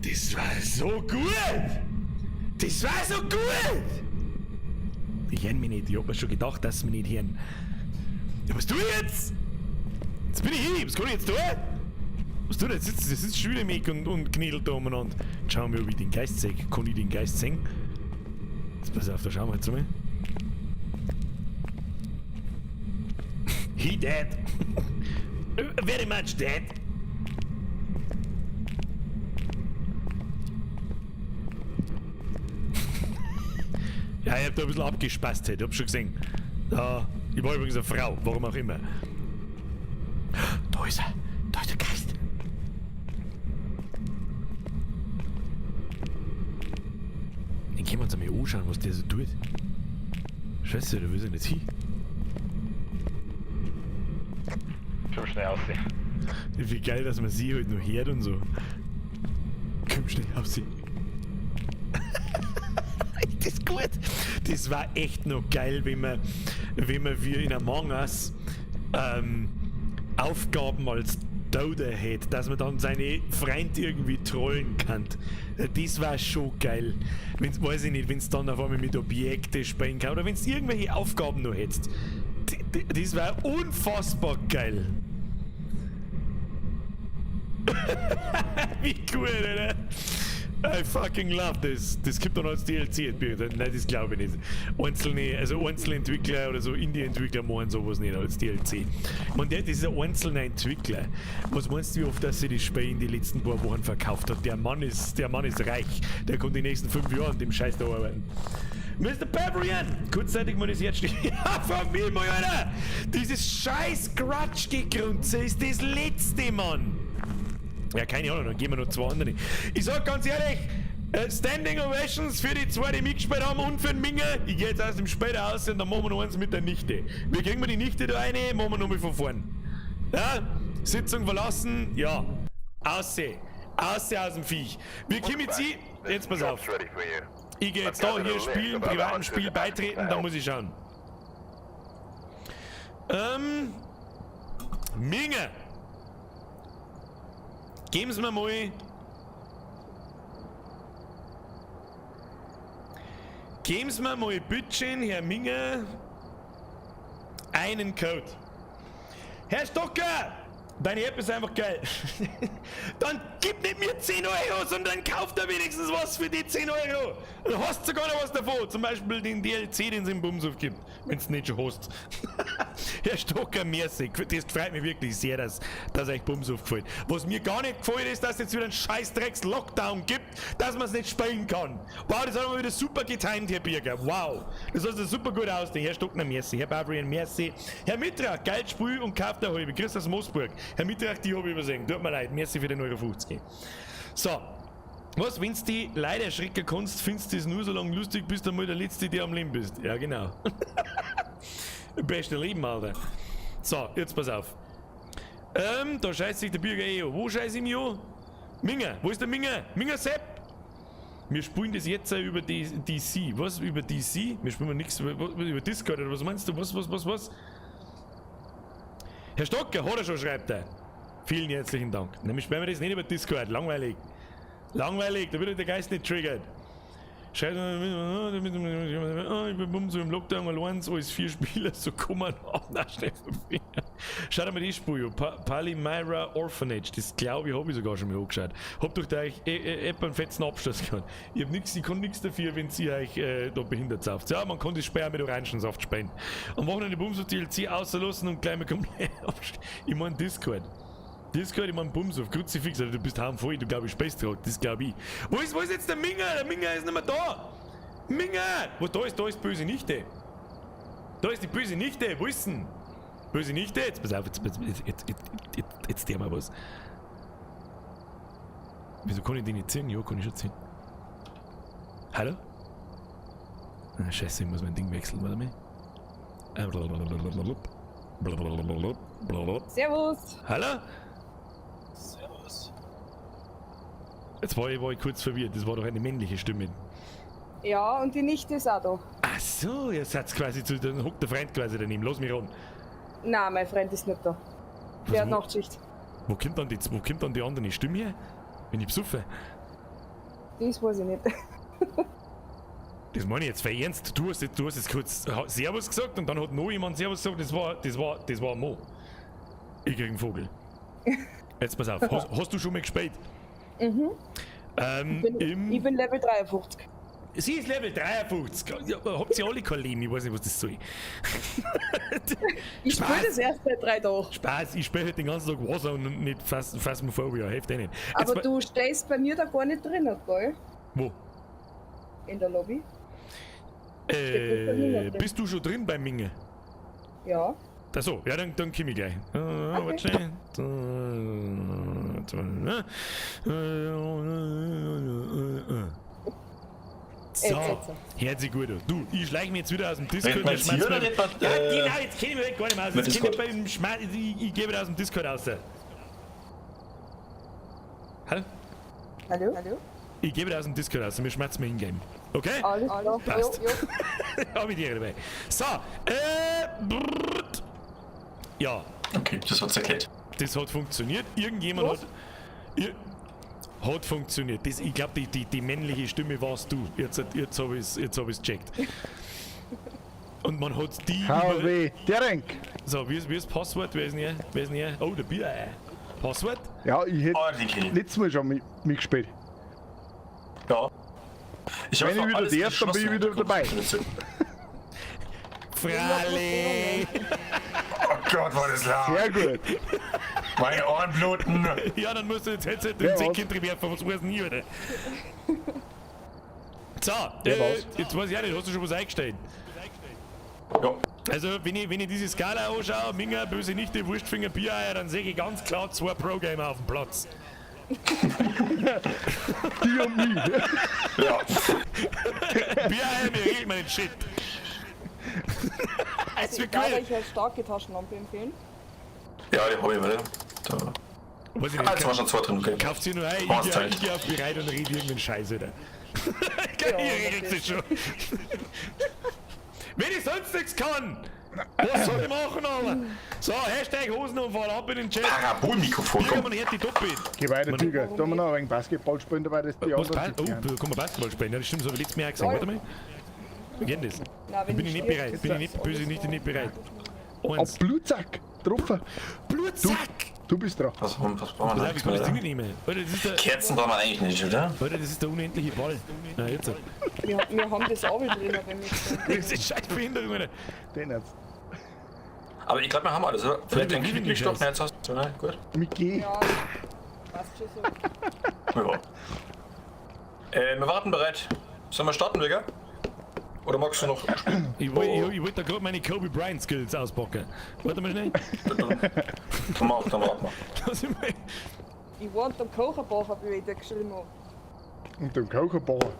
Das war so gut! Das war so gut! Die hören mich nicht, ich hab mir schon gedacht, dass sie mich nicht hören. Ja, was tue ich jetzt? Jetzt bin ich hin, was kann ich jetzt tun? Was tut er? Jetzt sitzt schon wieder Mick und knädelt da umeinander. Jetzt schauen wir, ob ich den Geist sehe. Kann ich den Geist sehen? Jetzt pass auf, da schauen wir jetzt mal. He dead. Very much dead. Ja, ich hab da ein bisschen abgespasst, ich hab schon gesehen. Ja, ich war übrigens eine Frau, warum auch immer. Da ist er, da ist der Geist. nicht anschauen, was der so tut. Scheiße, da will ich nicht hin. Komm schnell aussehen. Wie geil, dass man sie halt noch hört und so. Komm schnell auf sie. Das ist gut. Das war echt noch geil, wenn man wie in Among Us Aufgaben als Toder hätte, dass man dann seine Freunde irgendwie trollen kann. Das war schon geil. Wenn's, weiß ich nicht, wenn es dann auf einmal mit Objekten spielen kann oder wenn es irgendwelche Aufgaben noch hättest. Das war unfassbar geil. Wie cool, oder? I fucking love this. Das gibt dann als DLC. Nein, das glaube ich nicht. Einzelne Entwickler oder so Indie-Entwickler machen sowas nicht als DLC. Ich meine, das ist ein einzelner Entwickler. Was meinst du, wie oft dass sie das Spiel in den letzten paar Wochen verkauft hat? Der Mann ist reich. Der kann die nächsten 5 Jahre an dem Scheiß da arbeiten. Mr. Pavrian! Kurzzeitig mal das jetzt stehen. Ja, fuck mich mal, Alter! Dieses scheiß Grutschgegrunze ist das letzte, Mann! Ja, keine Ahnung, dann gehen wir noch 2 andere. Ich sag ganz ehrlich, Standing Ovations für die 2, die mitgespielt haben und für den Minger. Ich gehe jetzt aus dem Spiel raus und dann machen wir noch eins mit der Nichte. Wie kriegen wir die Nichte da rein? Machen wir nochmal von vorn. Ja? Sitzung verlassen, ja. Aussehen aus dem Viech. Wir kommen jetzt hin. Jetzt pass auf. Ich gehe jetzt da hier spielen, privaten Spiel beitreten, dann muss ich schauen. Minger. Geben Sie mir mal. Geben Sie mir mal bitte, Herr Minger, einen Code. Herr Stocker! Deine App ist einfach geil. Dann gib nicht mir 10 Euro, sondern kauf da wenigstens was für die 10 Euro. Du hast sogar noch was davon. Zum Beispiel den DLC, den es im Bumshof gibt. Wenn es nicht schon hast. Herr Stocker, merci. Das freut mich wirklich sehr, dass euch Bumshof gefällt. Was mir gar nicht gefällt, ist, dass es jetzt wieder einen scheiß Lockdown gibt, dass man es nicht spielen kann. Wow, das haben wir wieder super getimt, Herr Birger. Wow. Das hast du super gut ausdenken. Herr Stocker, merci. Herr Bavrian, merci. Herr Mitrach, geil Spiel und kauft der halbe. Grüß aus Moosburg. Herr Mitrach, die habe ich übersehen. Tut mir leid. Merci für den Euro 50. So. Was, wenn's die Leute erschrecken kannst, findest du das nur so lange lustig, bis du mal der Letzte, der am Leben bist. Ja, genau. Beste Leben, Alter. So, jetzt pass auf. Da scheißt sich der Bürger eh an. Wo scheiß ich mich an? Minger, wo ist der Minger? Minger Sepp! Wir spielen das jetzt über die DC. Was? Über DC? Wir spielen nichts über Discord oder was meinst du? Was? Herr Stocker, hat er schon, schreibt er. Vielen herzlichen Dank. Nämlich spielen wir das nicht über Discord. Langweilig. Langweilig, da wird der Geist nicht triggert. Schreibt ich bin Bumso im Lockdown allein, als 4 Spieler, so kommen auch nach Stefan. Schaut mal die Spur, Palmyra Orphanage, das glaube ich, habe ich sogar schon mal angeschaut. Hab durch euch App einen fetzen Abschluss gehabt. Ich kann nichts dafür, wenn sie euch da behindert sauft. Ja, man kann das Speer mit Orangensaft spielen. Am Wochenende Bumso DLC auslassen und gleich mal komplett abschließen. Ich mein Discord, ich mein Bumshof, Kruzifix, also du bist harmvoll, du glaubst, Space Truck, das glaub ich. Wo ist jetzt der Minger? Der Minger ist nicht mehr da! Minger! Da ist böse Nichte. Da ist die böse Nichte, wo ist denn? Böse Nichte, jetzt pass auf, jetzt der mal was. Wieso kann ich die nicht ziehen? Ja, kann ich schon ziehen. Hallo? Ah, scheiße, ich muss mein Ding wechseln, warte mal. Servus! Hallo? Jetzt war ich kurz verwirrt, das war doch eine männliche Stimme. Ja, und die Nichte ist auch da. Ach so, ihr seid quasi dann hockt der Freund quasi daneben, lass mich ran. Nein, mein Freund ist nicht da. Der hat Nachtschicht. Wo kommt dann die andere Stimme her? Wenn ich besuche? Das weiß ich nicht. Das meine ich jetzt für ernst. Du hast jetzt kurz Servus gesagt und dann hat noch jemand Servus gesagt, das war ein Mo. Ich krieg einen Vogel. Jetzt pass auf, hast du schon mal gespielt? Mhm. Ich bin Level 53. Sie ist Level 53. Ja, habt ihr alle kein Leben? Ich weiß nicht, was das soll. Ich spiele das erst seit 3 Tagen. Spaß, ich spiele halt den ganzen Tag Wasser und nicht Phasmophobia, hilft eh nicht. Aber du stehst bei mir da gar nicht drin, gell? Wo? In der Lobby. Bist du schon drin bei Minge? Ja. Achso, ja, dann komm ich gleich. Warte schnell. So, hört sich gut an. Du, ich schleiche mich jetzt wieder aus dem Discord. Redet man jetzt hier oder redet man, genau, jetzt kenne ich mich gar nicht mehr aus. mit Jetzt kenn ich Discord? beim ich gehe wieder aus dem Discord raus. Hallo? Hallo? Hallo? Ich gehe wieder aus dem Discord raus, wir schmerzen mir in-game. Okay? Alles klar. Passt. Jo. Hab ich dir dabei. So, brrrt. Ja, Okay, das hat's erklärt. das hat funktioniert. Irgendjemand hat... Hat funktioniert. Das, ich glaube, die männliche Stimme warst du. Jetzt hab ich's gecheckt. Und man hat die... HW, Derek! So, wie ist das Passwort? Wer ist denn hier? Oh, der Bier. Passwort? Ja, ich hätte Oh, die Kinder. letztes Mal schon mitgespielt. Ja. Ich hab Wenn ich noch wieder alles darf, dann bin ich wieder geschlossen. dabei. Fralli! Oh Gott, war das laut. Sehr gut. Meine Ohren bluten. Ja, dann musst du jetzt Headset Ja, in den was? Säckchen werfen, was weiß nie, oder? So, was? jetzt weiß ich auch nicht, hast du schon was eingestellt? Ja. Also, wenn ich diese Skala anschaue, Minger, böse Nichte, Wurstfinger, Biereier, dann sehe ich ganz klar 2 Pro-Gamer auf dem Platz. Die und mich. Ja. Biereier, mir regelt meinen Shit. Es wird Darf cool. ich eine starke Taschenlampe empfehlen? Ja, die hab ich wieder. Da. Weiß ich Ah, jetzt waren nicht, schon 2 drin, okay. kauft sie nur ein, Was ich teilt? gehe auf bereit und rede irgendeinen Scheiß, oder? Ja, Ihr regelt sich schon. Wenn ich sonst nichts kann, was soll ich machen, Alter? So, Hashtag Hosenunfall, ab in den Chat. Parabolmikrofon, Hier, komm. man hört die Doppel. Geh weiter, Tiger. Da wir noch ein wenig Basketball spielen, dabei das die Was anderen passt? Oh, kann man Basketball spielen? Ja, das stimmt, so habe ich letztes Mal auch gesagt. Warte mal. Wie geht denn das? Nein, wenn Bin ich nicht stehe, bereit, ist bin ich das nicht böse, alles nicht bereit. Auf Eins. Blutsack. Getroffen. Blutsack! Du bist dran. Was brauchen Pass wir auf, noch? ich kann das Ding nicht nehmen. Alter, das ist der, Kerzen brauchen wir eigentlich nicht, oder? Alter, das ist der unendliche Ball. Na, jetzt. Wir haben das auch drin, wenn wir Das ist scheiß Behinderung, Alter. Den jetzt. Aber ich glaube, wir haben alles, oder? Vielleicht wir den lieben den Quickstoff, Scheiß. jetzt hast du, ne? Gut. Micky. Ja, passt schon so. Ja. Wir warten bereit. Sollen wir starten, Digga? Oder magst du noch spielen? Ich wollte da gerade meine Kobe Bryant Skills auspacken. Warte mal schnell. Dann warten wir. Lass ich mal. Ich war unter dem Kocherbacher, wie ich da geschrieben habe. Und dem Kocherbauer.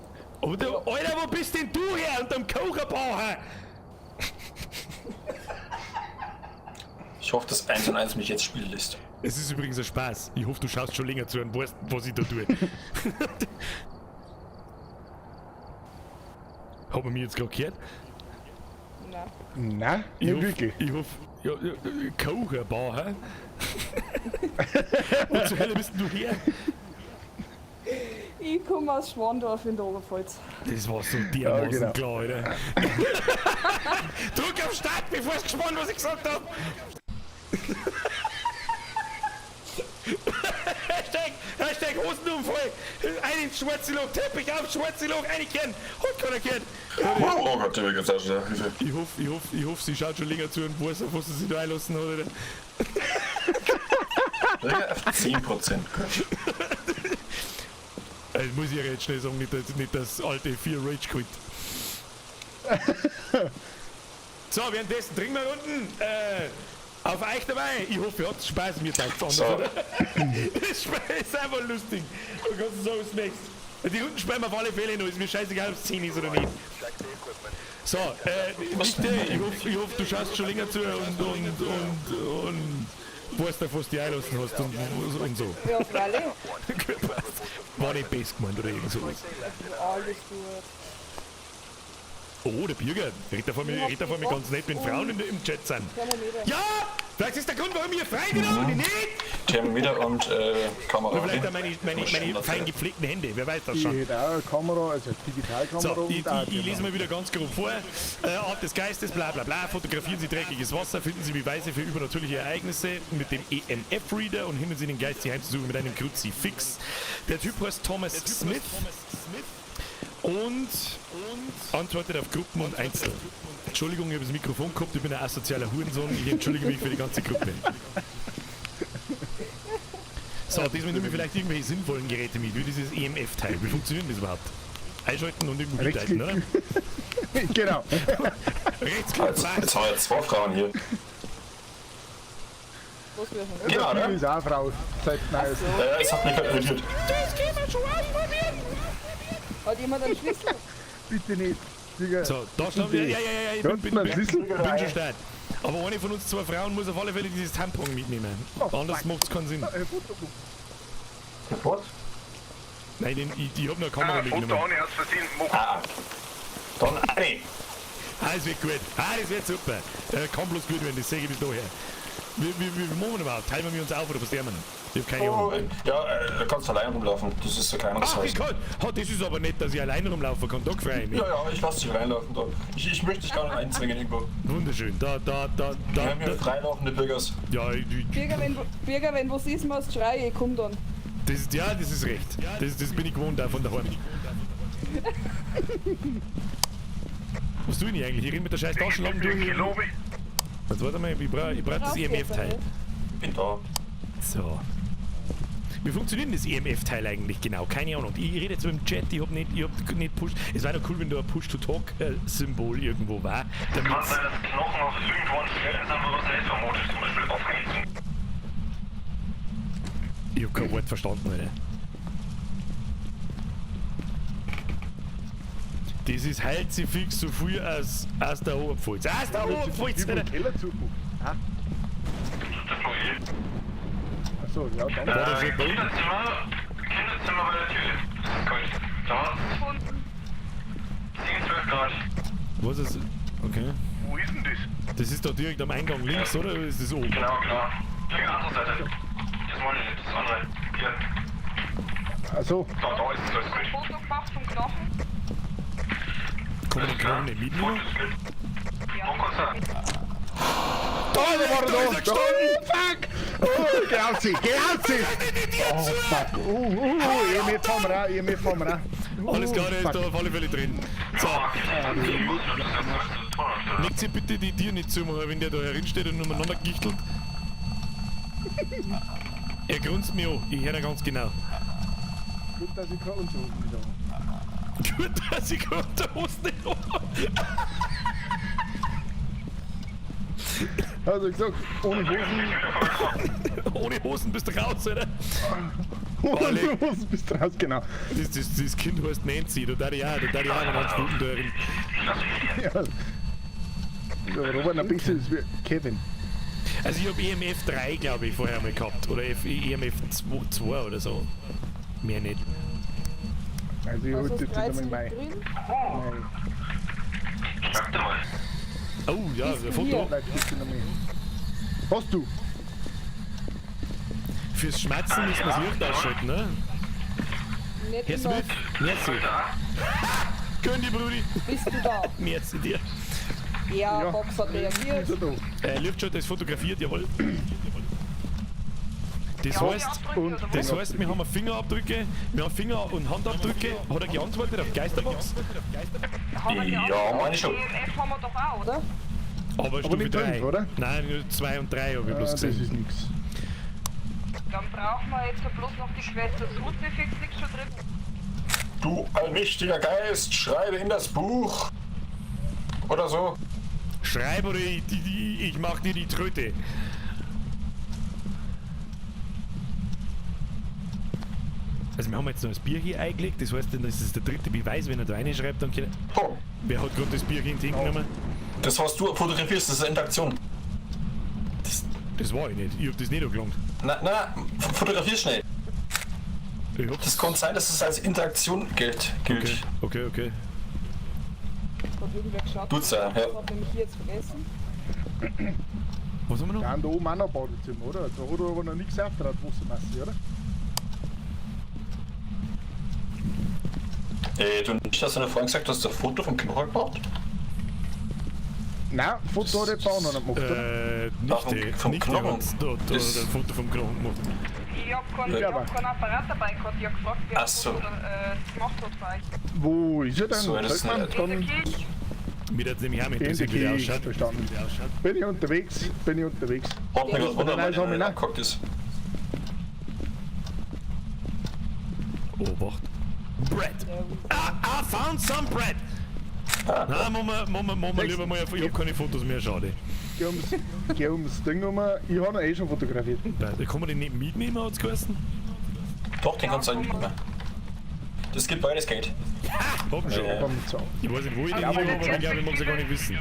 Aber du, Alter, wo bist denn du her? Unterm Kocherbauer? Ich hoffe, dass 1 und 1 mich jetzt spielen lässt. Es ist übrigens ein Spaß. Ich hoffe, du schaust schon länger zu und weißt, was ich da tue. Hat man mich jetzt gerade gehört? Nein. Nein, nicht wirklich. Ich hoffe, ja, Kocherbauer. Wo zur Hölle bist denn du her? Ich komme aus Schwandorf in der Oberpfalz. Das war so dermaßen genau. klar, Alter. Druck auf Start, bevor es gespannt, was ich gesagt habe. Hashtag Hosenunfall. Ein ins schwarze Loch, Teppich auf schwarze Loch, einkehren. Hat keiner gehört. Oh Gott, Digga, jetzt hast du Hilfe. Ich hoffe, sie schaut schon länger zu und weiß, auf was sie sich da einlassen hat, Alter. Digga, auf 10%. Muss ich ja jetzt schnell sagen, nicht das alte 4 Rage Quit. So, währenddessen trinken wir unten. Auf euch dabei. Ich hoffe, ihr habt Spaß, mir taugt anders, So. oder? Das ist einfach lustig. Du kannst so snackst. Die Runden spielen wir auf alle Fälle noch. Ist mir scheißegal, ob es 10 ist oder nicht. So, Nichte, ich hoffe, du schaust schon länger zu und weißt auf was du einlassen hast und so. Ja, freilich. War nicht best gemeint oder irgend sowas. Alles gut. Oh, der Bürger. Redet vor mir ganz nett, wenn Frauen im Chat sind. Thermometer. Ja! Vielleicht ist der Grund, warum ihr freigenommen und nicht! Thermometer und Kamera. Oder vielleicht auch meine fein gepflegten Hände, wer weiß das Ich schon. hätte auch eine Kamera, also eine Digitalkamera So, und auch ich lese mal wieder ganz grob vor. Art des Geistes, bla bla bla. Fotografieren Sie dreckiges Wasser, finden Sie Beweise für übernatürliche Ereignisse mit dem EMF-Reader und hindern Sie den Geist, Sie heimzusuchen mit einem Kruzifix. Der Typ heißt Thomas Smith. Und antwortet auf Gruppen und Einzel. Entschuldigung, ich habe das Mikrofon gehabt, ich bin ein asozialer Hurensohn, ich entschuldige mich für die ganze Gruppe. So, diesmal nehmen wir vielleicht irgendwelche sinnvollen Geräte mit, wie dieses EMF-Teil. Wie funktioniert das überhaupt? Einschalten und irgendwo mithalten, oder? Genau. Rechtsklick, Jetzt haben wir 2 Frauen hier. Was wir schon. Genau, Die ne? ist auch Frau. Seit Neues. Es hat mich halt irritiert. Das können wir schon ausprobieren! Hat jemand einen Schlüssel? bitte nicht. Digga. So, da schlafen wir. Ja, ich bin schon stark. Aber eine von uns zwei Frauen muss auf alle Fälle dieses Tampon mitnehmen. Anders macht es keinen Sinn. Was? Nein, ich hab noch eine Kamera mitgenommen. Foto ohne aus Versehen Dann eine. Das wird gut. Das wird super. Kann bloß gut werden, das sehe ich bis daher. Wie machen wir überhaupt? Teilen wir uns auf oder was tun wir denn? Ich hab keine Ahnung. Ja, du kannst allein rumlaufen. Das ist so kein anderes Ach, Haus. ich kann. Das ist aber nicht, dass ich alleine rumlaufen kann. Da frei mich. Ja, ich lass dich reinlaufen da. Ich möchte dich gar nicht einzwingen irgendwo. Wunderschön. Da. Wir haben hier freilaufende Bürgers. Ja, Bürger, wenn du siehst, musst schreien, komm dann. das ist recht. Das bin ich gewohnt auch von daheim. Was tue ich eigentlich? Ich renn mit der scheiß Taschenlampe durch. Jetzt warte mal, ich brauch das EMF-Teil. Bin da. So. Wie funktioniert denn das EMF-Teil eigentlich genau? Keine Ahnung. Ich rede jetzt so im Chat, ich hab nicht Push. Es wäre doch cool, wenn da ein Push-to-Talk-Symbol irgendwo war. Damit Kann sein, dass Knochen auf irgendwo an Stellen sind, wo man selbst vermutet, zum Beispiel aufhängen. ich hab kein Wort verstanden, Alter. Das ist halt sie fix so viel aus der Oberpfalz. Aus der Oberpfalz, Alter! Achso, ja, dann. War das schon drin? Kinderzimmer bei der Tür. Das ist kalt. Da. 10, 12 Grad. Was ist. Okay. Wo ist denn das? Das ist da direkt am Eingang links, oder? Oder ist das oben? Genau. Die andere Seite. Das meine ich nicht, das andere. Hier. Achso. Da ist es, alles gut. Foto gemacht vom Knochen. Kann man den Knochen nicht mitnehmen? Noch kurz da. Da war er da! Gestanden! Fuck! Oh, geh auf sie! Oh, fuck! EMF haben wir auch. Alles klar, der ist da auf alle Fälle drin. So. Legt sie bitte die Tür nicht zu, wenn der da herinsteht und umeinander gichtelt. Er grunzt mich an, ich höre ihn ganz genau. Gut, dass ich keine Unterhosen nicht habe. Gut, dass ich keine Unterhosen nicht habe. Also gesagt, ohne Hosen. Ohne Hosen bist du raus, oder? Ohne Hosen bist du raus, genau. Das Kind heißt Nancy, da darf ich auch noch einen Stunden da rein. Ja. Der Robert ein bisschen ist wie Kevin. Also ich habe EMF 3, glaube ich, vorher mal gehabt. Oder EMF 2 oder so. Mehr nicht. Also ich Also heute das jetzt einmal 13 Mai. drin. Warte mal. Oh ja, ein Foto. Hast du? Fürs Schmatzen müssen wir das Licht ausschalten, ne? Nicht Hörst du immer. mit? Merci. Gönn die Brudi. Bist du da? Merci dir. Ja, Box hat reagiert. Ist er da? Liftshot ist fotografiert, jawohl. Das heißt, wir haben Fingerabdrücke, wir haben Finger- und Handabdrücke. Hat er geantwortet auf Geisterbox? Ja, meine schon. EMF haben wir doch auch, oder? Aber Stufe nicht 3. 5, oder? Nein, nur 2 und 3 habe ich bloß Das gesehen. ist nix. Dann brauchen wir jetzt bloß noch die Schwester. Das Kruzifix liegt schon drin. Du allmächtiger Geist, schreibe in das Buch. Oder so. Schreib oder ich mach dir die Tröte. Also wir haben jetzt noch das Bier hier eingelegt, das heißt, das ist der dritte Beweis, wenn er da reinschreibt, dann kann Oh, wer hat gerade das Bier hingenommen? das, was du fotografierst, das ist Interaktion. Das war ich nicht, ich hab das nicht angelangt. Na, fotografier schnell. Ich hab Das kann sein, dass es als Interaktion gilt. Okay. Hat irgendwer geschaut? Tut's ja, ja. Das hat nämlich hier jetzt vergessen. Was haben wir noch? Ja, und da oben auch noch ein Badezimmer, oder? Da hat er aber noch nichts aufgetraut, Wassermasse, oder? Du nicht, dass du da vorhin gesagt hast, du hast ein Foto vom Knochen gemacht? Nein, Foto hat jetzt auch noch nicht gemacht, oder? Vom nicht Knochen. da ein Foto vom Knochen gemacht. Ich hab keinen Apparat dabei gehabt. Ich hab gefragt, wer Ach so. das gemacht hat für euch. Wo ist er denn? So, das Sag mal, ist dann Mir hat nämlich auch mit in der interessiert, wie der Kirche, ausschaut. verstanden. Bin ich unterwegs. Hat mich gerade wundern, Nein, das haben wir weil er nicht. angeguckt ist. Obacht. Bread! I found some bread! Nein, machen wir lieber mal, ich hab keine Fotos mehr, schade. Geh ums Ding um. Ich habe ihn eh schon fotografiert. Da kann man den nicht mitnehmen, hat's geheißen? Doch, den kannst du eigentlich nicht mehr. das gibt beides Geld. Haben schon. Ich weiß nicht, wo ich den hier habe, aber ich glaube, ich mag es ja gar nicht wissen.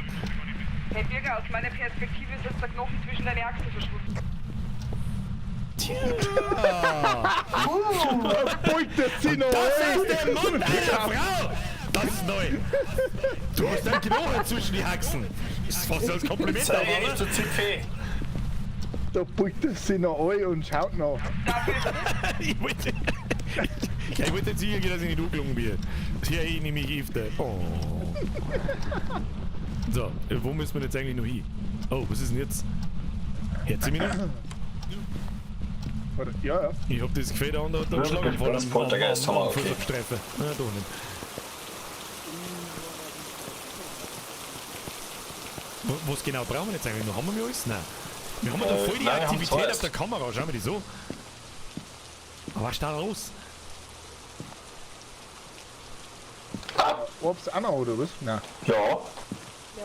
Hey Birger, aus meiner Perspektive ist jetzt der Knochen zwischen deine Achseln verschwunden. Das ist der Mund einer Frau! Das ist neu! Du hast einen Knochen zwischen die Haxen! Das ist fast als Kompliment, Sei aber nicht so zipfee. Da beugt er sich noch ein und schaut nach. ich wollte jetzt sicher gehen, dass ich nicht angelungen bin. Hier ich nämlich öfter. Oh. So, wo müssen wir jetzt eigentlich noch hin? Oh, was ist denn jetzt? Jetzt mich noch? Ja. Ich hab das Gefühl, da hat einen Schlaganfall am Poltergeist haben wir, okay. Streifen. Nein, doch nicht. Was genau brauchen wir jetzt eigentlich noch? Haben wir alles? Nein. Wir haben da voll die nein, Aktivität auf der Kamera, schauen wir die so. Aber was ist da los? Ob's auch noch, oder was? Nein. Ja. Ja,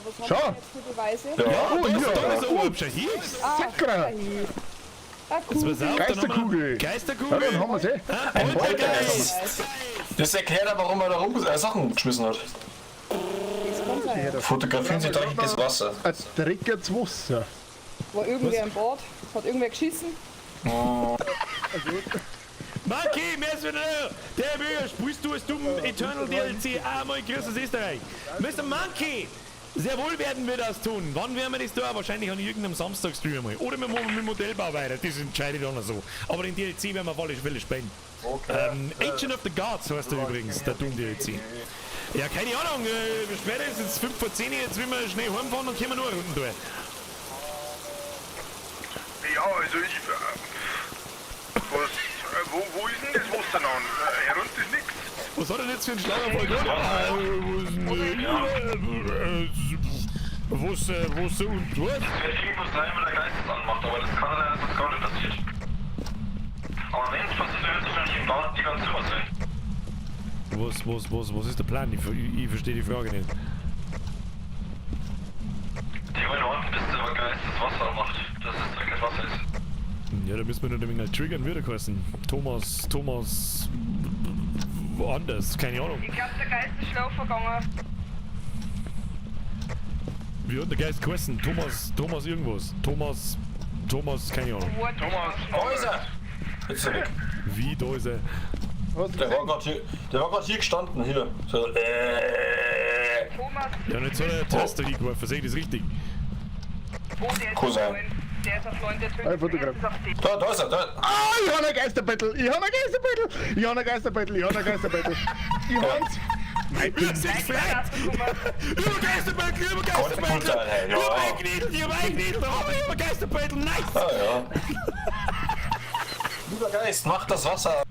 was haben wir jetzt für Beweise? Ja, da ist ein hübscher Hier. Sakra! Geisterkugel! Geisterkugel! Ja, dann haben wir's Ein Poltergeist! Das erklärt er, warum er da Sachen geschmissen hat. Fotografieren Sie dreckiges Wasser. Ein dreckiges Wasser. War irgendwer im Bad? Hat irgendwer geschissen? Monkey, mehr ist wieder der Bürger, spielst du es dumm Eternal DLC einmal größeres Österreich. Mr. Monkey! Sehr wohl werden wir das tun. Wann werden wir das tun? Wahrscheinlich an irgendeinem Samstagstream einmal. Oder wir machen mit dem Modellbau weiter, das entscheidet dann so. Aber den DLC werden wir auf alle Fälle spielen. Okay. Ancient of the Gods heißt der übrigens, der Doom DLC. Ja, keine Ahnung, später ist jetzt 5 vor 10, jetzt will wir schnell heimfahren und können wir nur eine Runde durch. Ja, also ich... wo ist denn das Wasser noch? Herunter ist nix. Was hat er denn jetzt für einen Schlaganfall gehabt? Was und was? Es wird irgendwas sein, wenn der Geist das anmacht, aber das kann sein, dass das gar nicht passiert. Aber wenn es passiert, wird es wahrscheinlich im Bad die ganze Zimmer sein. Was ist der Plan? Ich verstehe die Frage nicht. Die wollen warten, bis der Geist das Wasser anmacht, dass es dreckiges Wasser ist. Ja, da müssen wir noch ein wenig triggern, würde kosten. Thomas... Woanders, keine Ahnung. Ich glaube, der Geist ist schlau vergangen. Wie hat der Geist geheißen? Thomas irgendwas. Thomas, keine Ahnung. Thomas, Da ist er! Jetzt ist er weg. Wie, da ist er? Der war gerade hier gestanden, hier. So, Thomas, Ja, und jetzt hat er eine Taste geworfen, sehe ich das richtig? wo der ist Cousin. der ist auf 9, der tötet. Ein Fotograf. Der ist auf 10. Da ist er, da. Ich habe ein Geisterbettel! Ich habe ein Geisterbettel! Ich habe ein Geisterbettel! Ich habe ein Geisterbettel! Ich hab's! Mein Ding! Über Geisterbeutel! Über Geisterbeutel! Nice! Ah, ja. Lieber Geist, mach das Wasser an.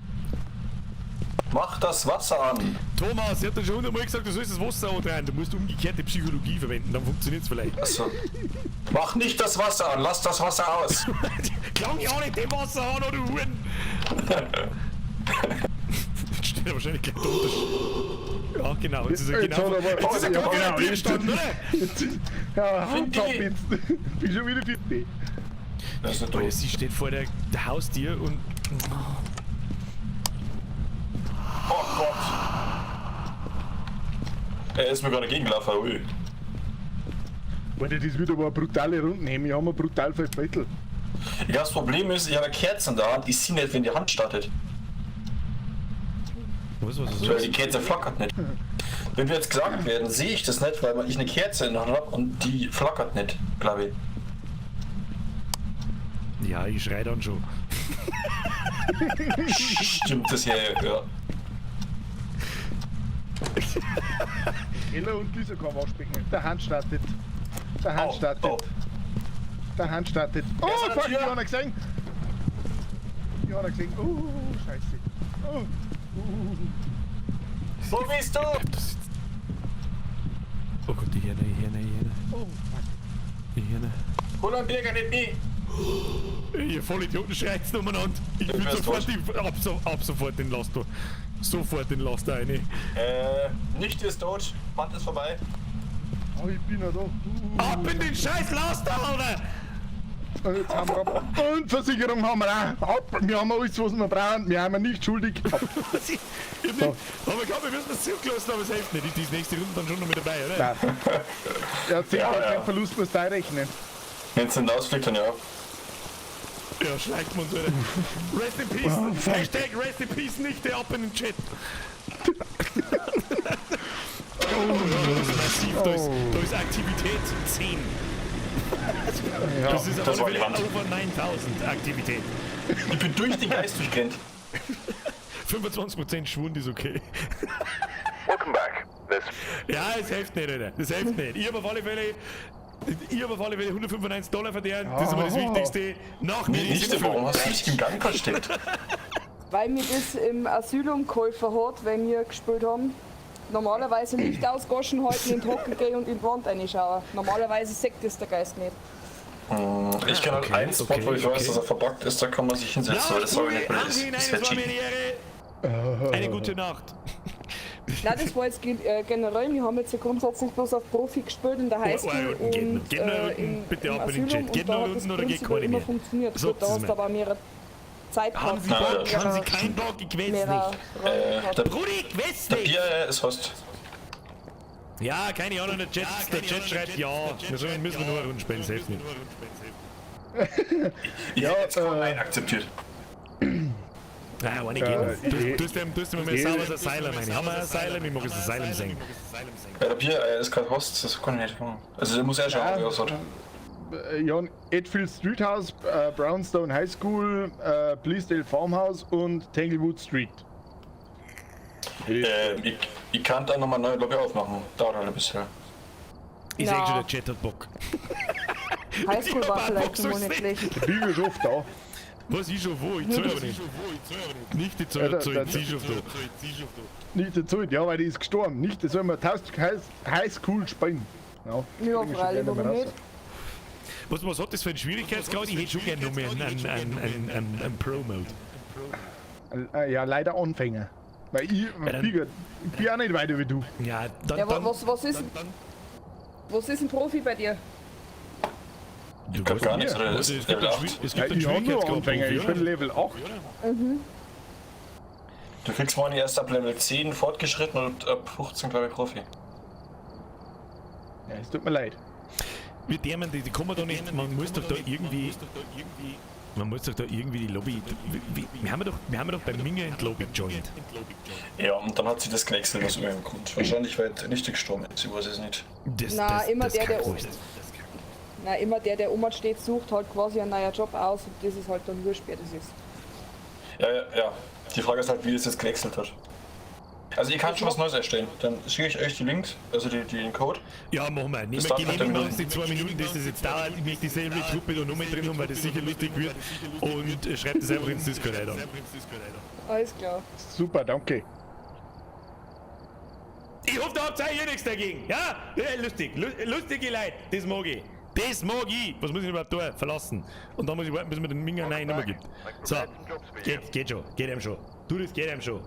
Mach das Wasser an. Thomas, ich hab dir schon 100-mal gesagt, du sollst das Wasser rein. Du musst umgekehrte Psychologie verwenden, dann funktioniert's vielleicht. Achso. Mach nicht das Wasser an, lass das Wasser aus. Klang ja auch nicht dem Wasser an, oder Huren! Jetzt steht er wahrscheinlich gleich drunter. Ja, genau. Jetzt ist er genau. Jetzt ist er genau vor dir gestanden, oder? Ja, Handtop jetzt. Bin schon wieder 50. Das ist nicht Weil doof. sie steht vor der Haustür und. Oh Gott. Er ist mir gerade gegengelaufen, ui. Alter, das wird aber eine brutale Runde nehmen. Wir haben ein brutal viel Bettel. Ja, das Problem ist, ich habe Kerzen da und ich sehe nicht, wenn die Hand startet. Was ist Weil die Kerze flackert nicht. Wenn wir jetzt gesagt werden, sehe ich das nicht, weil ich eine Kerze in der Hand habe und die flackert nicht, glaube ich. Ja, ich schrei dann schon. Stimmt das ja, ja. Ella und Lisa kann waschbecken. Der Hand startet. Der Hand startet. Oh. Der Hand startet. Oh, Er ist an der fuck, Tür. ich habe ihn gesehen. Ich habe ihn gesehen. Oh, scheiße. Oh. Wo bist du? Oh Gott, die Hirne. Oh, fuck. Die Hirne. Hol einen Birger nicht nie. Ihr Vollidioten schreit's umeinander. Ich will wirst sofort, ab sofort den Laster. Sofort den Laster rein. Nicht ist tot. Band ist vorbei. Oh, ich bin ja da. Ab in den scheiß Laster, Alter! Und jetzt haben wir ab. Und Versicherung haben wir auch. Ab. Wir haben alles, was wir brauchen. Wir haben nicht schuldig. Ab. So. Aber ich glaube, wir müssen das zugelassen, aber es hilft nicht. Die nächste Runde dann schon noch mit dabei, oder? Nein. Ja, 10% Verlust musst du auch rechnen. Wenn es nicht ausfliegt, dann ja. Ja, schleicht man uns, oder? Rest in Peace. Hashtag Rest in Peace, nicht der ab in den Chat. Das ist massiv. Da ist Aktivität 10. Ja, Das ist das auf war alle die Fälle Wand. over 9000 Aktivität. Ich bin durch den Geist durchgerannt. 25% Schwund ist okay. Welcome back. This Ja, es hilft nicht, Alter. Das hilft nicht. Ich habe auf alle Fälle $195 verdient. Das ist aber das Wichtigste. Nach mir Nicht, warum hast du mich im Gang versteckt? Weil mir das im Asylum geholfen hat, wenn wir gespielt haben. Normalerweise Licht ausgaschen, halten, in die Hocke gehen und in die Wand reinschauen. Normalerweise sagt das der Geist nicht. Ich kann halt einen Spot, wo ich weiß, dass er verbuggt ist, da kann man sich hinsetzen, weil das soll nicht mehr ist. Das wäre cheaten. Eine gute Nacht. Nein, das war jetzt generell. Wir haben jetzt ja grundsätzlich bloß auf Profi gespielt in der Highschool und Geht nur unten, bitte ab in den Chat. Geht nur unten oder geht keine immer mehr? funktioniert. So, Gut, da hast du aber mehrere Zeit Haben Sie gehabt. Bock? Haben Sie keinen Bock? Ich weiß nicht. Der Brudi, ich weiß Der nicht. Bier ist Host. Ja, keine Ahnung, der Chat schreibt ja. Wir müssen nur eine Runde spielen, das hilft nicht. Ja, jetzt Nein akzeptiert. Nein, eine geht. Du hast ihm mal sauber das Asylum rein. Haben wir ein Asylum? Ich mag das Asylum singen. Ja, der Bier ist gerade Host, das kann ich nicht machen. Also der muss ja schauen, wie er ausschaut. Ja, Edfield Street House, Brownstone High School, Bleasdale Farmhouse und Tanglewood Street. Ich kann da nochmal eine neue Lobby aufmachen. Dauert halt ein bisschen. Ich sag schon, der Chat hat Bock. Highschool war Ja, vielleicht Box immer ist nicht nicht. schlecht. Der Bier ist oft da. Was ich schon wo? Ich zahle aber nicht. Nicht die Zahl, ich zieh schon da. Nicht dazu, ja, weil die ist gestorben. Nicht, das soll man High School spielen. Ja, Ja, freilich, warum nicht? Was hat das für einen Schwierigkeitsgrad? Ich hätte schon gerne noch mehr einen Pro-Mode. Ja, leider Anfänger. Weil ich bin auch nicht weiter wie du. Ja, Ja, was ist ein Profi bei dir? Du glaub gar nichts, oder? Es gibt Level einen 8. es Ja, gibt einen ich habe nur Anfänger, ich Schwierigkeitsgrad. bin Level 8. Du kriegst morgen erst ab Level 10 fortgeschritten und ab 15 glaube ich Profi. Ja, es tut mir leid. Wir Dämen, die kommen da nicht. Man muss doch da irgendwie die Lobby. Wir haben doch bei Minge in die Lobby joined. Ja, und dann hat sie das gewechselt aus irgendeinem Grund. Wahrscheinlich weil er nicht gestorben ist, ich weiß es nicht. Immer das der, kann der- groß. Immer der oben steht, sucht halt quasi einen neuen Job aus und das ist halt dann wurscht, wer das ist. Ja. Die Frage ist halt, wie es jetzt gewechselt hat. Also ihr kann schon was Neues erstellen. Dann schicke ich euch die Links, also den Code. Ja, machen wir. Das dauert Genehmigen wir halt uns die 2 Minuten, dass das jetzt dauert. Ich möchte dieselbe Truppe da noch mit drin haben, weil das sicher lustig wird. Und schreibt das einfach ins Discord rein. Alles klar. Super, danke. Ich hoffe, da habt ihr hier nichts dagegen. Ja? Lustig. Lustige Leute. Das mag ich. Das mag ich. Was muss ich überhaupt tun? Verlassen. Und dann muss ich warten, bis mir den Minger eine Nummer gibt. So. Geht schon. Geht ihm schon. Das geht ihm schon.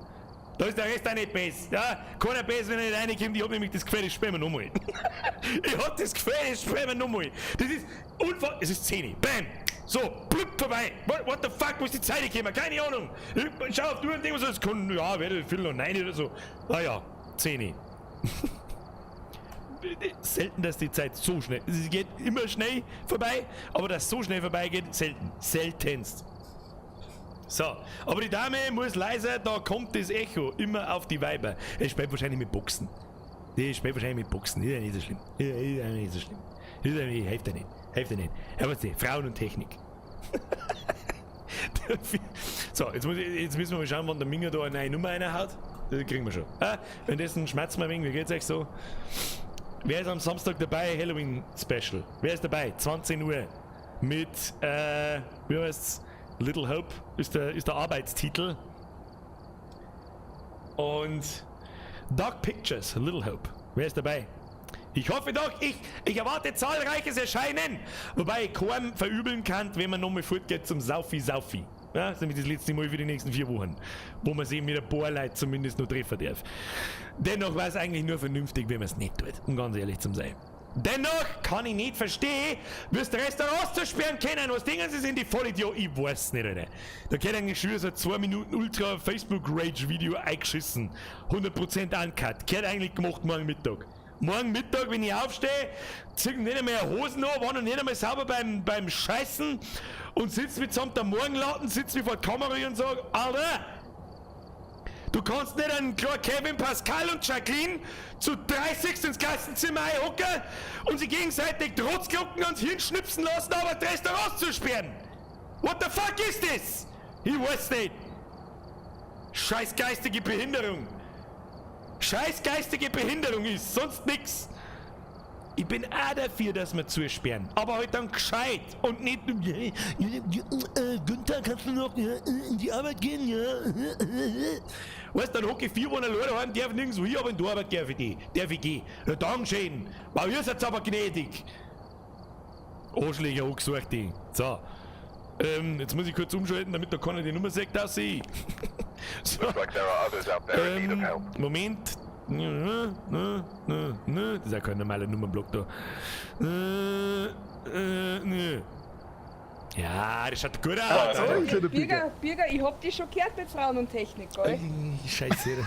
Da ist der Rest auch nicht besser. Ja? Keiner besser, wenn er nicht reinkommt. Ich hab nämlich das Gefühl, das spielen wir nochmal. Ich hab das Gefühl, das spielen wir nochmal. Das ist unfassbar. Es ist 10. Bam. So, blub vorbei. What the fuck, wo ist die Zeit gekommen? Keine Ahnung. Schau auf, du und Ding, was das kann. Ja, werde Viertel und 9 oder so. Ah ja, 10. Selten, dass die Zeit so schnell. Es geht immer schnell vorbei, aber dass so schnell vorbeigeht, selten. Seltenst. So, aber die Dame muss leiser, da kommt das Echo immer auf die Weiber. Er spielt wahrscheinlich mit Boxen. Die spielt wahrscheinlich mit Boxen. Ist ja nicht so schlimm. Ist ja nicht so schlimm. Ist ja nicht, hilft ja nicht. Hilft ja nicht. Aber was die Frauen und Technik. So, jetzt müssen wir mal schauen, wann der Minger da eine neue Nummer reinhaut. Das kriegen wir schon. Währenddessen schmerzen wir ein wenig. Wie geht's euch so? Wer ist am Samstag dabei? Halloween Special. Wer ist dabei? 20 Uhr. Mit, wie heißt's? Little Hope ist der Arbeitstitel. Und Dark Pictures, Little Hope. Wer ist dabei? Ich hoffe doch, ich erwarte zahlreiches Erscheinen. Wobei ich kaum verübeln kann, wenn man nochmal fortgeht zum Saufi. Ja, das ist nämlich das letzte Mal für die nächsten 4 Wochen. Wo man sich mit ein paar Leuten zumindest noch treffen darf. Dennoch war es eigentlich nur vernünftig, wenn man es nicht tut, um ganz ehrlich zu sein. Dennoch kann ich nicht verstehen, wie es die Restaurants zersperren können. Was denken sie, sind die Vollidioten? Ich weiß nicht, Alter. Da geht eigentlich schon so 2 Minuten Ultra Facebook Rage Video eingeschissen. 100% uncut. Gehört eigentlich gemacht morgen Mittag. Morgen Mittag, wenn ich aufstehe, zieh nicht einmal Hosen an, war noch nicht einmal sauber beim Scheißen und sitze mitsamt der Morgenladen, sitze wie vor der Kamera und sage, Alter, du kannst nicht einen kleinen Kevin, Pascal und Jacqueline zu 30 ins Klassenzimmer einhocken und sie gegenseitig Trotzglocken ans Hirn schnipsen lassen, aber das Restaurant zu sperren. What the fuck ist das? Ich weiß nicht. Scheiß geistige Behinderung. Scheiß geistige Behinderung ist, sonst nix. Ich bin auch dafür, dass wir zusperren. Aber halt dann gescheit und nicht... Günther, kannst du noch in die Arbeit gehen? Ja. Weißt du, dann hocke ich 4 Wochen alleine heim, darf nirgendwo hin, aber in die Arbeit darf ich gehen. Ja, Dankeschön. Wow, ihr seid aber gnädig. Arschläger angesucht, die. So. Jetzt muss ich kurz umschalten, damit da keiner die Nummer sagt, dass ich... So. Moment. Das ist ja kein normaler Nummernblock da. Ja, das schaut gut aus. Birger, ich hab dich schon gehört mit Frauen und Technik, gell? Scheiße.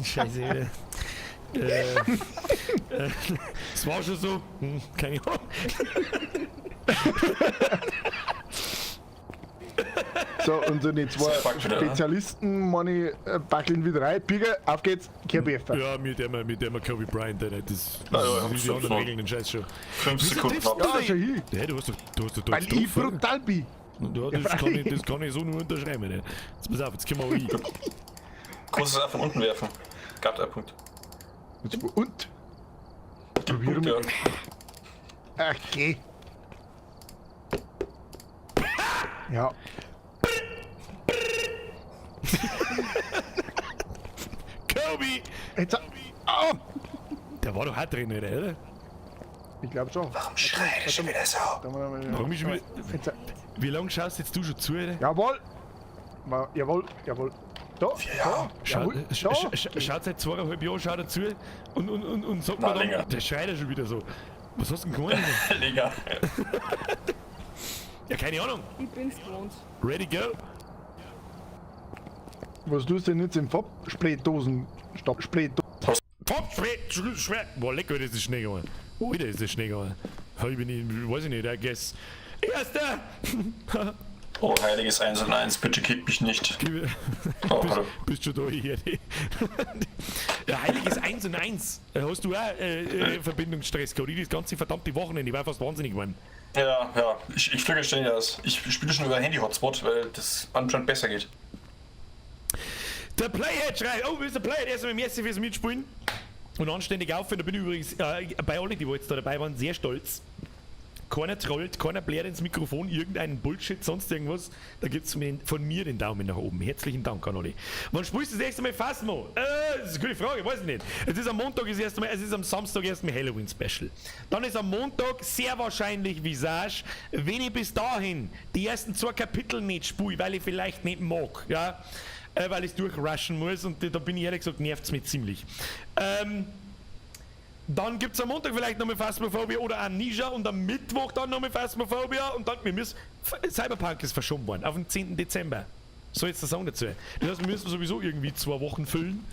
Scheiße. Es war schon so. Keine Ahnung. So, und so die 2 Spezialisten, meine ich, backeln wieder rein. Birger, auf geht's, Kerbefer. Ja, mit dem Kobe Bryant, Alter. Das ist die anderen Regeln, den Scheiß schon. 5 Sekunden ab. Ja, schon hin. Ja, du hast doch Weil ich brutal bin. Ja, das kann ich so nur unterschreiben, Alter. Jetzt pass auf, jetzt können wir auch hin. Großes A von unten werfen. Gab 1 Punkt. Und? Probieren wir. Okay. Ja. Kobe! Jetzt. Oh! Der war doch hart drin, oder? Ich glaube schon. Warum schreit er schon wieder so? Warum ist schon wieder... Wie lange schaust jetzt du schon zu, oder? Jawohl! Jawohl. Da, da, Schaut seit 2,5 Jahren, schaut er zu und sagt mir dann, der schreit ja schon wieder so. Was hast du denn gemacht? Länger. Ja, keine Ahnung. Ich bin's gewohnt. Ready, go? Was tust du denn jetzt im Farbspraydosen? Farbspray? Boah, lecker, das ist schnell gegangen. Alter, ist das schnell gegangen. Ich bin nicht, weiß ich nicht, I guess. Erster! Oh, heiliges 1 und 1, bitte kick mich nicht. Bist schon da hier. Ja, heiliges 1 und 1. Hast du auch Verbindungsstress gehabt? Das ganze verdammte Wochenende, ich war fast wahnsinnig geworden. Ja, ich fliege ständig aus. Ich spiele schon über Handy-Hotspot, weil das anscheinend besser geht. Der Playhead schreit, oh, willst du der Playhead erstmal im Messi fürs Mitspielen? Und anständig aufhören, da bin ich übrigens bei allen, die jetzt da dabei waren, sehr stolz. Keiner trollt, keiner blärt ins Mikrofon irgendeinen Bullshit, sonst irgendwas. Da gibt's von mir den Daumen nach oben. Herzlichen Dank an alle. Wann spielst du das nächste Mal Phasmo? Das ist eine gute Frage, weiß ich nicht. Es ist am Montag, es ist am Samstag erstmal Halloween Special. Dann ist am Montag sehr wahrscheinlich Visage, wenn ich bis dahin die ersten 2 Kapitel nicht spiele, weil ich vielleicht nicht mag, ja, weil ich es durchrushen muss und da bin ich ehrlich gesagt, nervt's mich ziemlich. Dann gibt es am Montag vielleicht nochmal Phasmophobia oder Amnesia und am Mittwoch dann nochmal Phasmophobia und dann Cyberpunk ist verschoben worden, auf den 10. Dezember. So jetzt der Song dazu. Das heißt, wir müssen sowieso irgendwie 2 Wochen füllen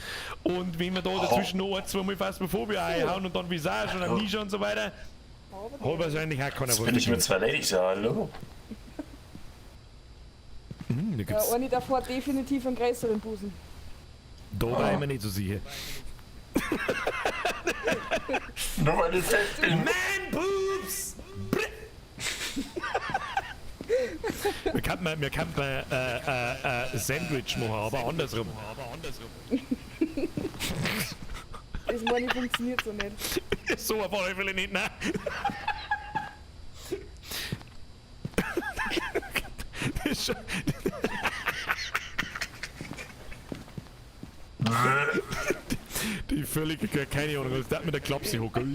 und wenn wir da dazwischen noch 1-2 Mal Phasmophobia einhauen und dann Visage und Amnesia und so weiter, hat wahrscheinlich auch keiner was. Bin ich mit 2 Ladies, ja, hallo? Eine davor definitiv einen größeren Busen. Da war ich mir nicht so sicher. Nur weil ich fest bin. Man boobs! Wir könnten ein Sandwich machen, aber andersrum. Das meine ich funktioniert so nicht. So auf alle Fälle nicht, nein. Die völlige, keine Ahnung, was das mit der Klapse hocken.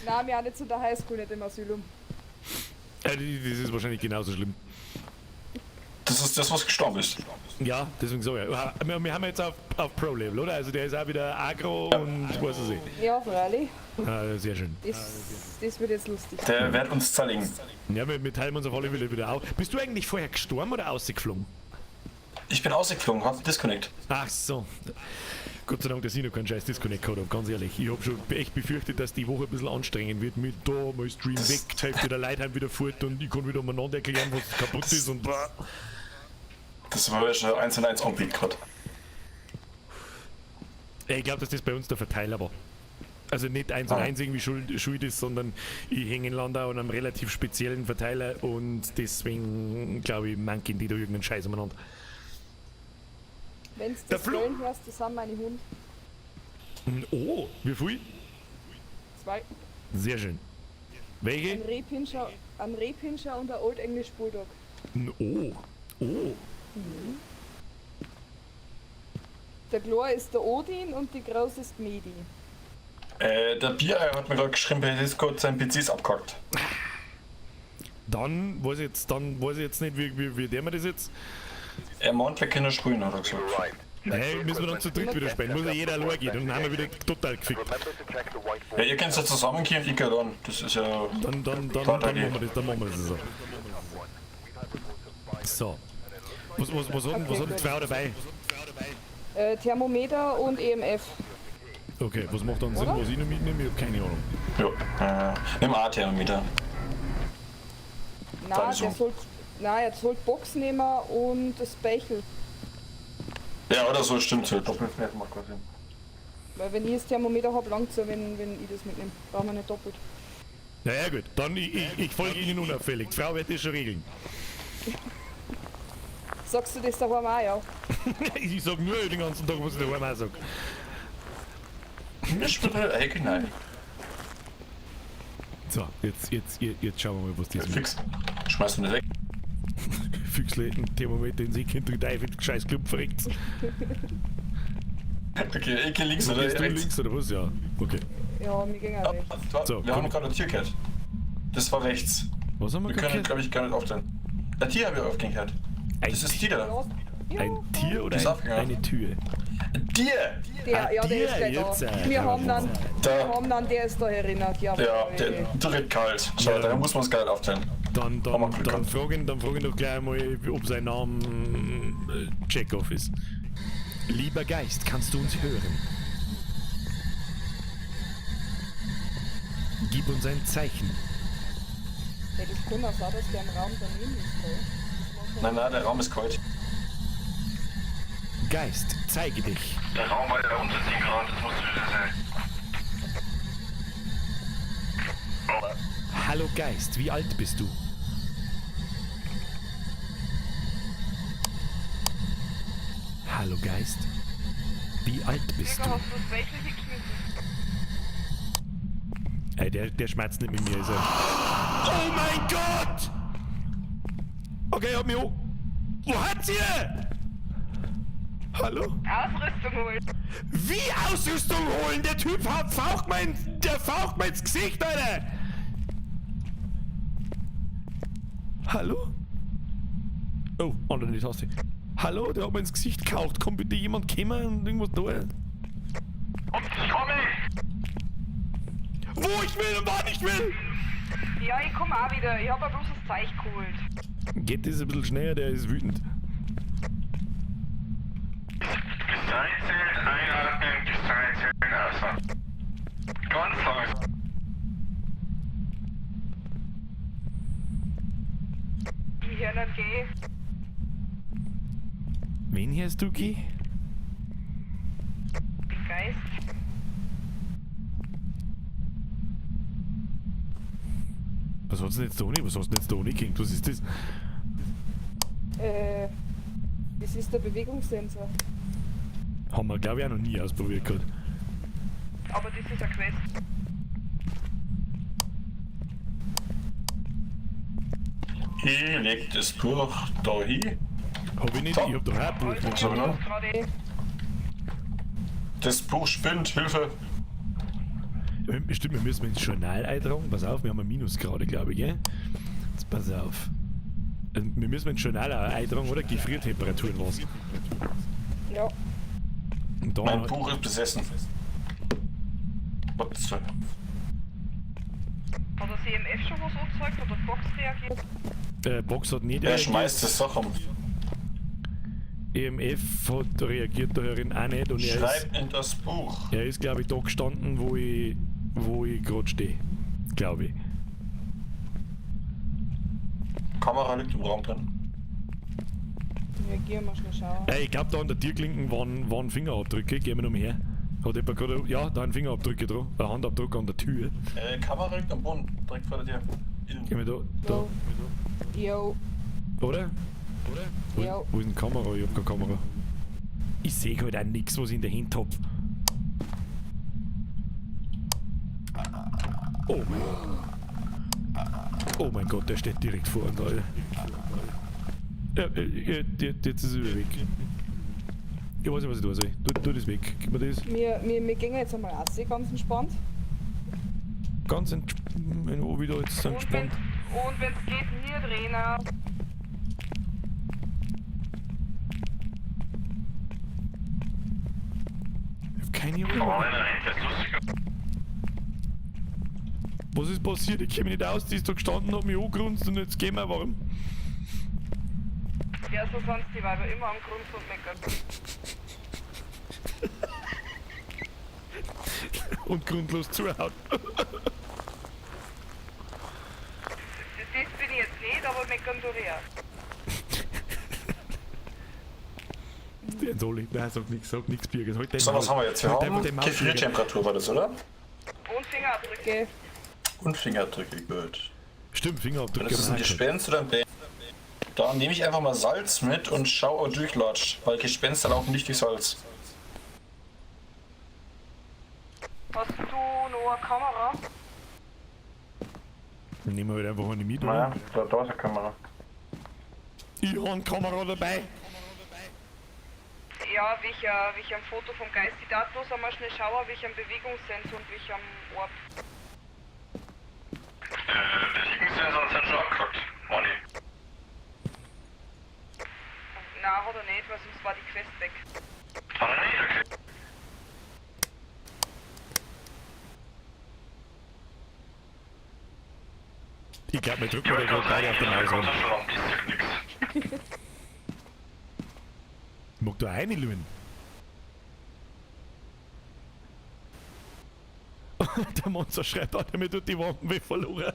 Nein, wir haben nicht zu der Highschool, nicht im Asylum. Das ist wahrscheinlich genauso schlimm. Das Das ist das, was gestorben ist. Ja, deswegen so, ja. Wir haben jetzt auf Pro-Level, oder? Also der ist auch wieder Agro und was weiß ich. Ja, freilich. Ah, sehr schön. Das wird jetzt lustig. Der wird uns zerlegen. Ja, wir teilen uns auf alle Fälle wieder auf. Bist du eigentlich vorher gestorben oder ausgeflogen? Ich bin ausgeflogen, hab Disconnect. Ach so. Gott sei Dank, dass ich noch keinen scheiß Disconnect gehabt habe, ganz ehrlich. Ich habe schon echt befürchtet, dass die Woche ein bisschen anstrengend wird mit da, mal Stream weg, die Hälfte der Leute haben wieder fort und ich kann wieder umeinander erklären, was kaputt ist und blah. Das war ja schon 1&1 Anblick gerade. Ich glaube, dass das bei uns der Verteiler war. Also nicht 1&1 irgendwie schuld ist, sondern ich hänge in Landau an einem relativ speziellen Verteiler und deswegen, glaube ich, manken die da irgendeinen Scheiß umeinander. Wenn du das Böllen hörst, das sind meine Hunde. Oh, wie viel? 2. Sehr schön. Welche? Ein Rehpinscher und ein Old English Bulldog. Oh, oh. Der Kleine ist der Odin und die Große ist Medi. Der Bier hat mir gerade geschrieben, bei Discord sein PC ist abgehackt. Dann weiß ich jetzt nicht, wie der mir das jetzt. Er meint, wir können spielen, hat er gesagt. Nein, müssen wir dann zu dritt wieder spielen. Muss ja jeder allein gehen und dann haben wir wieder total gefickt. Ja, ihr könnt ja zusammengehen und ich gehe dann. Das ist ja. Dann machen wir das so. So. Was hat die Frau dabei? Thermometer und EMF. Okay, was macht dann Sinn, was ich noch mitnehme? Ich hab keine Ahnung. Ja, nimm auch Thermometer. Nein, er soll Box nehmen und das Speichel. Ja, oder so, stimmt so. Doppelt macht keinen Sinn. Weil wenn ich das Thermometer habe, langt es ja, wenn ich das mitnehme. Brauchen wir nicht doppelt. Naja gut, dann ich folge Ihnen unauffällig. Die Frau wird das schon regeln. Sagst du das daheim auch, ja? Ich sag nur den ganzen Tag, was ich daheim auch sag. Ich bin halt original. So, jetzt schauen wir mal, was das ist. Fix. Schmeiß ihn nicht weg. Füchsle, ein Thermometer in sich, hinter den Teufel, scheiß Club verreckt. Okay, ich geh links oder Gehst du rechts? links oder was? Ja, okay. Ja, mir ging auch rechts. So, wir haben gerade eine Tür gehört. Das war rechts. Was haben wir können, gehört? glaube ich, gar nicht aufstellen. Ein Tier habe ich aufgehen gehört. Das ist die da. Ein Tier oder eine Tür? Ein Tier! Der ist gleich jetzt, da. Wir haben dann, der ist da erinnert. Ja, der direkt kalt. Schau, Ja. da muss man es gar nicht aufteilen. Dann fragen doch gleich mal, ob sein Name Checkoff ist. Lieber Geist, kannst du uns hören? Gib uns ein Zeichen. Ja, das kann auch sein, dass der im Raum daneben ist. Gell? Nein, der Raum ist kalt. Geist, zeige dich. Der Raum war ja unter 10 Grad, das musst du wieder sein. Hallo Geist, wie alt bist du? Hallo Geist, wie alt bist du? Ey, der schmerzt nicht mit mir, ist er. Oh mein Gott! Okay, hab mich hoch. Wo hat sie? Hallo? Ausrüstung holen. Wie Ausrüstung holen? Der Typ faucht mir ins Gesicht, Alter! Hallo? Oh, andere die Taste. Hallo, der hat mir ins Gesicht gekauft. Kann bitte jemand kommen und irgendwas tun? Ich komme! Wo ich will und wann ich will! Ja, ich komme auch wieder. Ich habe bloß das Zeichen geholt. Geht das ein bisschen schneller, der ist wütend. Bis 13 einatmen, bis 13 ausatmen. Ganz langsam. Ich höre dann geh. Wen hörst du, Guy? Den Geist. Was hast du denn jetzt da ohne? Was hast du denn jetzt da ohne gekriegt? Was ist das? Das ist der Bewegungssensor. Haben wir, glaube ich, auch noch nie ausprobiert gehabt. Aber das ist eine Quest. Ich leg das Buch da hin. Hab ich nicht, So. ich hab doch auch ein Buch. So, genau. Gerade Das Buch spinnt, Hilfe. Stimmt, wir müssen ins Journal eintragen. Pass auf, wir haben ein Minus gerade, glaube ich, gell? Jetzt pass auf. Wir müssen ins Journal auch eintragen, oder? Gefriertemperaturen was. Ja. Und Mein dann, Buch ist besessen. Was soll? Hat das EMF schon was angezeigt oder Box reagiert? Box hat nicht Er schmeißt das Sachen. EMF hat reagiert darin auch nicht und Schreibt in das Buch. er ist glaube ich da gestanden, wo ich gerade stehe. Glaube ich. Kamera liegt im Raum drin. Ja, gehen wir schnell schauen. Ich glaube da an der Türklinken waren Fingerabdrücke, gehen wir noch mal her. Hat jemand gerade, ja, da ein Fingerabdrücke dran, ein Handabdruck an der Tür. Kamera liegt am Boden, direkt vor der Tür. Gehen wir da. Jo. Oder? Ja. Wo ist denn die Kamera? Ich hab keine Kamera. Ich sehe halt auch nichts, was ich in der Hand hab. Oh mein Gott. Oh mein Gott, der steht direkt vor uns, Alter. Ja, jetzt ist er wieder weg. Ich weiß nicht, was ich tun soll. Tu das weg. Gib mir das. Wir gehen jetzt einmal raus, ganz entspannt. Ganz entspannt. Wo wieder jetzt so entspannt. Und wenn es geht, hier drehen. Ich hab keine Ahnung. Aber wenn er rennt, ist lustiger. Was ist passiert? Ich komme nicht aus, die ist da gestanden, hat mich angerunzt und jetzt gehen wir warm. Ja, so sind die Weiber immer am Grund und meckern. Und grundlos zuhauen. Das bin ich jetzt nicht, aber meckern tue ich auch. Der Soli. Nein, sag nix, Birgit. Halt den So, was haben wir jetzt? Wir Halt haben einfach den Maus, Birgit. Gefriertemperatur, war das, oder? Und Fingerabdrücke. Und Fingerabdrücke, gut. Stimmt, Fingerabdrücke. Das ist ein Gespenst oder ein Bär? Da nehme ich einfach mal Salz mit und schau, ob durchlatscht, weil Gespenster laufen nicht durch Salz. Hast du noch eine Kamera? Dann nehmen wir halt einfach eine mit, Naja, oder? da ist eine Kamera. Ich habe eine Kamera dabei. Ja, wie ich ein Foto vom Geist. Ich darf bloß einmal schnell schauen, wie ich am Bewegungssensor und wie ich am Ort. Bewegungssensor sind schon abgehackt. Money. Nein, hat er nicht, weil sonst war die Quest weg. Hat er nicht, okay. Ich glaube, wir drücken mal den beide auf den Maus rum. Mag da eine Lüen? Der Monster schreibt auch, mir tut die Wampen weh verloren.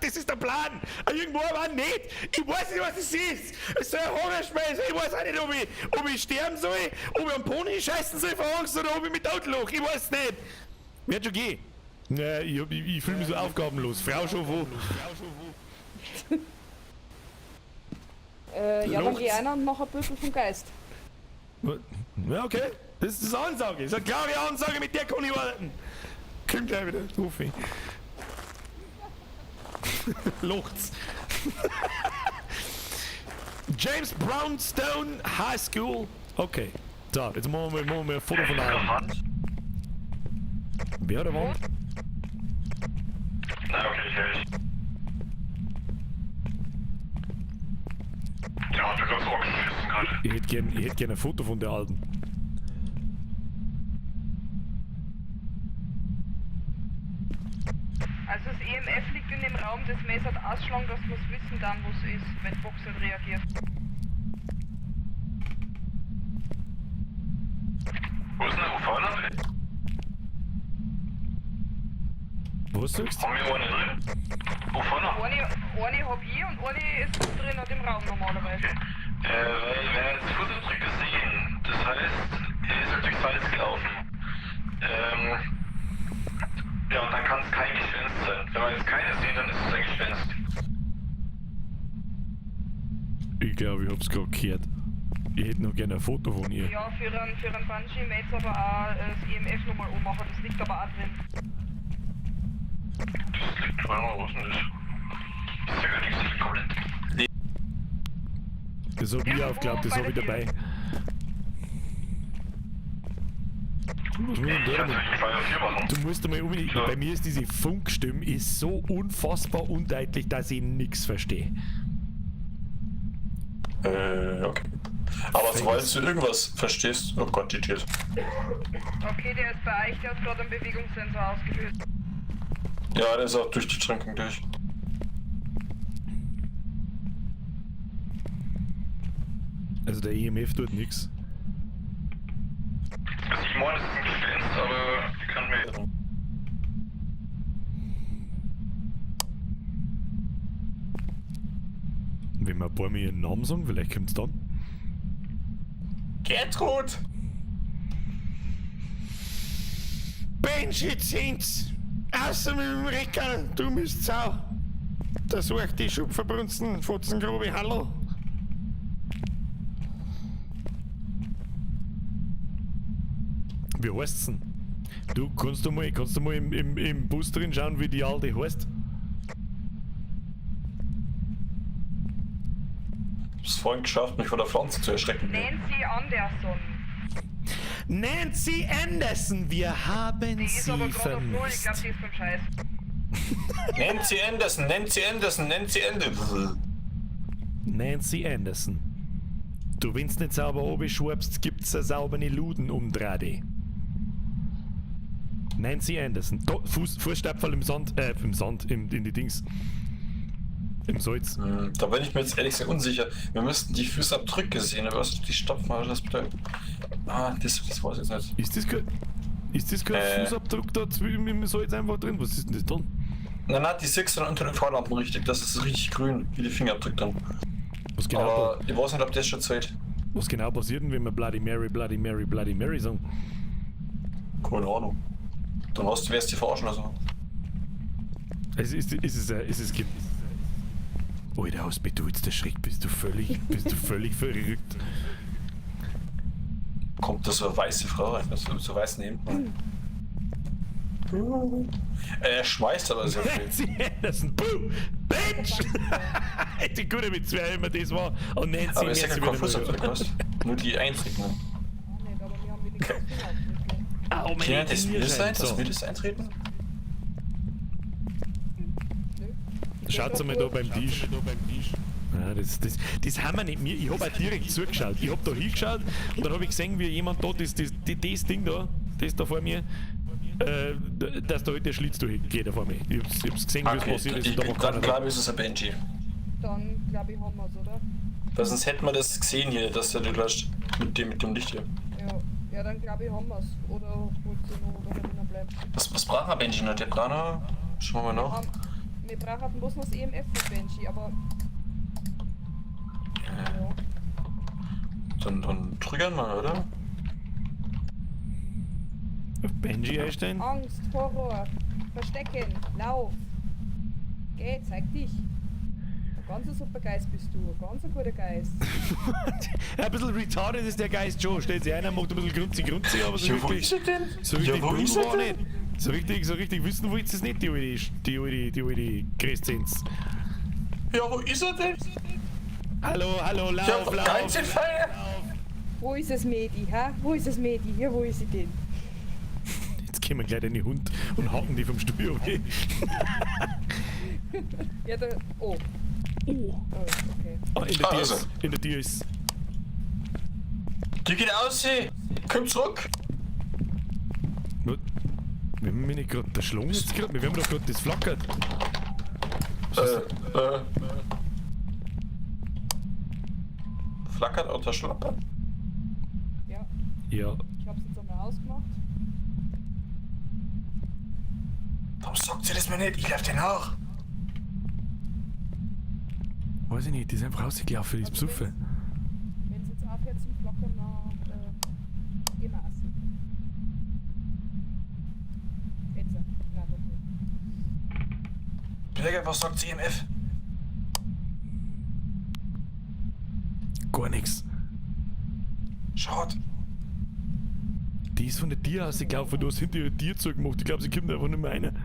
Das ist der Plan! Irgendwo aber nicht! Ich weiß nicht, was es ist! Es soll ein Hungerschmeiß! Ich weiß auch nicht, ob ich sterben soll, ob ich am Pony scheißen soll vor Angst oder ob ich mit Outlook. Ich weiß nicht! Wird schon gehen. Naja, ich fühle mich so aufgabenlos. Frau schon wo? Ja, dann geh einer und mach ein Büffel vom Geist. Ja, okay. Das ist eine Ansage. Das ist eine klare Ansage, mit der kann ich warten. Kommt gleich wieder, Rufi. Lucht's. James Brownstone High School. Okay. So, jetzt machen wir ein Foto von der Wand. Wer hat der Wand? Nein, okay, ich höre dich. Der hat mir ganz Ohr geschissen gerade. Ich hätte gern ein Foto von der Alten. Also das EMF liegt in dem Raum, das Messer hat ausschlagen, dass wir wissen dann, wo es ist, wenn Box nicht reagiert. Wo ist denn der UV-Lampe? Was sagst du? Haben wir eine drin? UV-Lampe? Eine hab ich und eine ist drin in dem Raum normalerweise. Weil wir jetzt Fußabdrücke sehen, das heißt, er ist halt durch Salz gelaufen. Ja, und dann kann es kein Gespenst sein. Wenn wir jetzt keine sehen, dann ist es ein Gespenst. Ich glaube, ich hab's gerade gehört. Ich hätte noch gerne ein Foto von ihr. Ja, für einen Banshee möchte ich aber auch das EMF nochmal ummachen, das liegt aber auch drin. Das liegt dran, wo ist denn das? Das ist ja gar nichts, das liegt komplett. Das hab ich aufgeglaubt, das hab ich dabei. Was muss denn da damit? Du musst einmal unbedingt. Bei mir ist diese Funkstimme ist so unfassbar undeutlich, dass ich nichts verstehe. Okay. Aber sobald du irgendwas verstehst, oh Gott, die Tür. Okay, der ist bei euch, der hat gerade einen Bewegungssensor ausgelöst. Ja, der ist auch durch die Schranken durch. Also der EMF tut nix. Also ich meine, das ist ein Gespenst, aber die kann mir... Wenn wir ein paar Mal ihren Namen sagen, vielleicht kommt's dann. Gertrud! Benji Zins! Außer mit dem Recker, du bist Sau! Da sucht die Schupferbrunsten, Fotzengrobe, hallo! Wie heißt's denn? Du, kannst du mal im Bus drin schauen, wie die alte heißt? Ich hab's vorhin geschafft, mich vor der Pflanze zu erschrecken. Nancy Anderson. Nancy Anderson, wir haben Die ist aber sie gerade auf Null, ich glaube, vermisst. die ist vom Scheiß. Nancy Anderson, Nancy Anderson, Nancy Anderson. Nancy Anderson. Du, wenn's nicht sauber runterschwurbst, gibt's eine saubere Luden-Umdrade. Nancy Anderson. Da, Fußstapferl im Sand, in die Dings. Im Salz. Da bin ich mir jetzt ehrlich gesagt unsicher. Wir müssten die Fußabdrücke sehen, aber was die Stapfen das bedeutet. Das weiß ich jetzt nicht. Ist das kein Fußabdruck da im Salz einfach drin? Was ist denn das dann? Nein, die siehst du dann unter den Fahrlampen richtig. Das ist richtig grün, wie die Fingerabdrücke dann. Was genau, Aber ich weiß nicht, ob das schon zählt. was genau passiert denn, wenn wir Bloody Mary, Bloody Mary, Bloody Mary sagen? Keine Ahnung. Dann wirst du verarschen oder so. Ist es Alter, was bedeutet der Schreck? Bist du völlig verrückt? Kommt da so eine weiße Frau rein, so weiß neben. Er schmeißt aber sehr viel. Nancy Anderson, boom! Bitch! Die gute Witz, wer immer das war. Und Nancy Aber ist ja kein wieder Fußabdruck, mal- was? Nur die Eintreten. Nicht, aber wir haben wenigstens Fingerabdrücke. Au, mein Kann das Genier mir sein, scheint dass so. wir das eintreten? Schaut's mal da beim Tisch. Ja, das haben wir nicht mehr. Ich hab auch direkt zugeschaut. Ich hab da hingeschaut und dann hab ich gesehen, wie jemand da, das Ding da, das da vor mir, dass da halt der Schlitz durchgeht vor mir. Ich hab's gesehen, wie es passiert ist. Da war Dann keiner da. glaube ich, ist es ein Benji. Dann glaube ich, haben wir es, oder? Weil sonst hätten wir das gesehen hier, dass der löscht mit dem Licht hier. Ja, dann glaube ich, haben wir es. Oder wollt ihr noch oder drinnen bleiben? Was braucht ein Benji noch? Der Planer? Schauen wir mal nach. Wir brauchen bloß noch das EMF für Benji, aber. Ja. Dann triggern wir, oder? Auf Benji einstellen? Angst, Horror, Verstecken, Lauf. Geh, zeig dich. Ein ganz super Geist bist du, ein ganz guter Geist. Ein bisschen retarded ist der Geist schon. Stellt sich einer, macht ein bisschen grunzi, aber so Ja, wo richtig. ist er denn? So richtig Ja, wo ist blöd er war denn? nicht. So richtig wissen wollt ihr es nicht, die alte Crescenz. Ja, wo ist er denn? Hallo, lauf, Ja, lauf. ganz in Feier! Wo ist das Mädi, hä? Wo ist das Mädi? Ja, wo ist sie denn? Jetzt kommen gleich deine Hund und haken die vom Stuhl okay. Ja, da. Oh. Oh, okay. Ah, in der Tür Also. ist. In der Tür ist. Die geht aus, hey! Komm zurück! Was? Wir haben mich nicht gerade erschlagen jetzt gerade. Wir haben doch gerade das flackert. Flackert unter Schlappe? Ja, Ja. ich hab's jetzt einmal ausgemacht. Warum sagt sie das mir nicht? Ich lauf den nach! Weiß ich nicht, die ist einfach rausgelaufen, die ist besoffen. Wenn es jetzt aufhört zum Flockern, dann gehen wir essen. Jetzt. Nein, doch nicht. Bürger, was sagt CMF? Gar nichts. Schaut! Die ist von der Tür ausgelaufen, du hast hinter ihr Tier zugemacht. Ich glaube, sie kommt einfach nicht mehr rein.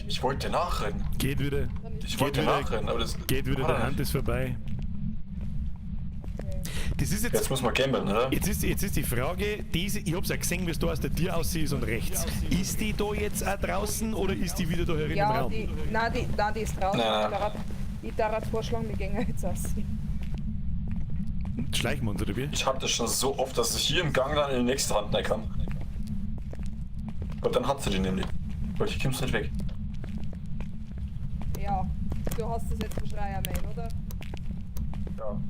Ich wollte nachrennen. Geht wieder. Ich wollte nachrennen, aber das. Geht wieder, der Hand ist vorbei. Das ist Jetzt muss man gamblen, oder? Jetzt ist die Frage, ich hab's ja gesehen, wie es da aus der Tür aussieht und rechts. Ist die da jetzt auch draußen oder ist die wieder da herin im Ja, Raum? die ist draußen. Nein. Ich darf vorschlagen, wir gehen jetzt aus. Schleichen wir uns, oder wie? Ich hab das schon so oft, dass ich hier im Gang dann in die nächste Hand rein kann. Und dann hat sie die nämlich. Weil ich kommst nicht weg. Ja, du hast das jetzt beschreiben, mein, oder? Ja.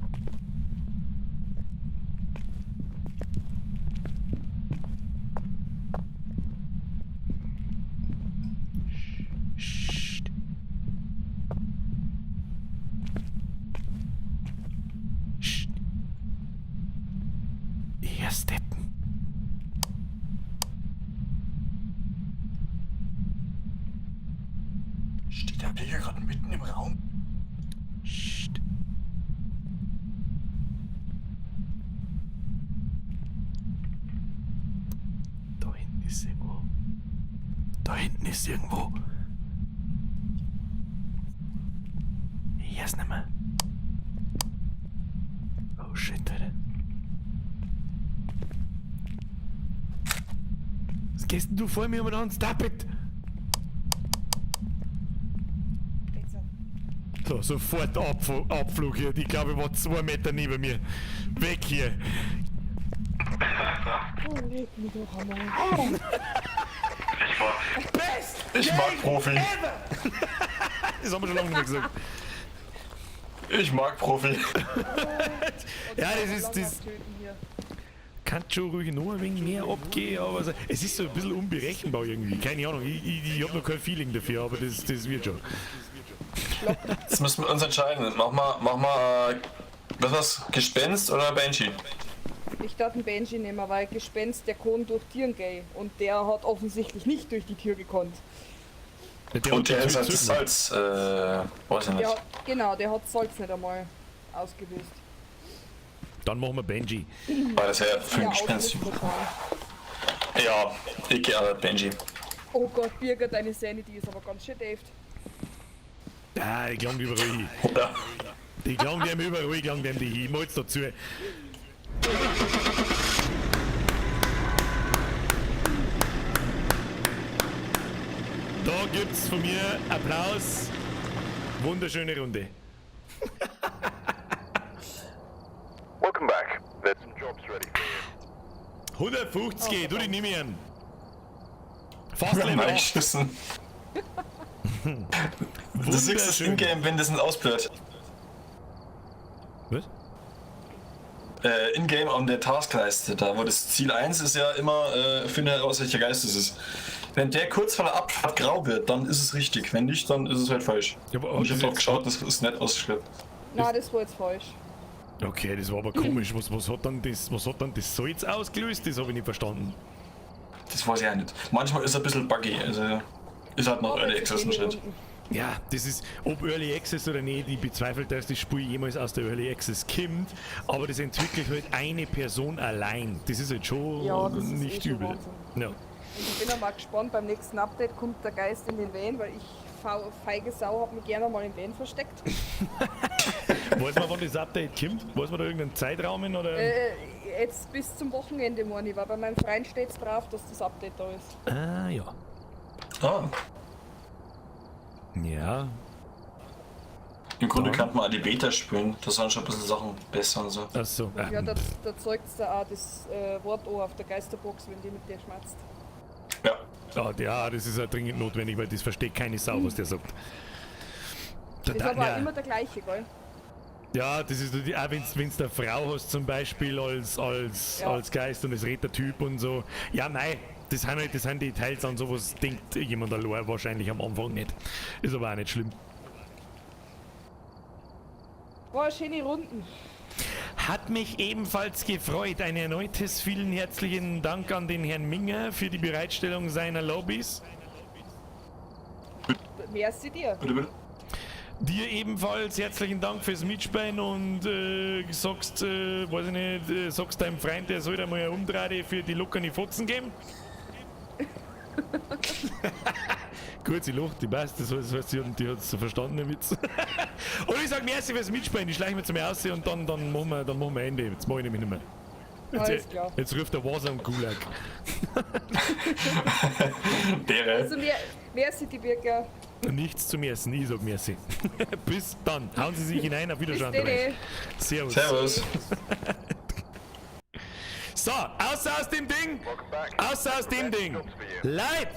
Psst. Psst. Hier steppen. Steht der Pilger gerade mitten im Raum? Psst. Da hinten ist irgendwo. Da hinten ist irgendwo. Hier ist nicht mehr. Oh shit, Alter. Was gehst denn du vor mir umeinander? Stop it! Jetzt. So, sofort Abflug hier. Ich glaube, ich war 2 Meter neben mir. Weg hier. Oh, leg mich doch einmal. Best! Ich mag Profi. Das haben wir schon lange nicht mehr gesagt. Ich mag Profi. Ja, das kann schon ruhig noch ein wenig mehr abgehen, aber es ist so ein bisschen unberechenbar irgendwie. Keine Ahnung, ich habe noch kein Feeling dafür, aber das wird schon. Jetzt müssen wir uns entscheiden. Mach mal was Gespenst oder Banshee? Ich darf einen Benji nehmen, weil Gespenst, der kann durch Türen gehen. Und der hat offensichtlich nicht durch die Tür gekonnt. Und der ist halt das Salz, weiß ich nicht. Ja, genau, der hat Salz nicht einmal ausgelöst. Dann machen wir Benji. War das ja für ein Gespenst. Ja, ich gehe auch Benji. Oh Gott, Birger, deine Sanity ist aber ganz schön däft. Ah, ich klang überall hin. Ja. Die klang dem überall, ich klang dem die hin. Ich mal's dazu. Da gibt's von mir Applaus. Wunderschöne Runde. Welcome back. There's some jobs ready for you. 150, du die nimm ich an. Fast Ja, Level nein, 8. Schüssen. Du siehst das in-game, wenn das nicht ausblöd. Was? In-game an der Taskleiste, da wo das Ziel 1 ist ja immer, finde heraus, welcher Geist es ist. Wenn der kurz vor der Abfahrt grau wird, dann ist es richtig. Wenn nicht, dann ist es halt falsch. Ja, aber Und ich das hab auch jetzt- geschaut, das ist nicht ausgeschrieben. Nein, das war jetzt falsch. Okay, das war aber komisch. Was hat dann das Salz ausgelöst? Das habe ich nicht verstanden. Das weiß ich auch nicht. Manchmal ist es ein bisschen buggy, also ist halt noch Aber Early jetzt Access gehen ein die Schritt. Runden. Ja, das ist, ob Early Access oder nicht, ich bezweifle, dass das Spiel jemals aus der Early Access kommt, aber das entwickelt halt eine Person allein. Das ist halt schon Ja, das ist nicht schon übel. Wahnsinn. Ja. Und ich bin auch mal gespannt, beim nächsten Update kommt der Geist in den Van, weil ich feige Sau hab mich gerne mal im Van versteckt. Weiß man, wann das Update kommt? Weiß man da irgendeinen Zeitraum oder? Jetzt bis zum Wochenende, meine ich, weil bei meinem Freund steht's drauf, dass das Update da ist. Ah, ja. Ah, Ja. im Grunde kann man auch die Beta spielen, da sind schon ein bisschen Sachen besser und so. Achso. Ja, da zeugt's da auch das Wort an auf der Geisterbox, wenn die mit dir schmatzt. Ja. Ja, das ist ja dringend notwendig, weil das versteht keine Sau, was der sagt. Das ist aber auch immer der gleiche, gell? Ja, das ist auch wenn's der Frau hast zum Beispiel als Geist und es redet der Typ und so. Ja, nein, das sind Details an sowas, denkt jemand allein wahrscheinlich am Anfang nicht. Ist aber auch nicht schlimm. War schöne Runden. Hat mich ebenfalls gefreut. Ein erneutes vielen herzlichen Dank an den Herrn Minger für die Bereitstellung seiner Lobbys. Merci dir. Bitte, bitte. Dir ebenfalls herzlichen Dank fürs Mitspielen und sagst, weiß ich nicht, sagst deinem Freund, der soll da mal eine Umdrehung für die lockerne Fotzen geben. Gut, sie lacht, die passt, das heißt, die hat es so verstanden, den Witz. Und ich sag merci fürs Mitspielen, ich schleiche mir zu mir aus und dann machen wir Ende. Jetzt mach ich nämlich nicht mehr. Alles klar. Jetzt ruft der Wasser am Gulag. Dere. Also merci die Birger. Nichts zu messen, ich sag merci. Bis dann. Hauen Sie sich hinein, auf Wiederschauen. Bis dabei. Servus. Servus. So, außer aus dem Ding. Außer aus dem Ding. Leid.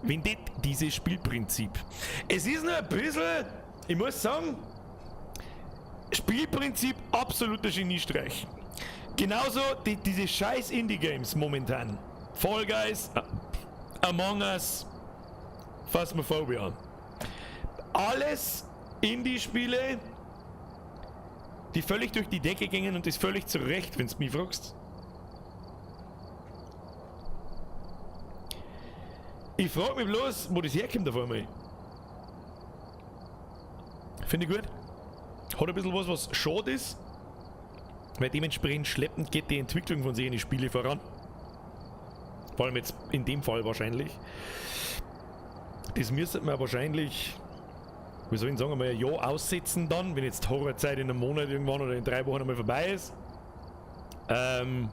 Wenn das dieses Spielprinzip. Es ist nur ein bisschen, ich muss sagen, Spielprinzip absoluter Geniestreich. Genauso diese scheiß Indie-Games momentan. Fall Guys, Among Us, Phasmophobia. Alles Indie-Spiele, die völlig durch die Decke gingen und das völlig zu Recht, wenn du mich fragst. Ich frag mich bloß, wo das herkommt auf einmal. Finde ich gut. Hat ein bisschen was schade ist, weil dementsprechend schleppend geht die Entwicklung von solchen Spielen voran. Vor allem jetzt in dem Fall wahrscheinlich. Das müsste man wahrscheinlich, wie soll ich sagen, einmal ein Jahr aussetzen dann, wenn jetzt Horrorzeit in einem Monat irgendwann oder in 3 Wochen einmal vorbei ist. Dann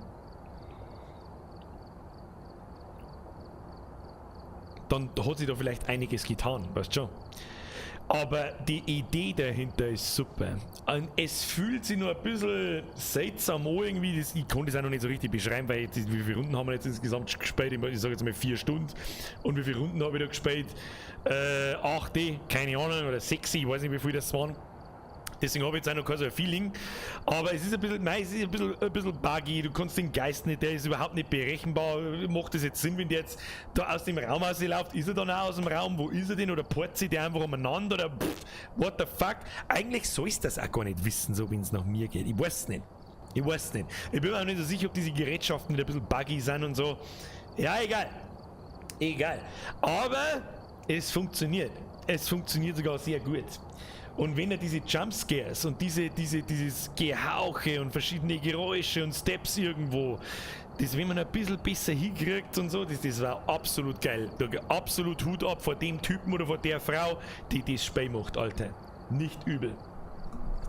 hat sich da vielleicht einiges getan, weißt du schon. Aber die Idee dahinter ist super. Und es fühlt sich nur ein bisschen seltsam an irgendwie. Ich konnte das auch noch nicht so richtig beschreiben, weil wie viele Runden haben wir jetzt insgesamt gespielt? Ich sage jetzt mal 4 Stunden. Und wie viele Runden habe ich da gespielt? 8, keine Ahnung, oder 6, ich weiß nicht, wie viele das waren. Deswegen habe ich jetzt auch noch kein so ein Feeling. Aber es ist ein bisschen, nein, es ist ein bisschen buggy. Du kannst den Geist nicht, der ist überhaupt nicht berechenbar. Macht das jetzt Sinn, wenn der jetzt da aus dem Raum rausläuft? Ist er dann auch aus dem Raum? Wo ist er denn? Oder portet sich der einfach umeinander? Oder what the fuck? Eigentlich sollst du das auch gar nicht wissen, so wenn es nach mir geht. Ich weiß es nicht. Ich bin mir auch nicht so sicher, ob diese Gerätschaften nicht ein bisschen buggy sind und so. Ja, egal. Aber es funktioniert. Es funktioniert sogar sehr gut. Und wenn er diese Jumpscares und dieses Gehauche und verschiedene Geräusche und Steps irgendwo, das wenn man ein bisschen besser hinkriegt und so, das war absolut geil. Da absolut Hut ab vor dem Typen oder vor der Frau, die das Spiel macht, Alter. Nicht übel.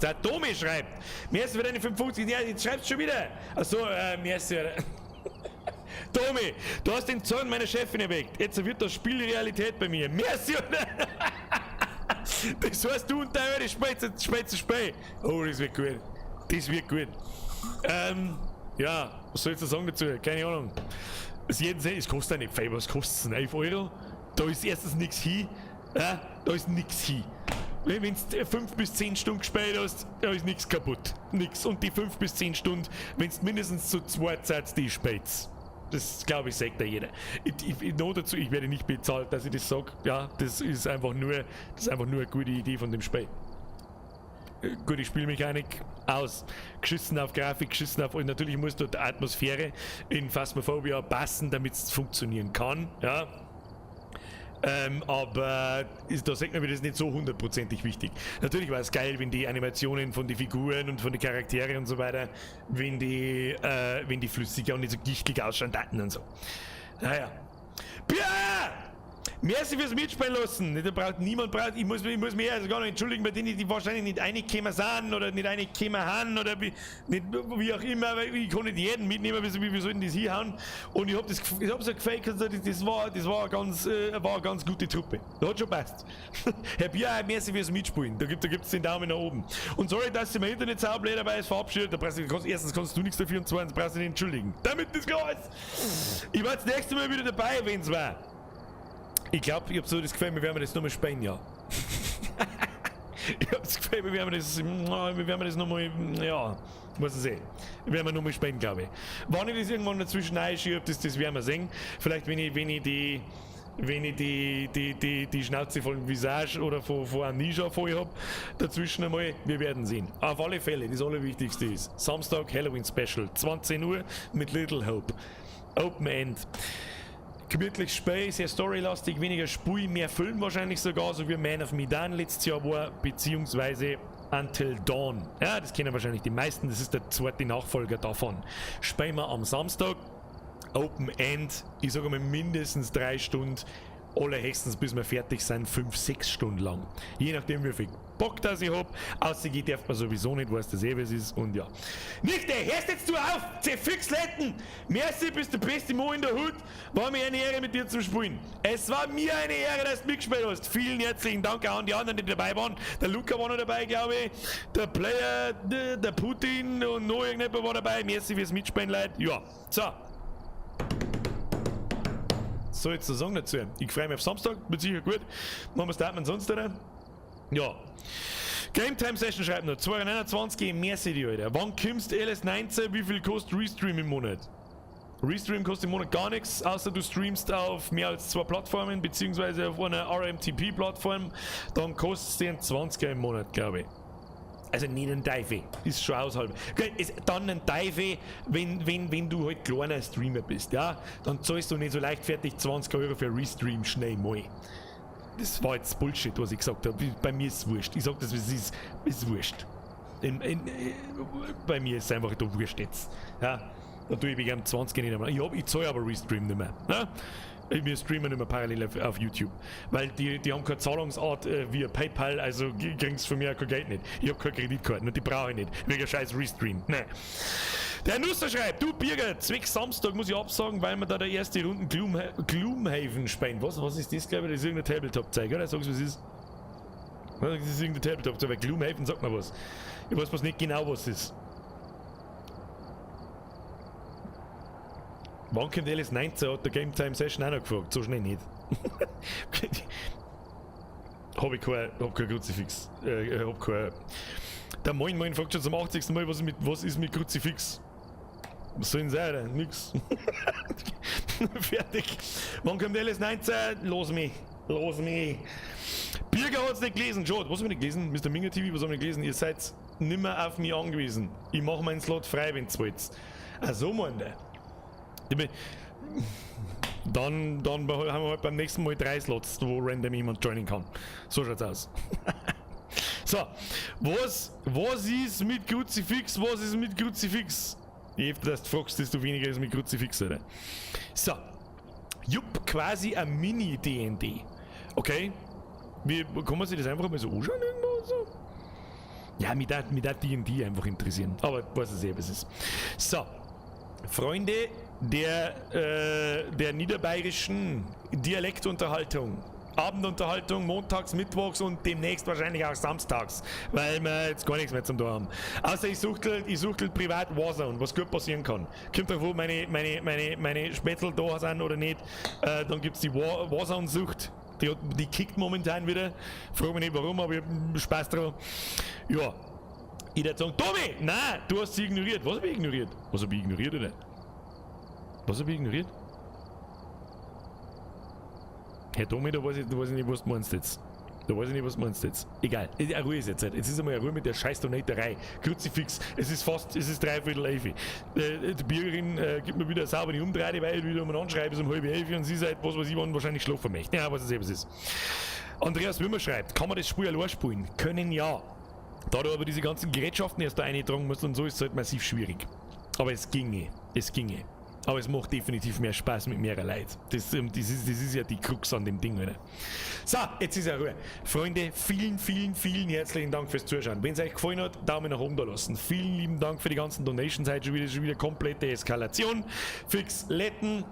Der Tomi schreibt, merci für deine 55, ja, jetzt schreibst du schon wieder. Achso, merci. Tomi, du hast den Zorn meiner Chefin erweckt. Jetzt wird das Spiel Realität bei mir. Merci. Das heißt, du und der Eure spielt zu Spiel. Oh, das wird gut. Ja, was soll ich da sagen dazu? Keine Ahnung. Es kostet ja nicht viel. Was kostet es? 11 Euro? Da ist erstens nichts hin. Ja, da ist nichts hin. Wenn du 5 bis 10 Stunden gespielt hast, da ist nichts kaputt. Nix. Und die 5 bis 10 Stunden, wenn du mindestens zu zweit seid, die spielst. Das glaube ich, sagt ja jeder. Noch dazu, ich werde nicht bezahlt, dass ich das sage. Ja, das ist einfach nur eine gute Idee von dem Spiel. Gute Spielmechanik, aus. Geschissen auf Grafik, geschissen auf. Und natürlich muss dort die Atmosphäre in Phasmophobia passen, damit es funktionieren kann. Ja. Aber da sagt man mir, das ist nicht so 100%ig wichtig. Natürlich war es geil, wenn die Animationen von den Figuren und von den Charakteren und so weiter, wenn die flüssiger und nicht so gichtig ausschauen und so. Naja. Pia! Merci fürs Mitspielen lassen. Niemand braucht, ich muss mich also gar nicht entschuldigen bei denen, die wahrscheinlich nicht reingekommen sind oder nicht reingekommen haben oder wie auch immer, weil ich kann nicht jeden mitnehmen, wie sollten das hinhauen. Und ich hab so gefaked, das war eine ganz gute Truppe. Das hat schon passt. Herr Bier, merci fürs Mitspielen. Da gibt's den Daumen nach oben. Und sorry, dass sie mein Internet saublöd dabei ist verabschiedet. Erstens kannst du nichts dafür und zweitens brauchst du nicht entschuldigen. Damit das klar ist. Ich war das nächste Mal wieder dabei, wenn es war. Ich glaube, ich habe so das Gefühl, wir werden das nochmal spielen, ja. Ich habe das Gefühl, wir werden das nochmal, ja, muss ich sehen. Wir werden nochmal spielen, glaube ich. Wann ich das irgendwann dazwischen einschiebe, das werden wir sehen. Vielleicht, wenn ich die Schnauze von Visage oder von Amnesia voll habe, dazwischen einmal, wir werden sehen. Auf alle Fälle, das Allerwichtigste ist, Samstag Halloween Special, 20 Uhr mit Little Hope. Open End. Gemütlich Spiel, sehr storylastig, weniger Spui, mehr Film wahrscheinlich sogar, so wie Man of Medan letztes Jahr war, beziehungsweise Until Dawn. Ja, das kennen wahrscheinlich die meisten, das ist der zweite Nachfolger davon. Spielen wir am Samstag, Open End, ich sage mal mindestens 3 Stunden, allerhöchstens bis wir fertig sind, 5-6 Stunden lang. Je nachdem wie viel Bock, dass ich hab. Außer darf man sowieso nicht, weißt du wie es ist und ja. Nichte, hörst jetzt du auf! Fix Letten! Merci, bist der beste Mo in der Hut. War mir eine Ehre mit dir zum Spielen. Es war mir eine Ehre, dass du mitgespielt hast. Vielen herzlichen Dank auch an die anderen, die dabei waren. Der Luca war noch dabei, glaube ich. Der Player, der Putin und noch irgendjemand war dabei. Merci fürs Mitspielen, Leute. Ja, so. So, jetzt zu sagen dazu. Ich freue mich auf Samstag, wird sicher gut. Machen wir Statement sonst, oder? Ja. Game Time Session schreibt noch. 229 merci dir, Alter. Wann kommst LS19? Wie viel kostet Restream im Monat? Restream kostet im Monat gar nichts, außer du streamst auf mehr als 2 Plattformen, beziehungsweise auf einer RMTP-Plattform. Dann kostet es dir einen 20er im Monat, glaube ich. Also nicht ein Teufel, ist schon aushalten. Okay, ist dann ein Teufel, wenn du halt kleiner Streamer bist, ja? Dann zahlst du nicht so leichtfertig 20 € für Restream schnell mal. Das war jetzt Bullshit, was ich gesagt habe. Bei mir ist es wurscht. Ich sag das, wie es ist wurscht. Bei mir ist es einfach da wurscht jetzt. Ja? Da tue ich wegen 20 nicht mehr. Ich zahle aber Restream nicht mehr. Ja? Wir streamen immer parallel auf YouTube. Weil die haben keine Zahlungsart via PayPal, also kriegst von mir kein Geld nicht. Ich habe keine Kreditkarten und die brauche ich nicht. Wegen scheiß Restream. Nein. Der Nusser schreibt, du Birger, zwecks Samstag muss ich absagen, weil man da der erste Runden Gloomhaven spielen. Was ist das, glaube ich? Das ist irgendein Tabletop-Zeug, oder? Sag's, was es ist. Das ist irgendein Tabletop-Zeug, weil Gloomhaven sagt mir was. Ich weiß was nicht genau, was es ist. Wann kommt LS19? Hat der Game Time Session auch noch gefragt. So schnell nicht. Hab kein Kruzifix. Hab kein... Der Moin fragt schon zum 80. Mal, was ist mit Kruzifix? Was soll denn sein? Nix. Fertig. Wann kommt LS19? Los mich. Birger hat's nicht gelesen. Schade, was haben wir nicht gelesen? Mr. Minger TV, was haben wir nicht gelesen? Ihr seid nimmer auf mich angewiesen. Ich mach meinen Slot frei, wenn's wollt. Ach so, meint er. Dann haben wir halt beim nächsten Mal 3 Slots, wo random jemand joinen kann. So schaut's aus. So, was ist mit Kruzifix? Was ist mit Kruzifix? Je öfter du fragst, desto weniger ist mit Kruzifix, oder? So, jupp, quasi ein Mini-D&D. Okay? Wie kann man sich das einfach mal so anschauen irgendwo so? Ja, mich darf D&D einfach interessieren. Aber weiß ich was es ist. So, Freunde der niederbayerischen Dialektunterhaltung. Abendunterhaltung, montags, mittwochs und demnächst wahrscheinlich auch samstags, weil wir jetzt gar nichts mehr zum tun haben. Außer ich suchtel privat Warzone, was gut passieren kann. Kommt drauf, wo meine Spätzle da sind oder nicht. Dann gibt's die Warzone-Sucht. Die kickt momentan wieder. Frag mich nicht warum, aber ich hab Spaß drauf. Ja. Ich würde sagen, Tommy! Nein, du hast sie ignoriert. Was hab ich ignoriert? Was hab ich ignoriert, oder? Was hab ich ignoriert? Herr Tommy, da weiß ich nicht, was du meinst jetzt. Egal, Ruhe ist jetzt. Jetzt ist einmal eine Ruhe mit der scheiß Donaterei. Kruzifix, es ist 3/4 11. Die Bürgerin gibt mir wieder eine saubere Umdrehung, weil ich wieder anschreibe, es um 10:30 und sie sagt, was weiß ich, wann wahrscheinlich schlafen möchte. Ja, was es eben ist. Andreas Wimmer schreibt, kann man das Spiel allein spielen? Können ja. Da du aber diese ganzen Gerätschaften erst da eintragen musst und so, ist es halt massiv schwierig. Aber es ginge. Aber es macht definitiv mehr Spaß mit mehrer Leuten. Das ist ja die Krux an dem Ding, oder? So, jetzt ist er Ruhe. Freunde, vielen herzlichen Dank fürs Zuschauen. Wenn es euch gefallen hat, Daumen nach oben da lassen. Vielen lieben Dank für die ganzen Donations. Heute schon wieder komplette Eskalation. Fix Letten.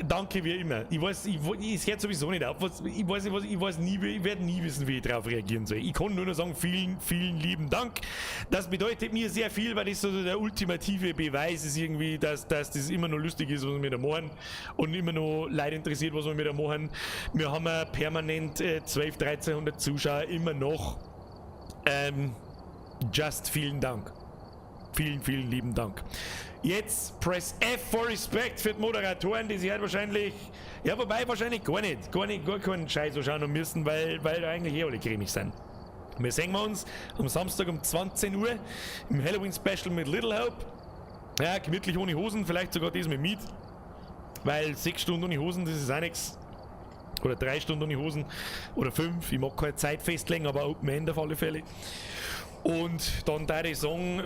Danke wie immer. Ich hört sowieso nicht auf. Ich werde nie wissen, wie ich darauf reagieren soll. Ich kann nur noch sagen, vielen lieben Dank. Das bedeutet mir sehr viel, weil das so der ultimative Beweis ist irgendwie, dass das immer noch lustig ist, was wir da machen und immer noch Leute interessiert, was wir da machen. Wir haben permanent 1200-1300 Zuschauer, immer noch. Just vielen Dank. Vielen lieben Dank. Jetzt press F for Respect für die Moderatoren, die sich halt wahrscheinlich, ja wobei wahrscheinlich gar keinen Scheiß so schauen müssen, weil da eigentlich alle cremig sind. Wir sehen uns am Samstag um 20 Uhr im Halloween Special mit Little Hope. Ja, gemütlich ohne Hosen, vielleicht sogar das mit Miet, weil 6 Stunden ohne Hosen, das ist auch nichts. Oder 3 Stunden ohne Hosen oder 5, ich mag keine Zeit festlegen, aber Open End auf alle Fälle. Und dann da ich sagen,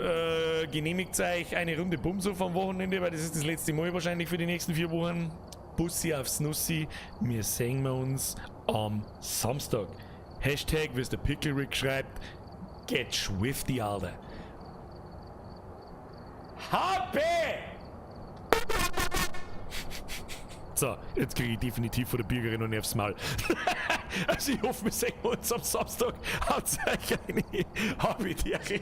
genehmigt euch eine Runde Bumshof am Wochenende, weil das ist das letzte Mal wahrscheinlich für die nächsten 4 Wochen. Bussi aufs Nussi, wir sehen uns am Samstag. Hashtag, wie es der Pickle Rick schreibt, get swifty, Alter. HP! So, jetzt kriege ich definitiv von der Bürgerin noch aufs Maul. Also ich hoffe, wir sehen uns am Samstag. Hauptsache eine Habitäre.